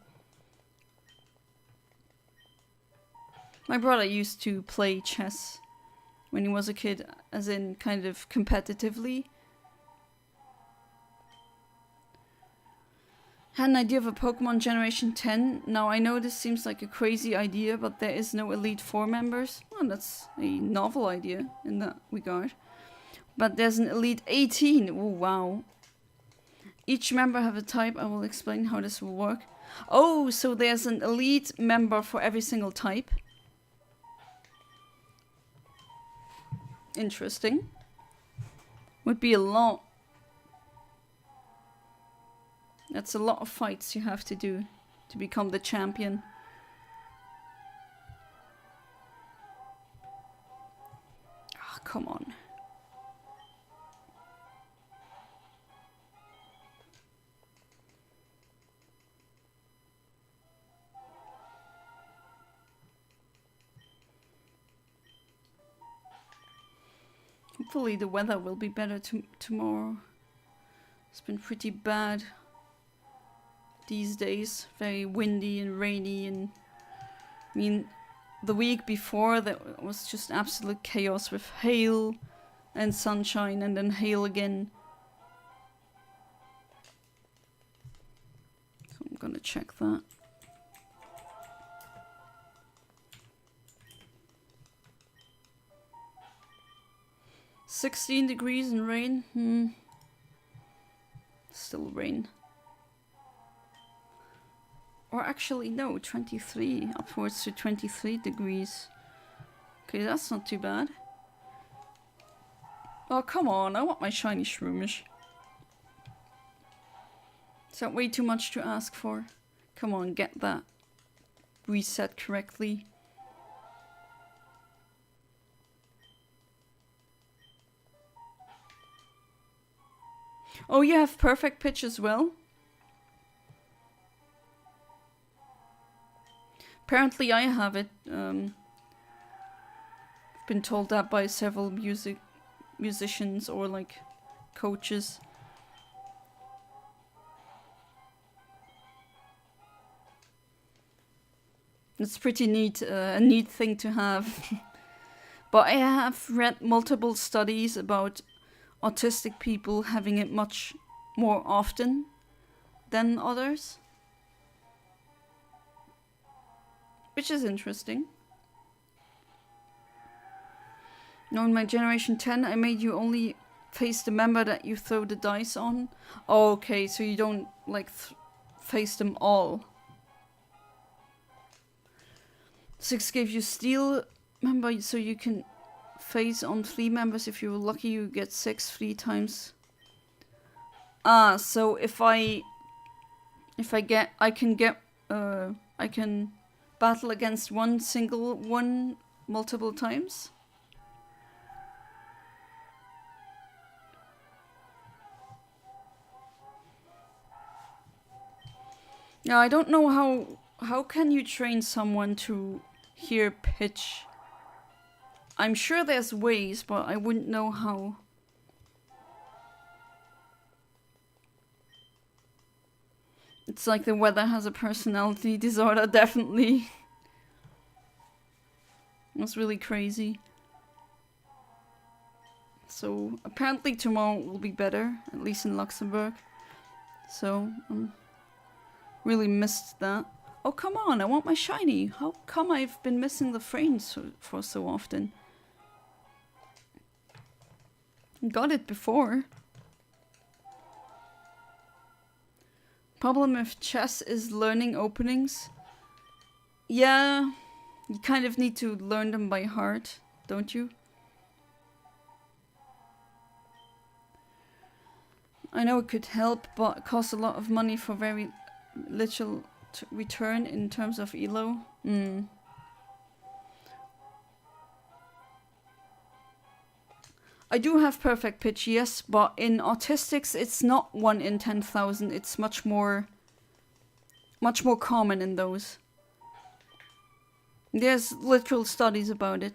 My brother used to play chess when he was a kid, as in kind of competitively. Had an idea of a Pokemon Generation 10. Now I know this seems like a crazy idea, but there is no Elite Four members. Well, that's a novel idea in that regard. But there's an Elite 18. Oh, wow. Each member have a type. I will explain how this will work. Oh, so there's an Elite member for every single type. Interesting. Would be a lot. That's a lot of fights you have to do to become the champion. Ah, oh, come on. Hopefully the weather will be better tomorrow. It's been pretty bad these days. Very windy and rainy, and I mean the week before that was just absolute chaos with hail and sunshine and then hail again. So I'm gonna check that. -16 degrees and rain. Still rain. Or actually, no, 23. Upwards to 23 degrees. Okay, that's not too bad. Oh, come on. I want my shiny shroomish. Is that way too much to ask for? Come on, get that reset correctly. Oh, you have perfect pitch as well? Apparently I have it. I've been told that by several musicians or like coaches. It's pretty neat, a neat thing to have. But I have read multiple studies about autistic people having it much more often than others. Which is interesting. Now in my generation 10, I made you only face the member that you throw the dice on. Oh, okay, so you don't like face them all. 6 gave you steel member, so you can face on 3 members. If you're lucky, you get 6 3 times. Ah, so if I can battle against one single one multiple times. Now I don't know how can you train someone to hear pitch. I'm sure there's ways, but I wouldn't know how. It's like the weather has a personality disorder, definitely. That's really crazy. So apparently tomorrow will be better, at least in Luxembourg. So really missed that. Oh come on, I want my shiny. How come I've been missing the frames for so often? Got it before. Problem with chess is learning openings. Yeah, you kind of need to learn them by heart, don't you? I know it could help, but it costs a lot of money for very little return in terms of elo. I do have perfect pitch, yes, but in autistics it's not 1 in 10,000. It's much more common in those. There's literal studies about it.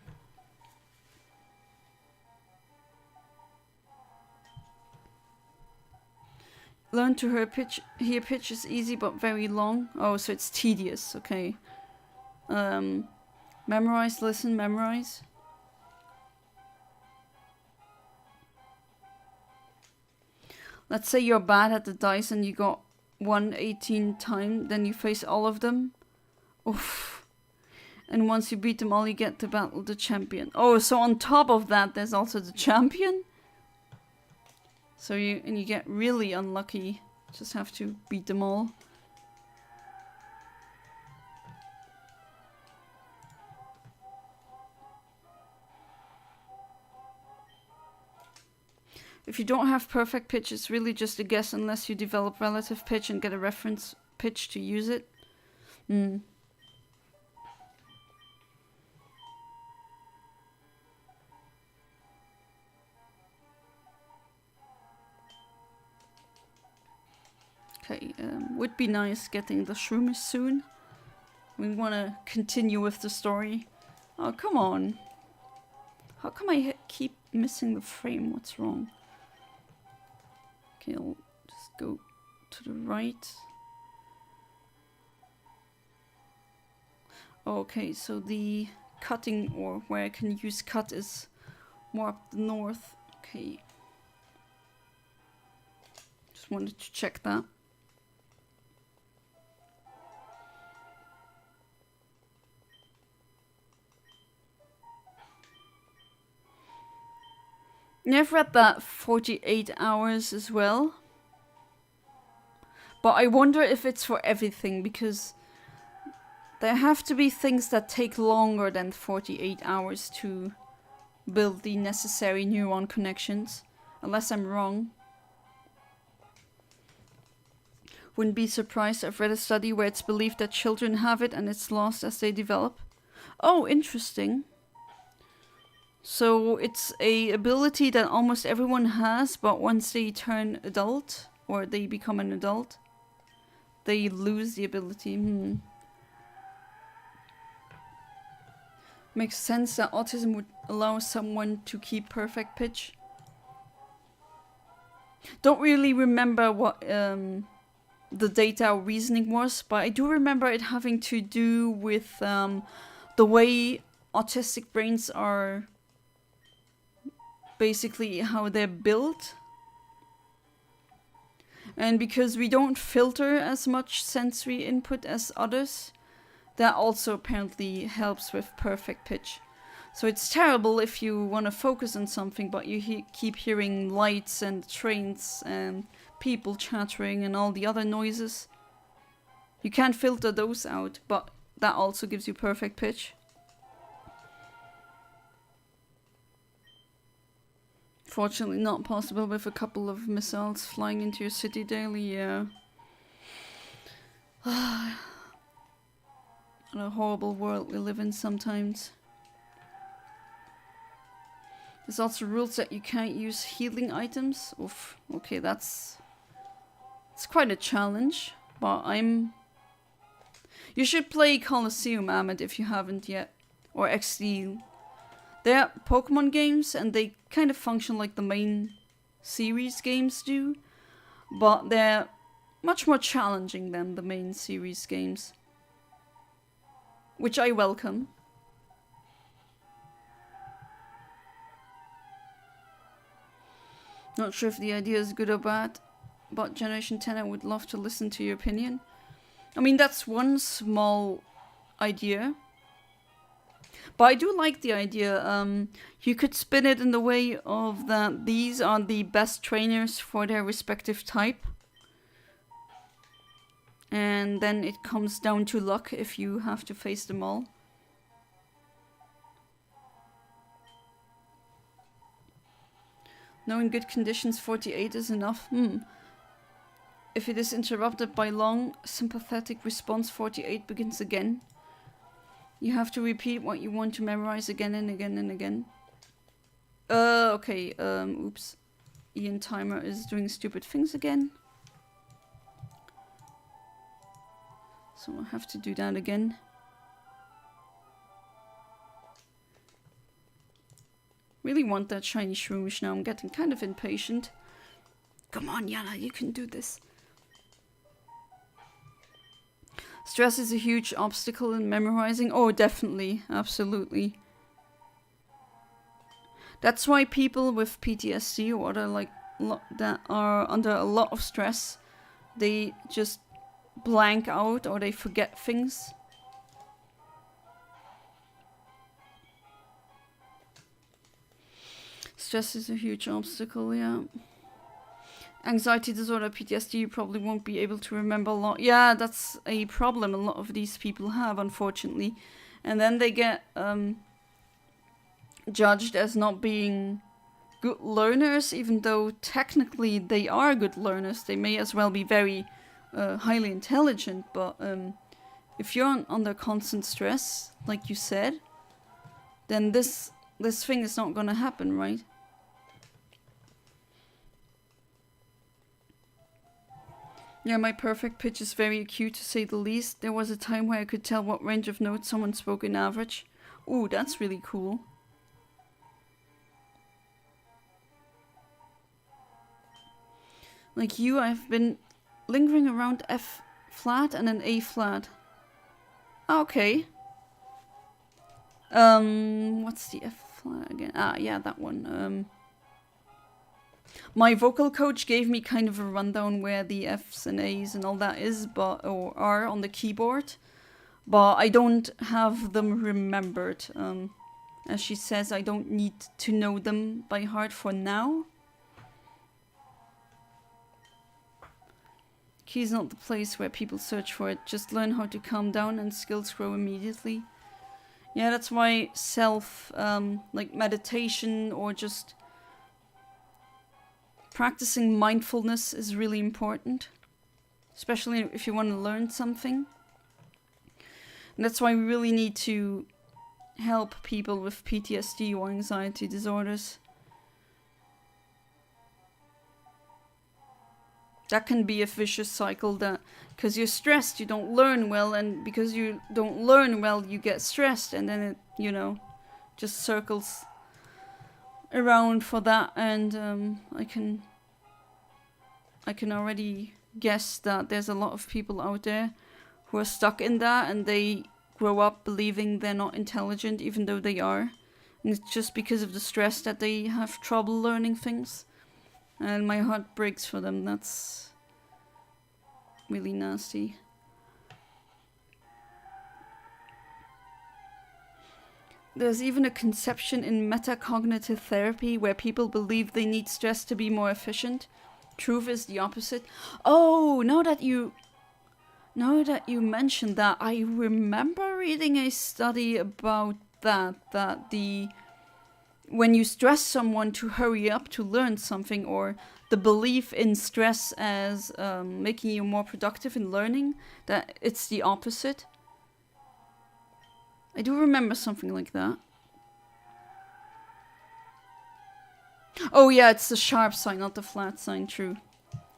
Learn to hear pitch is easy but very long. Oh, so it's tedious, okay. Memorize, listen, memorize. Let's say you're bad at the dice and you got 1/18 time, then you face all of them. Oof. And once you beat them all, you get to battle the champion. Oh, so on top of that, there's also the champion? So you get really unlucky. Just have to beat them all. If you don't have perfect pitch, it's really just a guess unless you develop relative pitch and get a reference pitch to use it. Okay, would be nice getting the shroomish soon. We want to continue with the story. Oh, come on. How come I keep missing the frame? What's wrong? Okay, I'll just go to the right. Okay, so the cutting, or where I can use cut, is more up the north. Okay. Just wanted to check that. I've read that 48 hours as well. But I wonder if it's for everything, because there have to be things that take longer than 48 hours to build the necessary neuron connections. Unless I'm wrong. Wouldn't be surprised. I've read a study where it's believed that children have it and it's lost as they develop. Oh, interesting. So it's a ability that almost everyone has, but once they turn adult, or they become an adult, they lose the ability. Makes sense that autism would allow someone to keep perfect pitch. Don't really remember what the data reasoning was, but I do remember it having to do with the way autistic brains are, basically how they're built. And because we don't filter as much sensory input as others, that also apparently helps with perfect pitch. So it's terrible if you want to focus on something, but you keep hearing lights and trains and people chattering and all the other noises. You can't filter those out, but that also gives you perfect pitch. Fortunately not possible with a couple of missiles flying into your city daily, yeah. What a horrible world we live in sometimes. There's also rules that you can't use healing items. Oof, okay, it's quite a challenge, but you should play Colosseum, Ahmed, if you haven't yet. Or XD. They're Pokemon games, and they kind of function like the main series games do, but they're much more challenging than the main series games, which I welcome. Not sure if the idea is good or bad, but Generation 10, I would love to listen to your opinion. I mean, that's one small idea. But I do like the idea. You could spin it in the way of that these are the best trainers for their respective type. And then it comes down to luck if you have to face them all. Knowing good conditions, 48 is enough. If it is interrupted by long, sympathetic response, 48 begins again. You have to repeat what you want to memorize again and again and again. Okay, oops. Eontimer is doing stupid things again. So I'll have to do that again. Really want that shiny shroomish now. I'm getting kind of impatient. Come on, Yana, you can do this. Stress is a huge obstacle in memorizing. Oh, definitely. Absolutely. That's why people with PTSD or other that are under a lot of stress, they just blank out or they forget things. Stress is a huge obstacle, yeah. Anxiety disorder, PTSD, you probably won't be able to remember a lot. Yeah, that's a problem a lot of these people have, unfortunately. And then they get judged as not being good learners, even though technically they are good learners. They may as well be very highly intelligent, but if you're under constant stress, like you said, then this thing is not gonna happen, right? Yeah, my perfect pitch is very acute, to say the least. There was a time where I could tell what range of notes someone spoke in average. Ooh, that's really cool. Like you, I've been lingering around F flat and an A flat. Okay. What's the F flat again? Ah, yeah, that one. My vocal coach gave me kind of a rundown where the F's and A's and all that is, or are on the keyboard, but I don't have them remembered. As she says, I don't need to know them by heart for now. Key is not the place where people search for it. Just learn how to calm down and skills grow immediately. Yeah, that's why like meditation or just practicing mindfulness is really important. Especially if you want to learn something. And that's why we really need to help people with PTSD or anxiety disorders. That can be a vicious cycle that, because you're stressed, you don't learn well, and because you don't learn well, you get stressed, and then it, you know, just circles around for that. And I can already guess that there's a lot of people out there who are stuck in that, and they grow up believing they're not intelligent, even though they are. And it's just because of the stress that they have trouble learning things. And my heart breaks for them. That's really nasty. There's even a conception in metacognitive therapy where people believe they need stress to be more efficient. Truth is the opposite. Oh, now that you mentioned that, I remember reading a study about that when you stress someone to hurry up to learn something, or the belief in stress as making you more productive in learning, that it's the opposite. I do remember something like that. Oh yeah, it's the sharp sign, not the flat sign, true.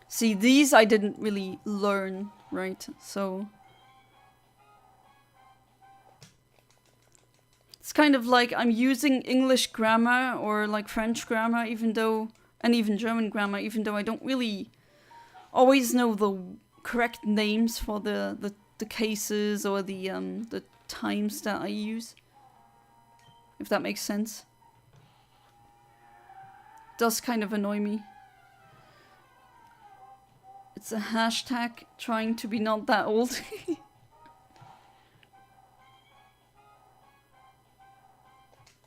See, these I didn't really learn, right? So it's kind of like I'm using English grammar or like French grammar, even though, and even German grammar, even though I don't really always know the correct names for the cases or the times that I use. If that makes sense. It does kind of annoy me. It's a hashtag trying to be not that old.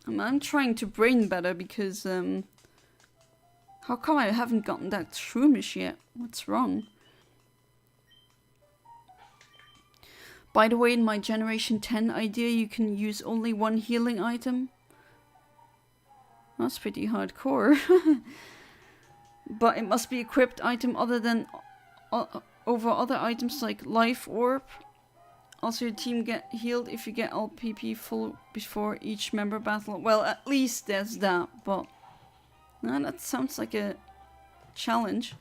I'm trying to brain better because how come I haven't gotten that shroomish yet? What's wrong? By the way, in my Generation 10 idea, you can use only one healing item. That's pretty hardcore. But it must be equipped item other than over other items like Life Orb. Also, your team get healed if you get all PP full before each member battle. Well, at least there's that, but that sounds like a challenge.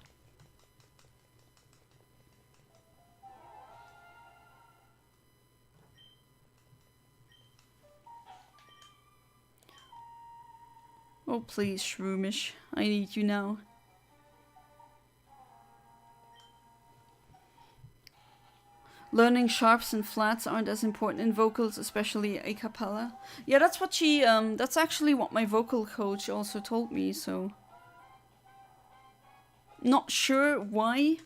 Oh please, Shroomish, I need you now. Learning sharps and flats aren't as important in vocals, especially a cappella. Yeah, that's what she, that's actually what my vocal coach also told me, so. Not sure why.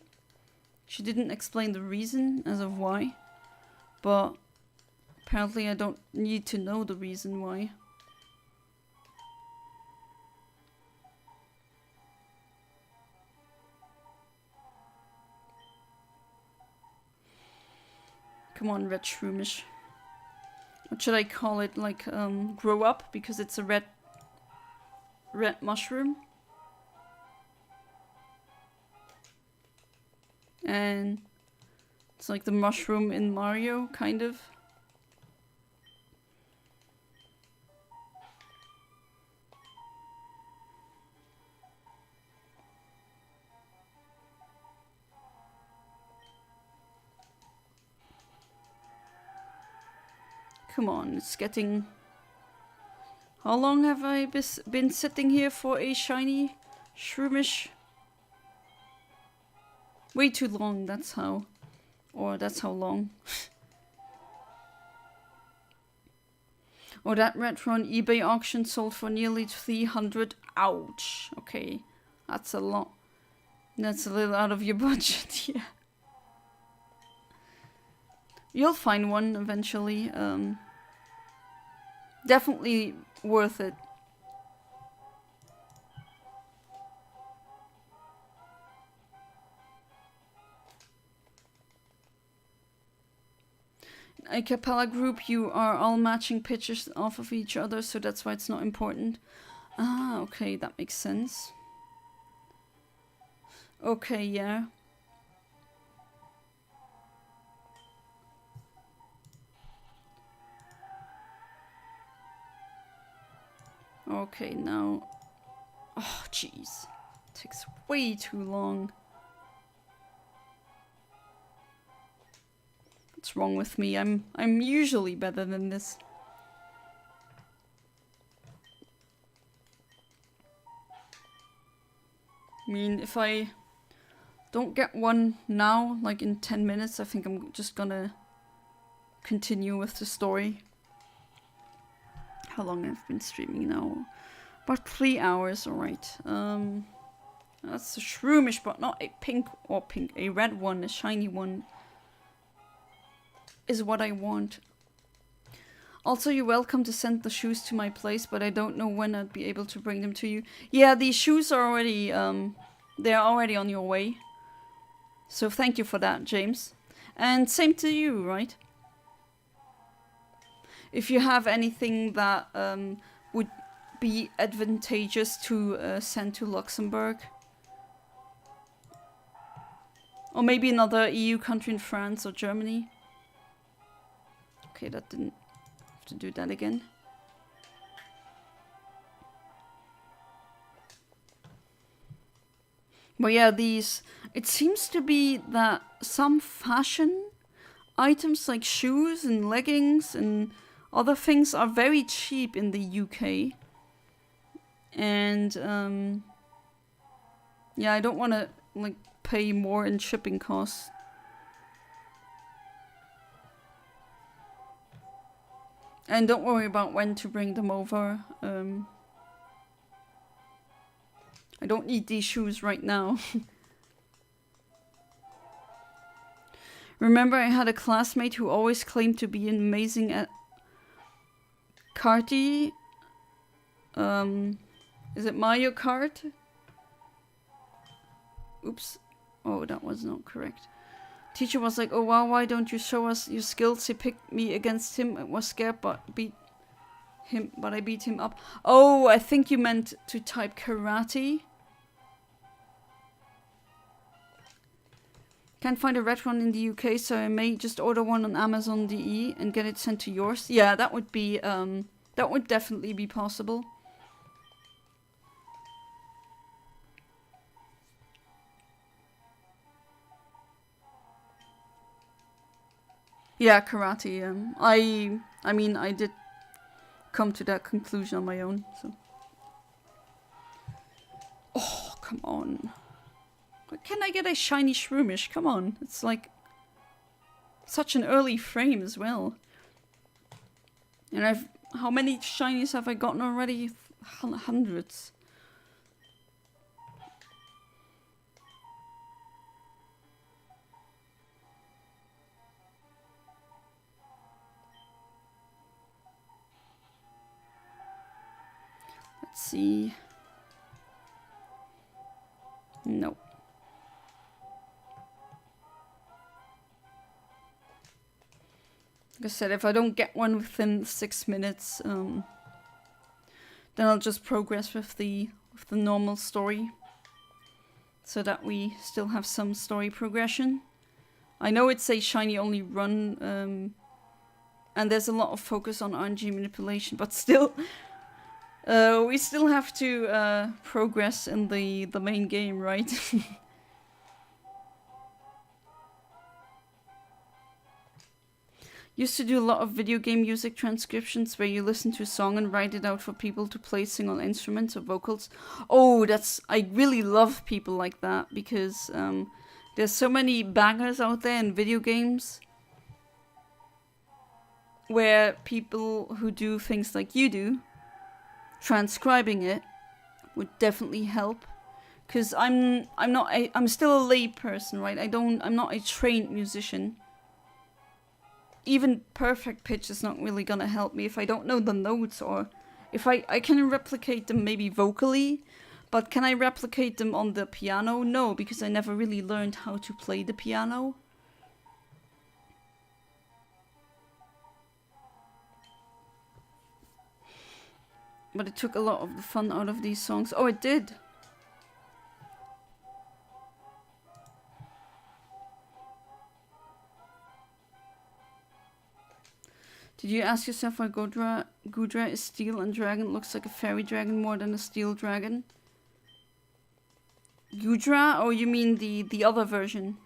She didn't explain the reason as of why. But apparently I don't need to know the reason why. Come on, red shroomish. What should I call it? Like, grow up? Because it's a red mushroom. And it's like the mushroom in Mario, kind of. Come on, it's getting... How long have I been sitting here for a shiny shroomish? Way too long, that's how. Or that's how long. Oh, that red on eBay auction sold for nearly 300. Ouch. Okay, that's a lot. That's a little out of your budget, yeah. You'll find one eventually. Definitely worth it. a cappella group, you are all matching pitches off of each other, so that's why it's not important. Ah, okay, that makes sense. Okay, yeah. Okay, now... Oh, jeez. Takes way too long. What's wrong with me? I'm usually better than this. I mean, if I don't get one now, like in 10 minutes, I think I'm just gonna continue with the story. How long I've been streaming now? About 3 hours, alright. That's a shroomish, but not a pink or pink. A red one, a shiny one is what I want. Also, you're welcome to send the shoes to my place, but I don't know when I'd be able to bring them to you. Yeah, these shoes are already, they're already on your way. So thank you for that, James. And same to you, right? If you have anything that would be advantageous to send to Luxembourg. Or maybe another EU country in France or Germany. Okay, that didn't have to do that again. But yeah, these... It seems to be that some fashion items like shoes and leggings and other things are very cheap in the UK. And yeah, I don't want to like pay more in shipping costs. And don't worry about when to bring them over. I don't need these shoes right now. Remember, I had a classmate who always claimed to be amazing at karty. Is it Mario Kart? Oops. Oh, that was not correct. Teacher was like, oh wow, why don't you show us your skills? He picked me against him. I was scared, but I beat him up. Oh, I think you meant to type karate. Can't find a red one in the UK, so I may just order one on Amazon DE and get it sent to yours. Yeah, that would be, that would definitely be possible. Yeah, karate. I mean, I did come to that conclusion on my own. So. Oh, come on! Can I get a shiny shroomish? Come on! It's like such an early frame as well. And how many shinies have I gotten already? Hundreds. Let's see. No. Like I said, if I don't get one within 6 minutes, then I'll just progress with the normal story, so that we still have some story progression. I know it's a shiny only run, and there's a lot of focus on RNG manipulation, but still, we still have to progress in the main game, right? Used to do a lot of video game music transcriptions where you listen to a song and write it out for people to play, sing on instruments or vocals. Oh, I really love people like that, because there's so many bangers out there in video games where people who do things like you do, transcribing it would definitely help. Because I'm still a lay person, right? I'm not a trained musician. Even perfect pitch is not really gonna help me if I don't know the notes, or if I can replicate them maybe vocally, but can I replicate them on the piano? No, because I never really learned how to play the piano. But it took a lot of the fun out of these songs. Oh, it did. Did you ask yourself why Gudra is steel and dragon looks like a fairy dragon more than a steel dragon? Gudra? Or you mean the other version?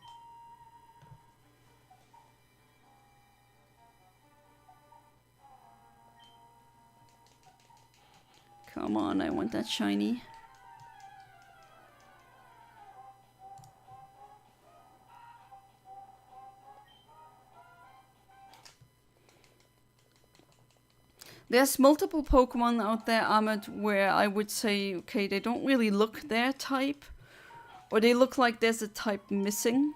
Come on, I want that shiny. There's multiple Pokemon out there, Ahmed, where I would say, okay, they don't really look their type. Or they look like there's a type missing.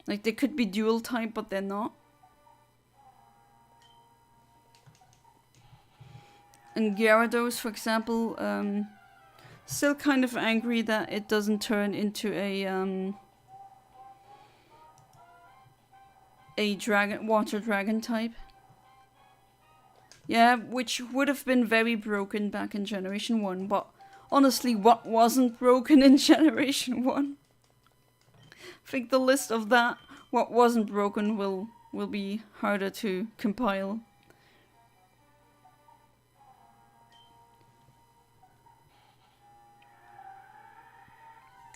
Like they could be dual type, but they're not. And Gyarados, for example, still kind of angry that it doesn't turn into a water dragon type. Yeah, which would have been very broken back in Generation 1, but honestly, what wasn't broken in Generation 1? I think the list of that, what wasn't broken, will be harder to compile.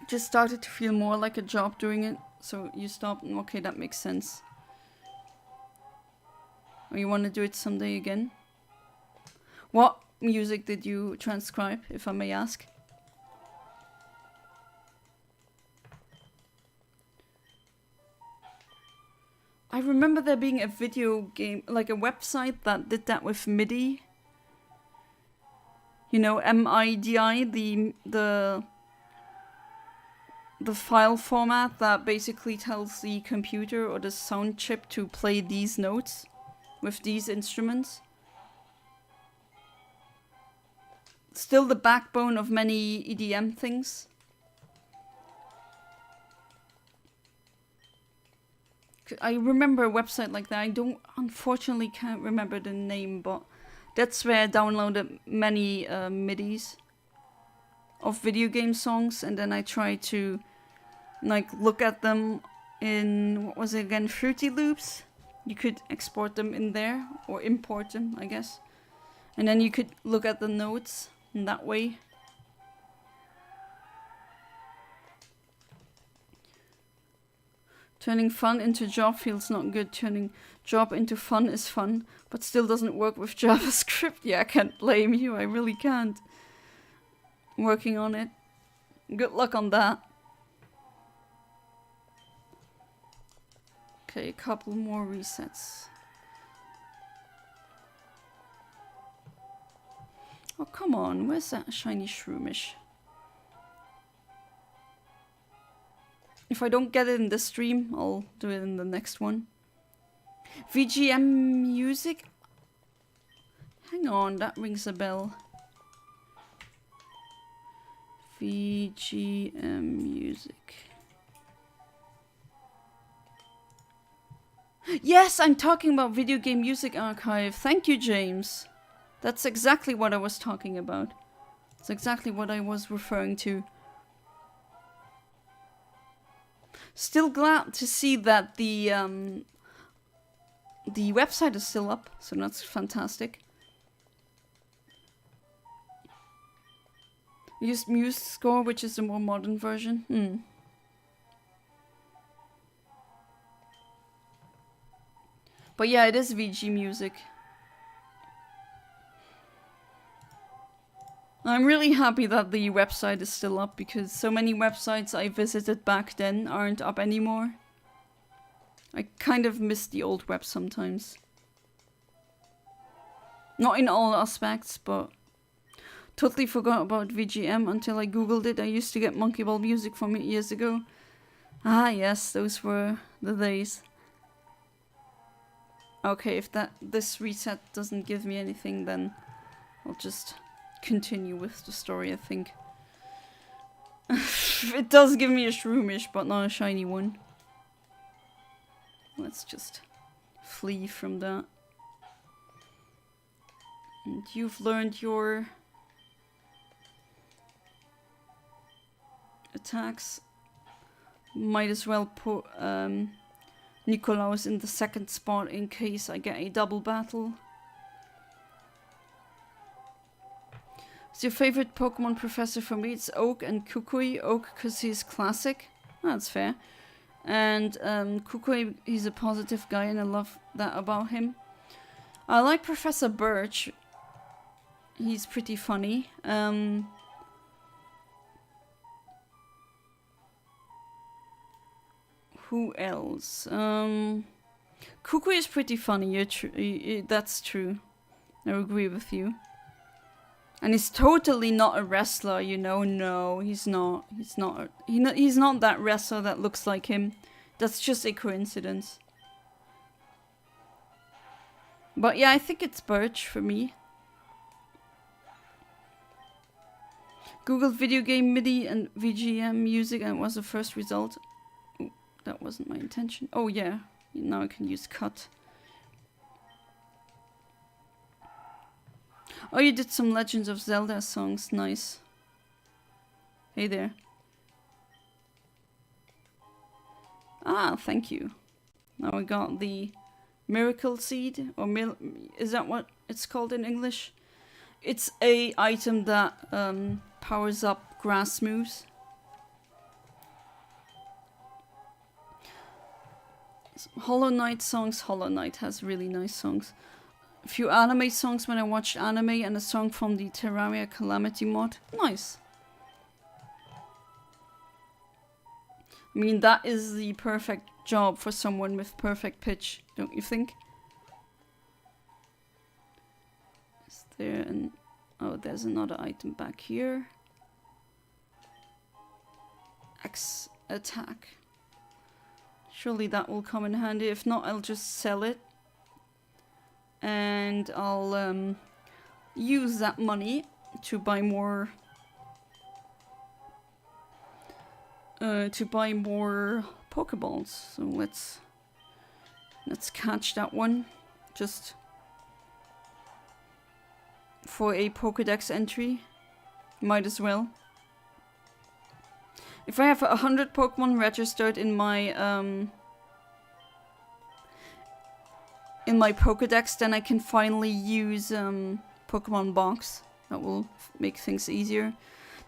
Just started to feel more like a job doing it, so you stopped, and okay, that makes sense. Or you want to do it someday again? What music did you transcribe, if I may ask? I remember there being a video game, like a website that did that with MIDI. You know, MIDI, the file format that basically tells the computer or the sound chip to play these notes with these instruments. Still the backbone of many EDM things. I remember a website like that. I unfortunately can't remember the name, but that's where I downloaded many MIDIs of video game songs, and then I tried to like look at them in, what was it again, Fruity Loops. You could export them in there, or import them, I guess. And then you could look at the notes in that way. Turning fun into job feels not good. Turning job into fun is fun, but still doesn't work with JavaScript. Yeah, I can't blame you, I really can't. Working on it. Good luck on that. Okay, a couple more resets. Oh, come on, where's that shiny Shroomish? If I don't get it in this stream, I'll do it in the next one. VGM music? Hang on, that rings a bell. VGM music. Yes, I'm talking about Video Game Music Archive. Thank you, James. That's exactly what I was talking about. That's exactly what I was referring to. Still glad to see that the website is still up, so that's fantastic. Used MuseScore, which is the more modern version. But yeah, it is VG music. I'm really happy that the website is still up, because so many websites I visited back then aren't up anymore. I kind of miss the old web sometimes. Not in all aspects, but totally forgot about VGM until I googled it. I used to get Monkey Ball music from it years ago. Ah yes, those were the days. Okay, if this reset doesn't give me anything, then I'll just continue with the story, I think. It does give me a Shroomish, but not a shiny one. Let's just flee from that. And you've learned your attacks. Might as well put Nikolaus in the second spot in case I get a double battle. What's your favorite Pokemon professor? For me, it's Oak and Kukui. Oak because he's classic. That's fair. And Kukui, he's a positive guy and I love that about him. I like Professor Birch. He's pretty funny. Who else? Kukui is pretty funny. That's true. I agree with you. And he's totally not a wrestler, you know. No, he's not. He's not. He's not that wrestler that looks like him. That's just a coincidence. But yeah, I think it's Birch for me. Google video game MIDI and VGM music and it was the first result. Oh, that wasn't my intention. Oh yeah, now I can use cut. Oh, you did some Legends of Zelda songs. Nice. Hey there. Ah, thank you. Now we got the Miracle Seed, or is that what it's called in English? It's a item that powers up grass moves. Hollow Knight songs. Hollow Knight has really nice songs. A few anime songs when I watched anime and a song from the Terraria Calamity mod. Nice. I mean, that is the perfect job for someone with perfect pitch, don't you think? Is there an... Oh, there's another item back here. X attack. Surely that will come in handy. If not, I'll just sell it. And I'll use that money to buy more... Pokeballs. So let's catch that one. Just for a Pokédex entry. Might as well. If I have 100 Pokemon registered in my Pokédex, then I can finally use Pokemon Box. That will make things easier.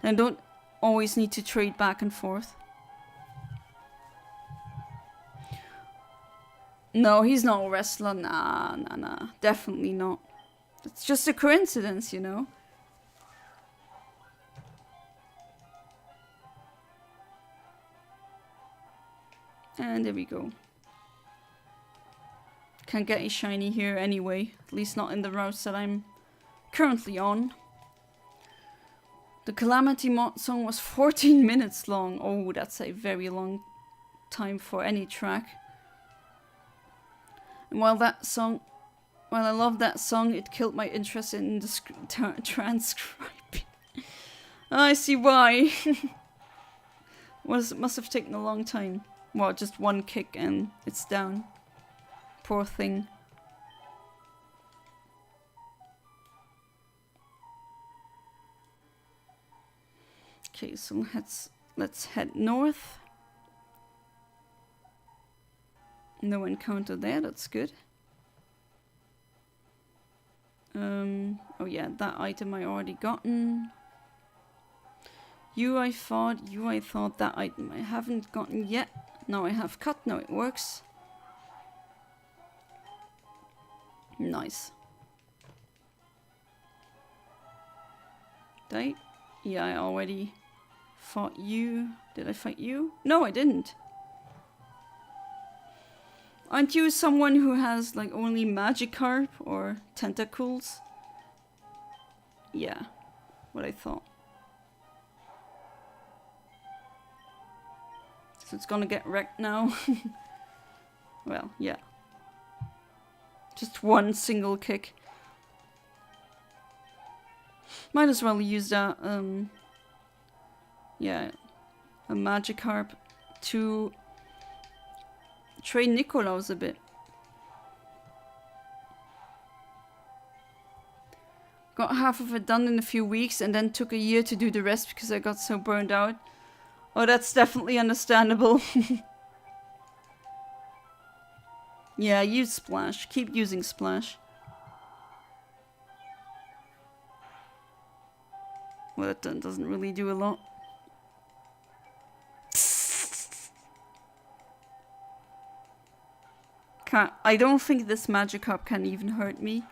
And I don't always need to trade back and forth. No, he's not a wrestler. Nah. Definitely not. It's just a coincidence, you know. And there we go. Can't get a shiny here anyway. At least not in the routes that I'm currently on. The Calamity mod song was 14 minutes long. Oh, that's a very long time for any track. And while I love that song, it killed my interest in the transcribing. I see why. Must have taken a long time. Well, just one kick and it's down. Poor thing. Okay, so let's head north. No encounter there, that's good. Oh yeah, that item I already gotten. I thought that item I haven't gotten yet. Now I have cut, now it works. Nice. Yeah, I already fought you. Did I fight you? No, I didn't. Aren't you someone who has like only Magikarp or tentacles? Yeah, what I thought. So it's gonna get wrecked now. Well, yeah. Just one single kick. Might as well use that, yeah, a Magikarp to train Nikolaus a bit. Got half of it done in a few weeks and then took a year to do the rest because I got so burned out. Oh, that's definitely understandable. Yeah, use Splash. Keep using Splash. Well, that doesn't really do a lot. I don't think this Magikarp can even hurt me.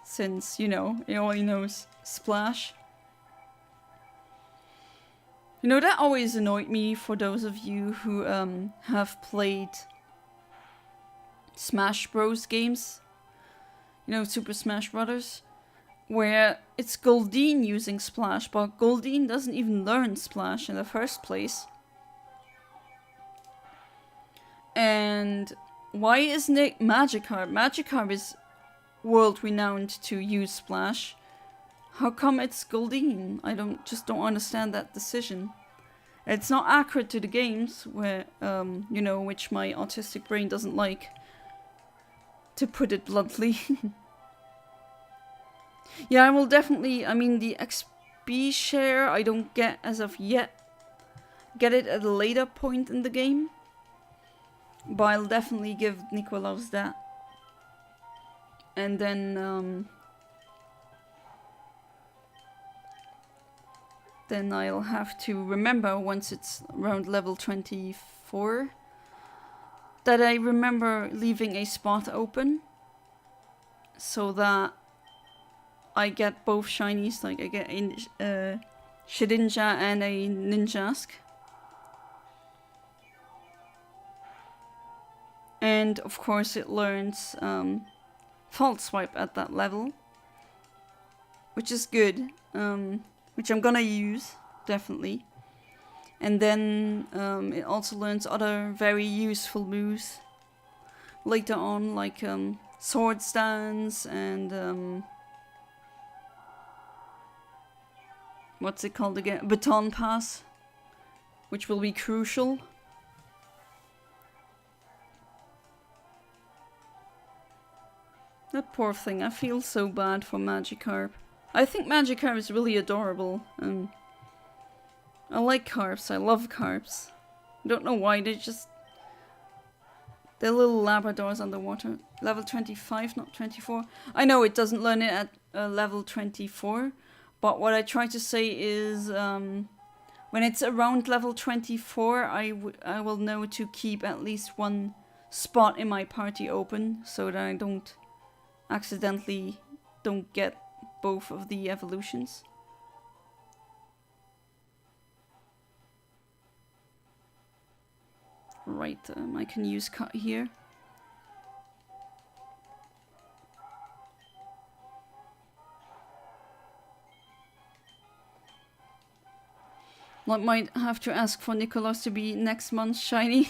Since, you know, it only knows Splash. You know, that always annoyed me for those of you who have played Smash Bros games. You know, Super Smash Brothers. Where it's Goldeen using Splash, but Goldeen doesn't even learn Splash in the first place. And why isn't it Magikarp? Magikarp is world-renowned to use Splash. How come it's Goldeen? I just don't understand that decision. It's not accurate to the games, where, you know, which my autistic brain doesn't like. To put it bluntly. Yeah, I will definitely, I mean, the XP share I don't get as of yet. Get it at a later point in the game. But I'll definitely give Nikolaus that. And then I'll have to remember once it's around level 24 that I remember leaving a spot open so that I get both shinies, like I get a Shedinja and a Ninjask. And of course it learns False Swipe at that level, which is good, which I'm gonna use, definitely. And then it also learns other very useful moves later on, like Sword Stance and what's it called again? Baton Pass, which will be crucial. That poor thing, I feel so bad for Magikarp. I think Magikarp is really adorable, and I like carps, I love carps. I don't know why, they're little Labradors underwater. Level 25, not 24. I know it doesn't learn it at level 24, but what I try to say is when it's around level 24, I will know to keep at least one spot in my party open so that I don't accidentally get both of the evolutions. Right, I can use cut here. I might have to ask for Nicholas to be next month's shiny.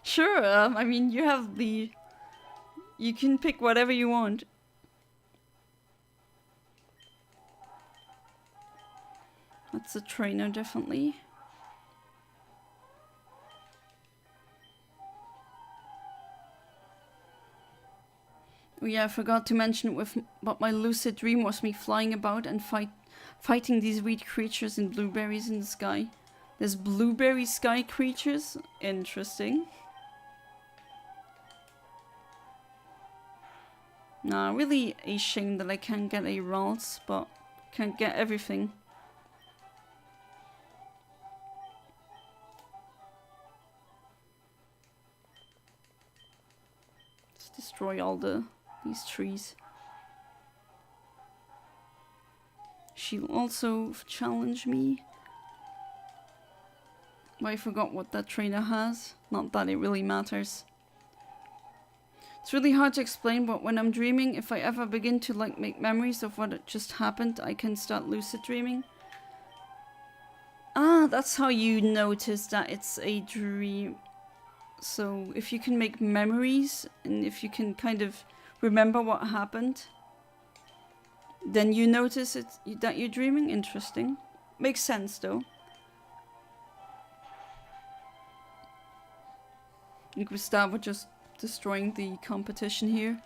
Sure, I mean, you have the... You can pick whatever you want. That's a trainer, definitely. Oh yeah, I forgot to mention but my lucid dream was me flying about and fighting these weird creatures and blueberries in the sky. There's blueberry sky creatures? Interesting. Nah, really a shame that I can't get a Ralts, but can't get everything. Let's destroy all these trees. She'll also challenge me. But I forgot what that trainer has. Not that it really matters. It's really hard to explain, but when I'm dreaming, if I ever begin to like make memories of what just happened, I can start lucid dreaming. Ah, that's how you notice that it's a dream. So if you can make memories, and if you can kind of remember what happened, then you notice that you're dreaming. Interesting. Makes sense though. You could start with just destroying the competition here.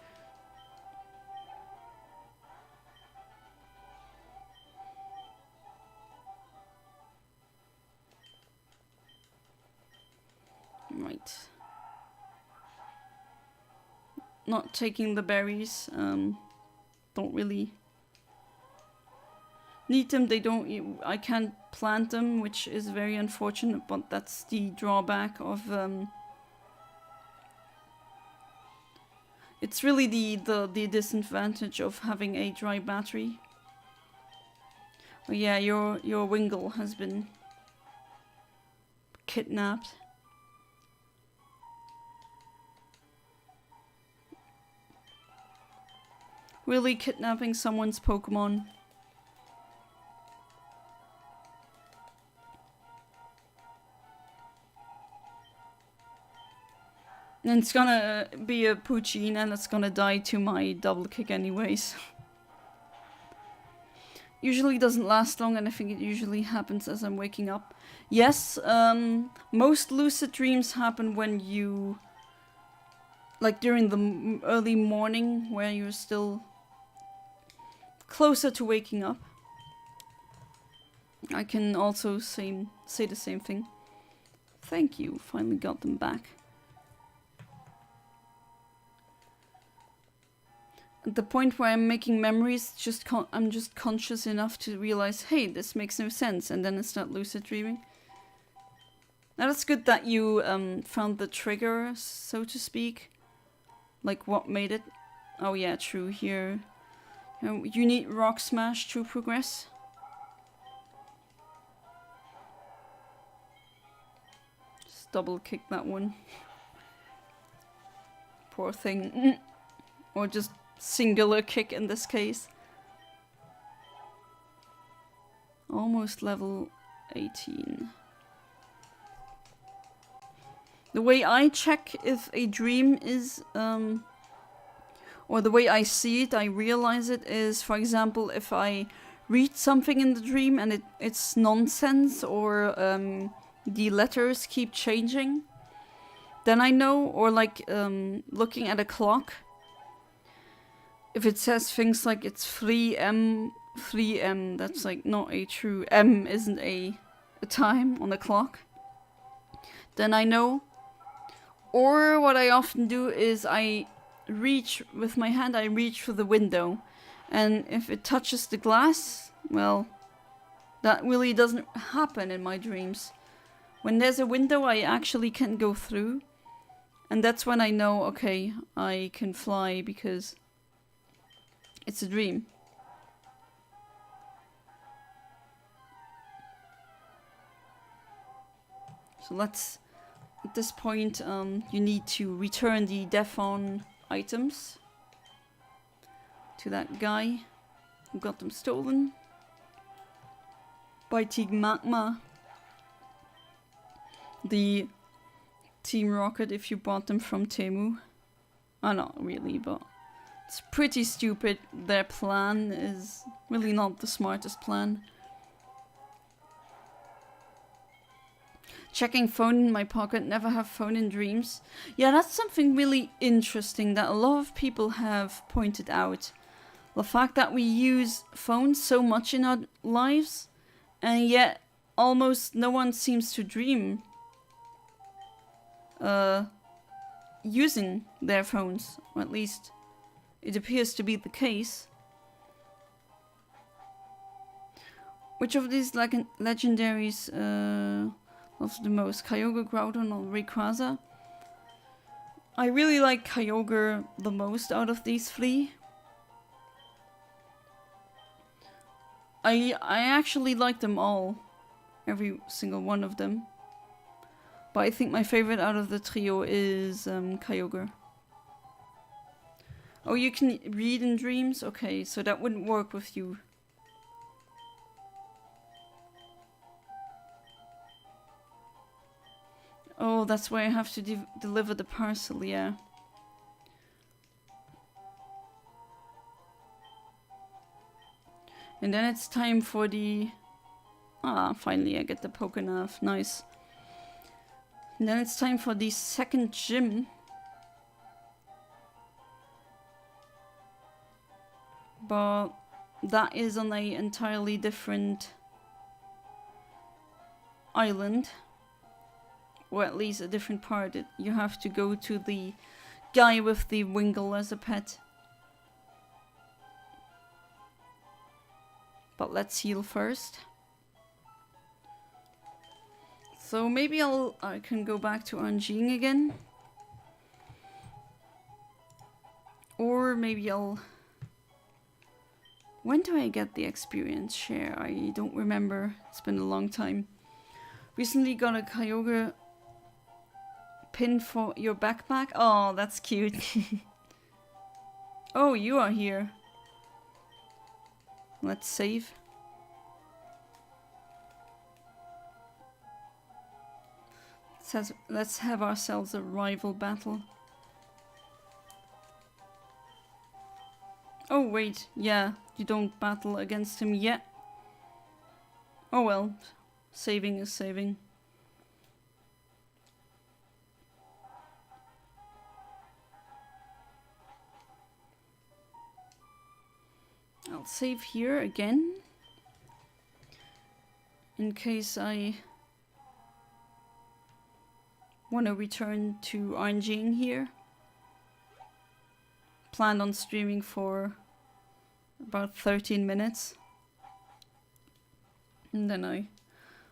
not taking the berries. Don't really need them. They don't. I can't plant them, which is very unfortunate. But that's the drawback of. It's really the disadvantage of having a dry battery. Oh yeah, your Wingle has been kidnapped. Really kidnapping someone's Pokemon. And it's gonna be a Poochyena and it's gonna die to my double kick anyways. Usually doesn't last long, and I think it usually happens as I'm waking up. Yes, most lucid dreams happen when you... like during the early morning, where you're still closer to waking up. I can also say the same thing. Thank you, finally got them back. At the point where I'm making memories, I'm just conscious enough to realize, hey, this makes no sense, and then I start lucid dreaming. Now that's good that you found the trigger, so to speak. Like what made it? Oh yeah, true, here. You need Rock Smash to progress. Just double kick that one. Poor thing. Or just singular kick in this case. Almost level 18. The way I check if a dream is, or the way I see it, I realize it is, for example, if I read something in the dream and it's nonsense, or the letters keep changing, then I know, or like looking at a clock. If it says things like it's 3M, that's like not a true, M isn't a time on the clock, then I know. Or what I often do is I reach with my hand, I reach for the window, and if it touches the glass, well, that really doesn't happen in my dreams. When there's a window, I actually can go through, and that's when I know, okay, I can fly because it's a dream. So let's, at this point, you need to return the Defon items to that guy who got them stolen by Team Magma. The Team Rocket if you bought them from Temu. Oh, not really, but it's pretty stupid. Their plan is really not the smartest plan. Checking phone in my pocket, never have phone in dreams. Yeah, that's something really interesting that a lot of people have pointed out. The fact that we use phones so much in our lives, and yet almost no one seems to dream using their phones, or at least it appears to be the case. Which of these legendaries loves the most? Kyogre, Groudon, or Rayquaza? I really like Kyogre the most out of these three. I actually like them all. Every single one of them. But I think my favorite out of the trio is Kyogre. Oh, you can read in dreams? Okay, so that wouldn't work with you. Oh, that's why I have to deliver the parcel, yeah. And then it's time for the... Ah, finally I get the Pokénav, nice. And then it's time for the second gym. But that is on an entirely different island. Or at least a different part. You have to go to the guy with the Wingle as a pet. But let's heal first. So maybe I can go back to RNGing again. Or maybe when do I get the experience share? I don't remember. It's been a long time. Recently got a Kyogre pin for your backpack. Oh, that's cute. Oh, you are here. Let's save. Let's have ourselves a rival battle. Oh wait, yeah, you don't battle against him yet. Oh well, saving is saving. I'll save here again. In case I want to return to RNGing here. Planned on streaming for about 13 minutes. And then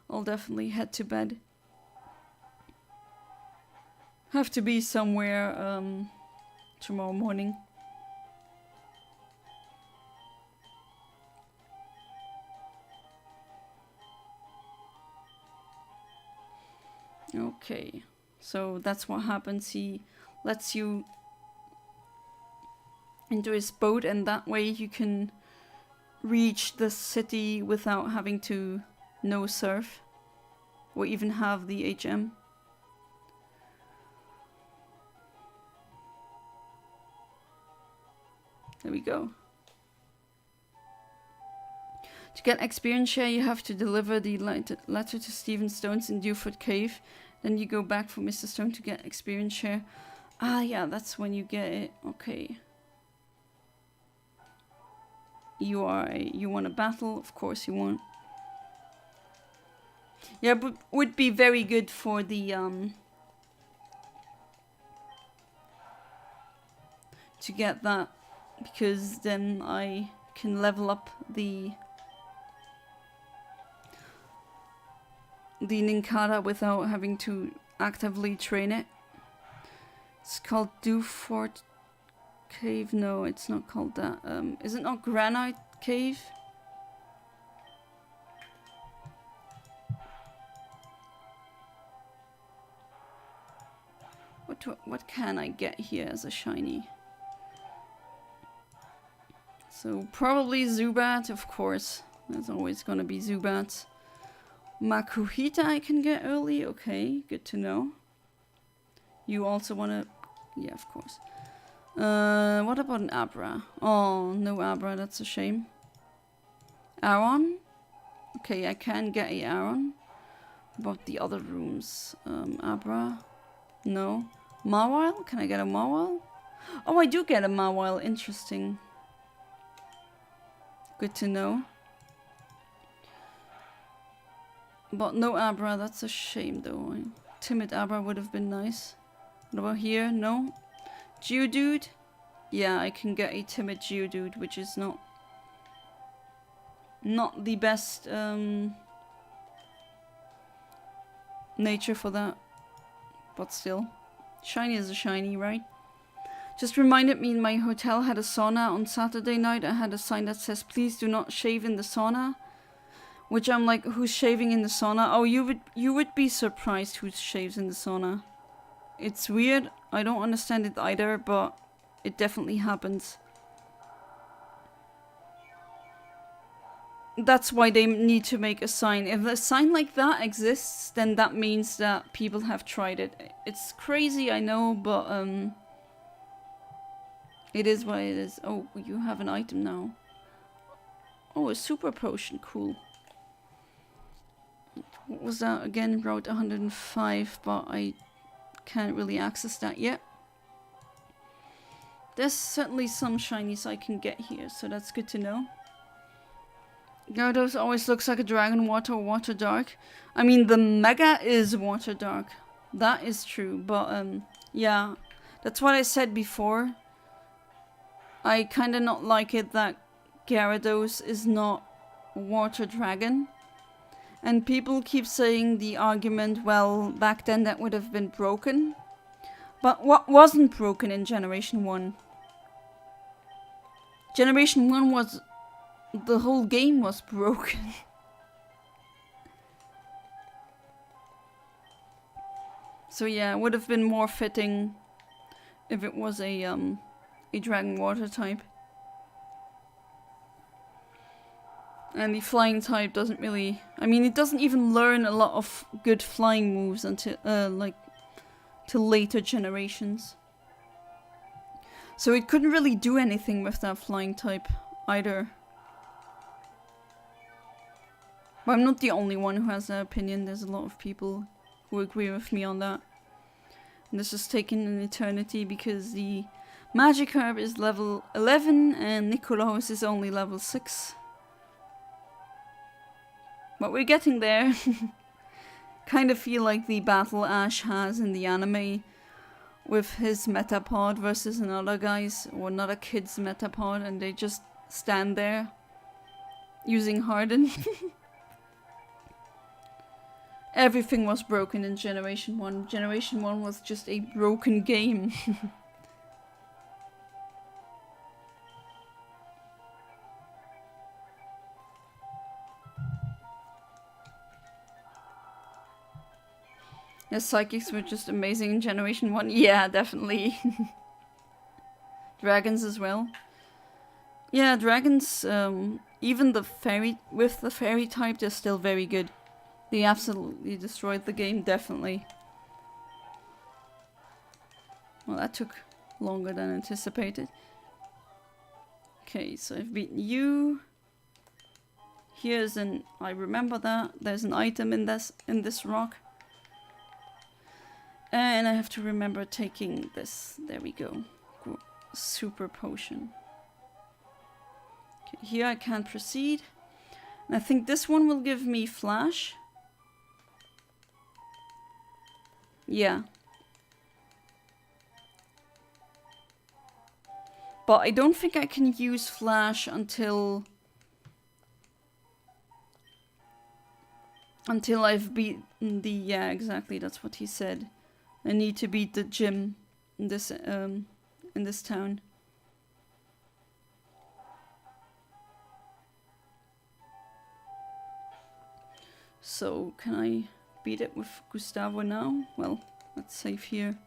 I'll definitely head to bed. Have to be somewhere tomorrow morning. Okay, so that's what happens. He lets you into his boat, and that way you can reach the city without having to no surf or even have the HM. There we go. To get experience share, you have to deliver the letter to Stephen Stones in Dewford Cave. Then you go back for Mr. Stone to get experience share. Ah, yeah, that's when you get it. Okay. You want a battle? Of course you want. Yeah, but would be very good for the to get that, because then I can level up the Nincada without having to actively train it. It's called Dewford Cave. No, it's not called that. Is it not Granite Cave? What can I get here as a shiny? So probably Zubat, of course. There's always gonna be Zubats. Makuhita I can get early. Okay, good to know. You also wanna... Yeah, of course. What about an Abra? Oh, no Abra, that's a shame. Aron? Okay, I can get a Aron. About the other rooms. Abra? No. Mawile? Can I get a Mawile? Oh, I do get a Mawile. Interesting. Good to know. But no Abra, that's a shame though. Timid Abra would have been nice. What about here? No? Geodude? Yeah, I can get a timid Geodude, which is not the best nature for that. But still. Shiny is a shiny, right? Just reminded me my hotel had a sauna on Saturday night. I had a sign that says, please do not shave in the sauna. Which I'm like, who's shaving in the sauna? Oh, you would be surprised who shaves in the sauna. It's weird. I don't understand it either, but it definitely happens. That's why they need to make a sign. If a sign like that exists, then that means that people have tried it. It's crazy, I know, but it is what it is. Oh, you have an item now. Oh, a super potion, cool. What was that again? Route 105, but I can't really access that yet. There's certainly some shinies I can get here, so that's good to know. Gyarados always looks like a dragon water or water dark. I mean, the Mega is water dark. That is true, but yeah. That's what I said before. I kinda not like it that Gyarados is not a water dragon. And people keep saying the argument, well, back then that would have been broken. But what wasn't broken in Generation 1? Generation 1 was... the whole game was broken. So yeah, it would have been more fitting if it was a dragon water type. And the flying type doesn't really... I mean, it doesn't even learn a lot of good flying moves until, till later generations. So it couldn't really do anything with that flying type either. But I'm not the only one who has that opinion. There's a lot of people who agree with me on that. And this has taken an eternity because the Magikarp is level 11 and Nikolaos is only level 6. But we're getting there. Kind of feel like the battle Ash has in the anime with his Metapod versus another guy's or another kid's Metapod, and they just stand there using Harden. Everything was broken in Generation 1. Generation 1 was just a broken game. Yeah, Psychics were just amazing in Generation 1. Yeah, definitely. Dragons as well. Yeah, dragons, even the fairy, with the fairy type, they're still very good. They absolutely destroyed the game, definitely. Well, that took longer than anticipated. Okay, so I've beaten you. Here's an... I remember that. There's an item in this rock. And I have to remember taking this. There we go. Super potion. Okay, here I can't proceed. And I think this one will give me flash. Yeah. But I don't think I can use flash until I've beaten the... Yeah, exactly, that's what he said. I need to beat the gym in this town. So, can I beat it with Gustavo now? Well, let's save here.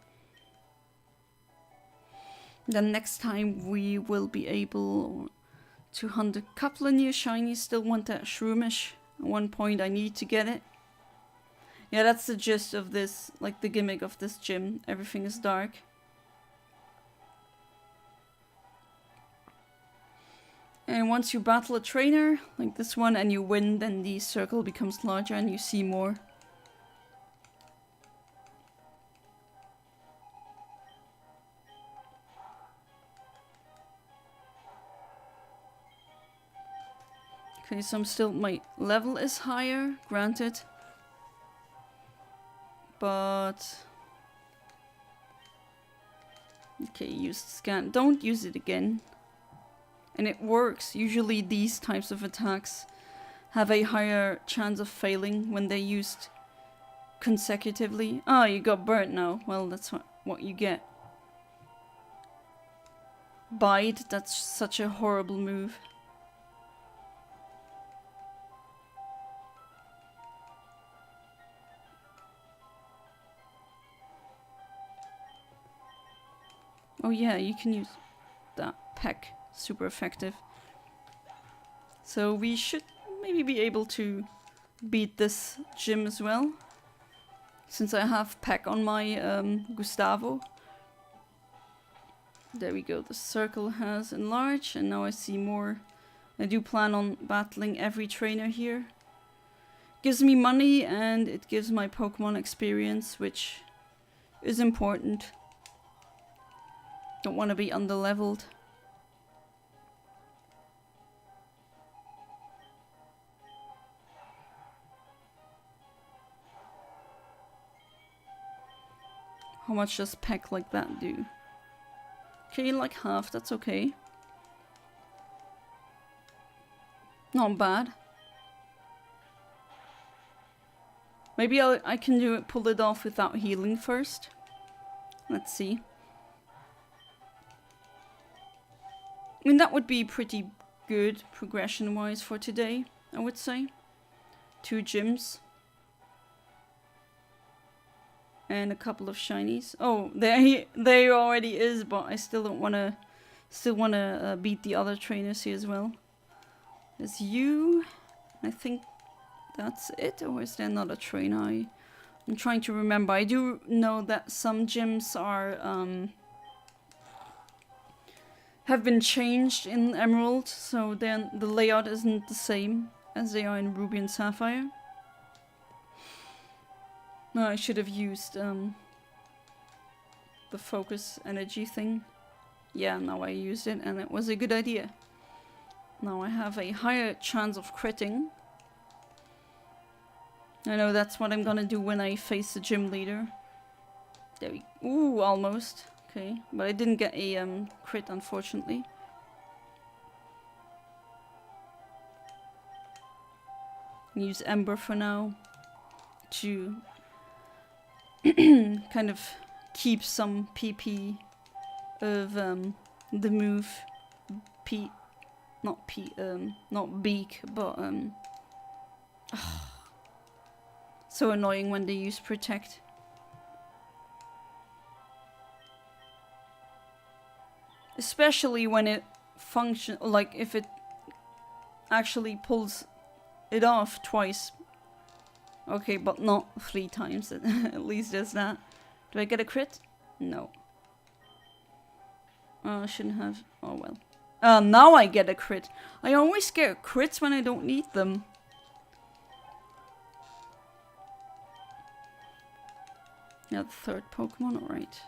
Then next time we will be able to hunt a couple of new shinies. Still want that Shroomish. At one point I need to get it. Yeah, that's the gist of this, like the gimmick of this gym. Everything is dark. And once you battle a trainer, like this one, and you win, then the circle becomes larger and you see more. Okay, so my level is higher, granted. But... okay, use scan. Don't use it again. And it works. Usually these types of attacks have a higher chance of failing when they're used consecutively. Ah, you got burnt now. Well, that's what you get. Bite, that's such a horrible move. Oh yeah, you can use that peck. Super effective. So we should maybe be able to beat this gym as well. Since I have peck on my Gustavo. There we go, the circle has enlarged and now I see more. I do plan on battling every trainer here. Gives me money and it gives my Pokemon experience, which is important. Don't want to be underleveled. How much does peck like that do? Okay, like half, that's okay. Not bad. Maybe I can do it, pull it off without healing first. Let's see. I mean, that would be pretty good progression-wise for today, I would say. 2 gyms. And a couple of shinies. Oh, there already is, but I still don't wanna... Still wanna beat the other trainers here as well. There's you. I think that's it, or is there another trainer? I'm trying to remember. I do know that some gyms are have been changed in Emerald, so then the layout isn't the same as they are in Ruby and Sapphire. No, I should have used the focus energy thing. Yeah, now I used it and it was a good idea. Now I have a higher chance of critting. I know that's what I'm gonna do when I face the gym leader. There we... Ooh, almost. Okay, but I didn't get a crit, unfortunately. Use Ember for now to kind of keep some PP of the move not beak, but so annoying when they use protect. Especially when it like if it actually pulls it off twice. Okay, but not 3 times. At least there's that. Do I get a crit? No. I shouldn't have. Oh well. Now I get a crit. I always get crits when I don't need them. Yeah, the 3rd Pokemon, alright.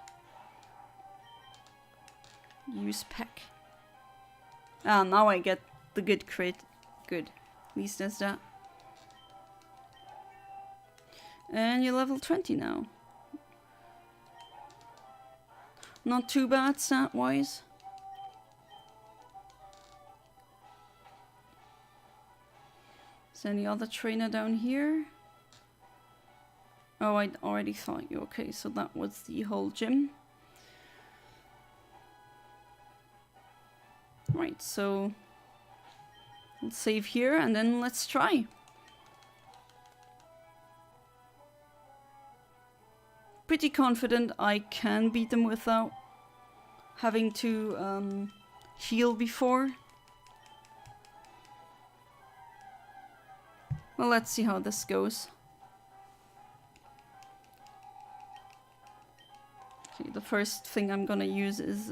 Use Peck. Now I get the good crit. Good. At least there's that. And you're level 20 now. Not too bad stat-wise. Is there any other trainer down here? Oh, I already thought you. Okay, so that was the whole gym. Right, so let's save here and then let's try. Pretty confident I can beat them without having to heal before. Well, let's see how this goes. Okay, the first thing I'm gonna use is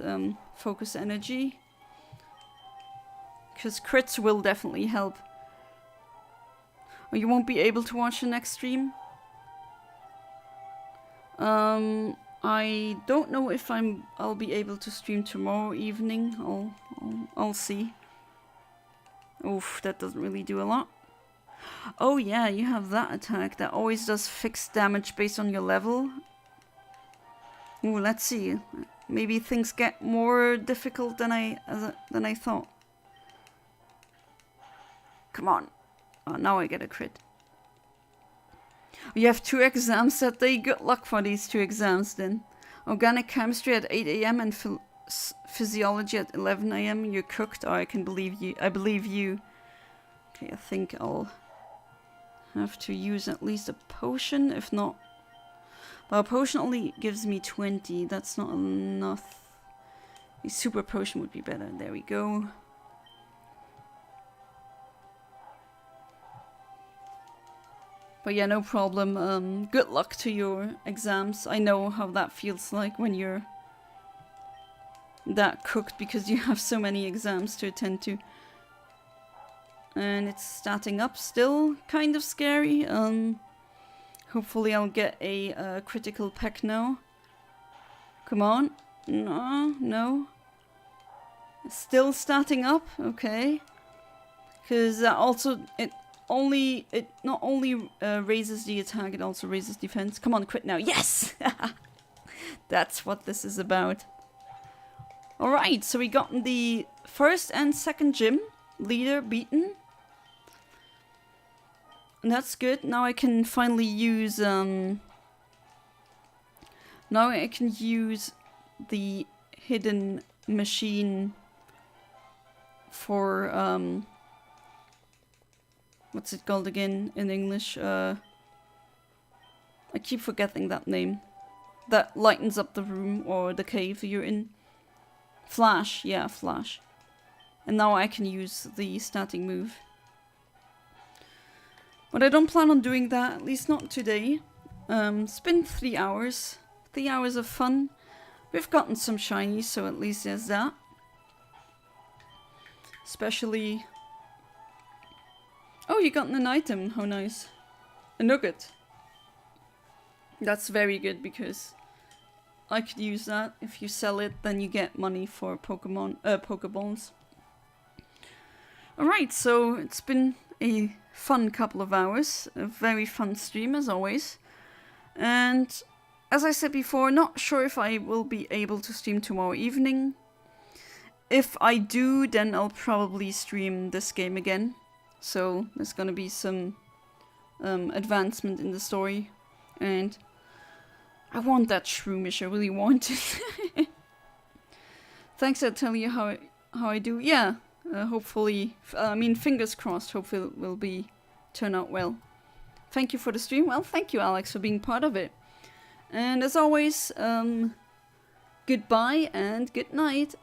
focus energy. Because crits will definitely help. Oh, you won't be able to watch the next stream? I don't know if I'll be able to stream tomorrow evening. I'll see. Oof, that doesn't really do a lot. Oh yeah, you have that attack that always does fixed damage based on your level. Ooh, let's see. Maybe things get more difficult than I thought. Come on. Oh, now I get a crit. You have 2 exams that day. Good luck for these 2 exams then. Organic chemistry at 8 AM and physiology at 11 AM. You're cooked. Oh, I can believe you. I believe you. Okay, I think I'll have to use at least a potion. If not... Well, a potion only gives me 20. That's not enough. A super potion would be better. There we go. But yeah, no problem. Good luck to your exams. I know how that feels like when you're that cooked because you have so many exams to attend to. And it's starting up still. Kind of scary. Hopefully I'll get a critical peck now. Come on. No. Still starting up. Okay. Because also it not only raises the attack, it also raises defense. Come on, crit now. Yes! That's what this is about. Alright, so we got the first and second gym leader beaten. And that's good. Now I can finally use now I can use the hidden machine for what's it called again in English? I keep forgetting that name. That lightens up the room or the cave you're in. Flash, yeah, flash. And now I can use the static move. But I don't plan on doing that, at least not today. It's been 3 hours. 3 hours of fun. We've gotten some shinies, so at least there's that. Especially... Oh, you got an item. How nice. A nugget. That's very good because I could use that. If you sell it, then you get money for Pokeballs. Alright, so it's been a fun couple of hours. A very fun stream as always. And as I said before, not sure if I will be able to stream tomorrow evening. If I do, then I'll probably stream this game again. So there's gonna be some advancement in the story. And I want that shroomish, I really want it. Thanks, I'll tell you how I do. Yeah, hopefully, I mean, fingers crossed, hopefully it will turn out well. Thank you for the stream. Well, thank you, Alex, for being part of it. And as always, goodbye and good night.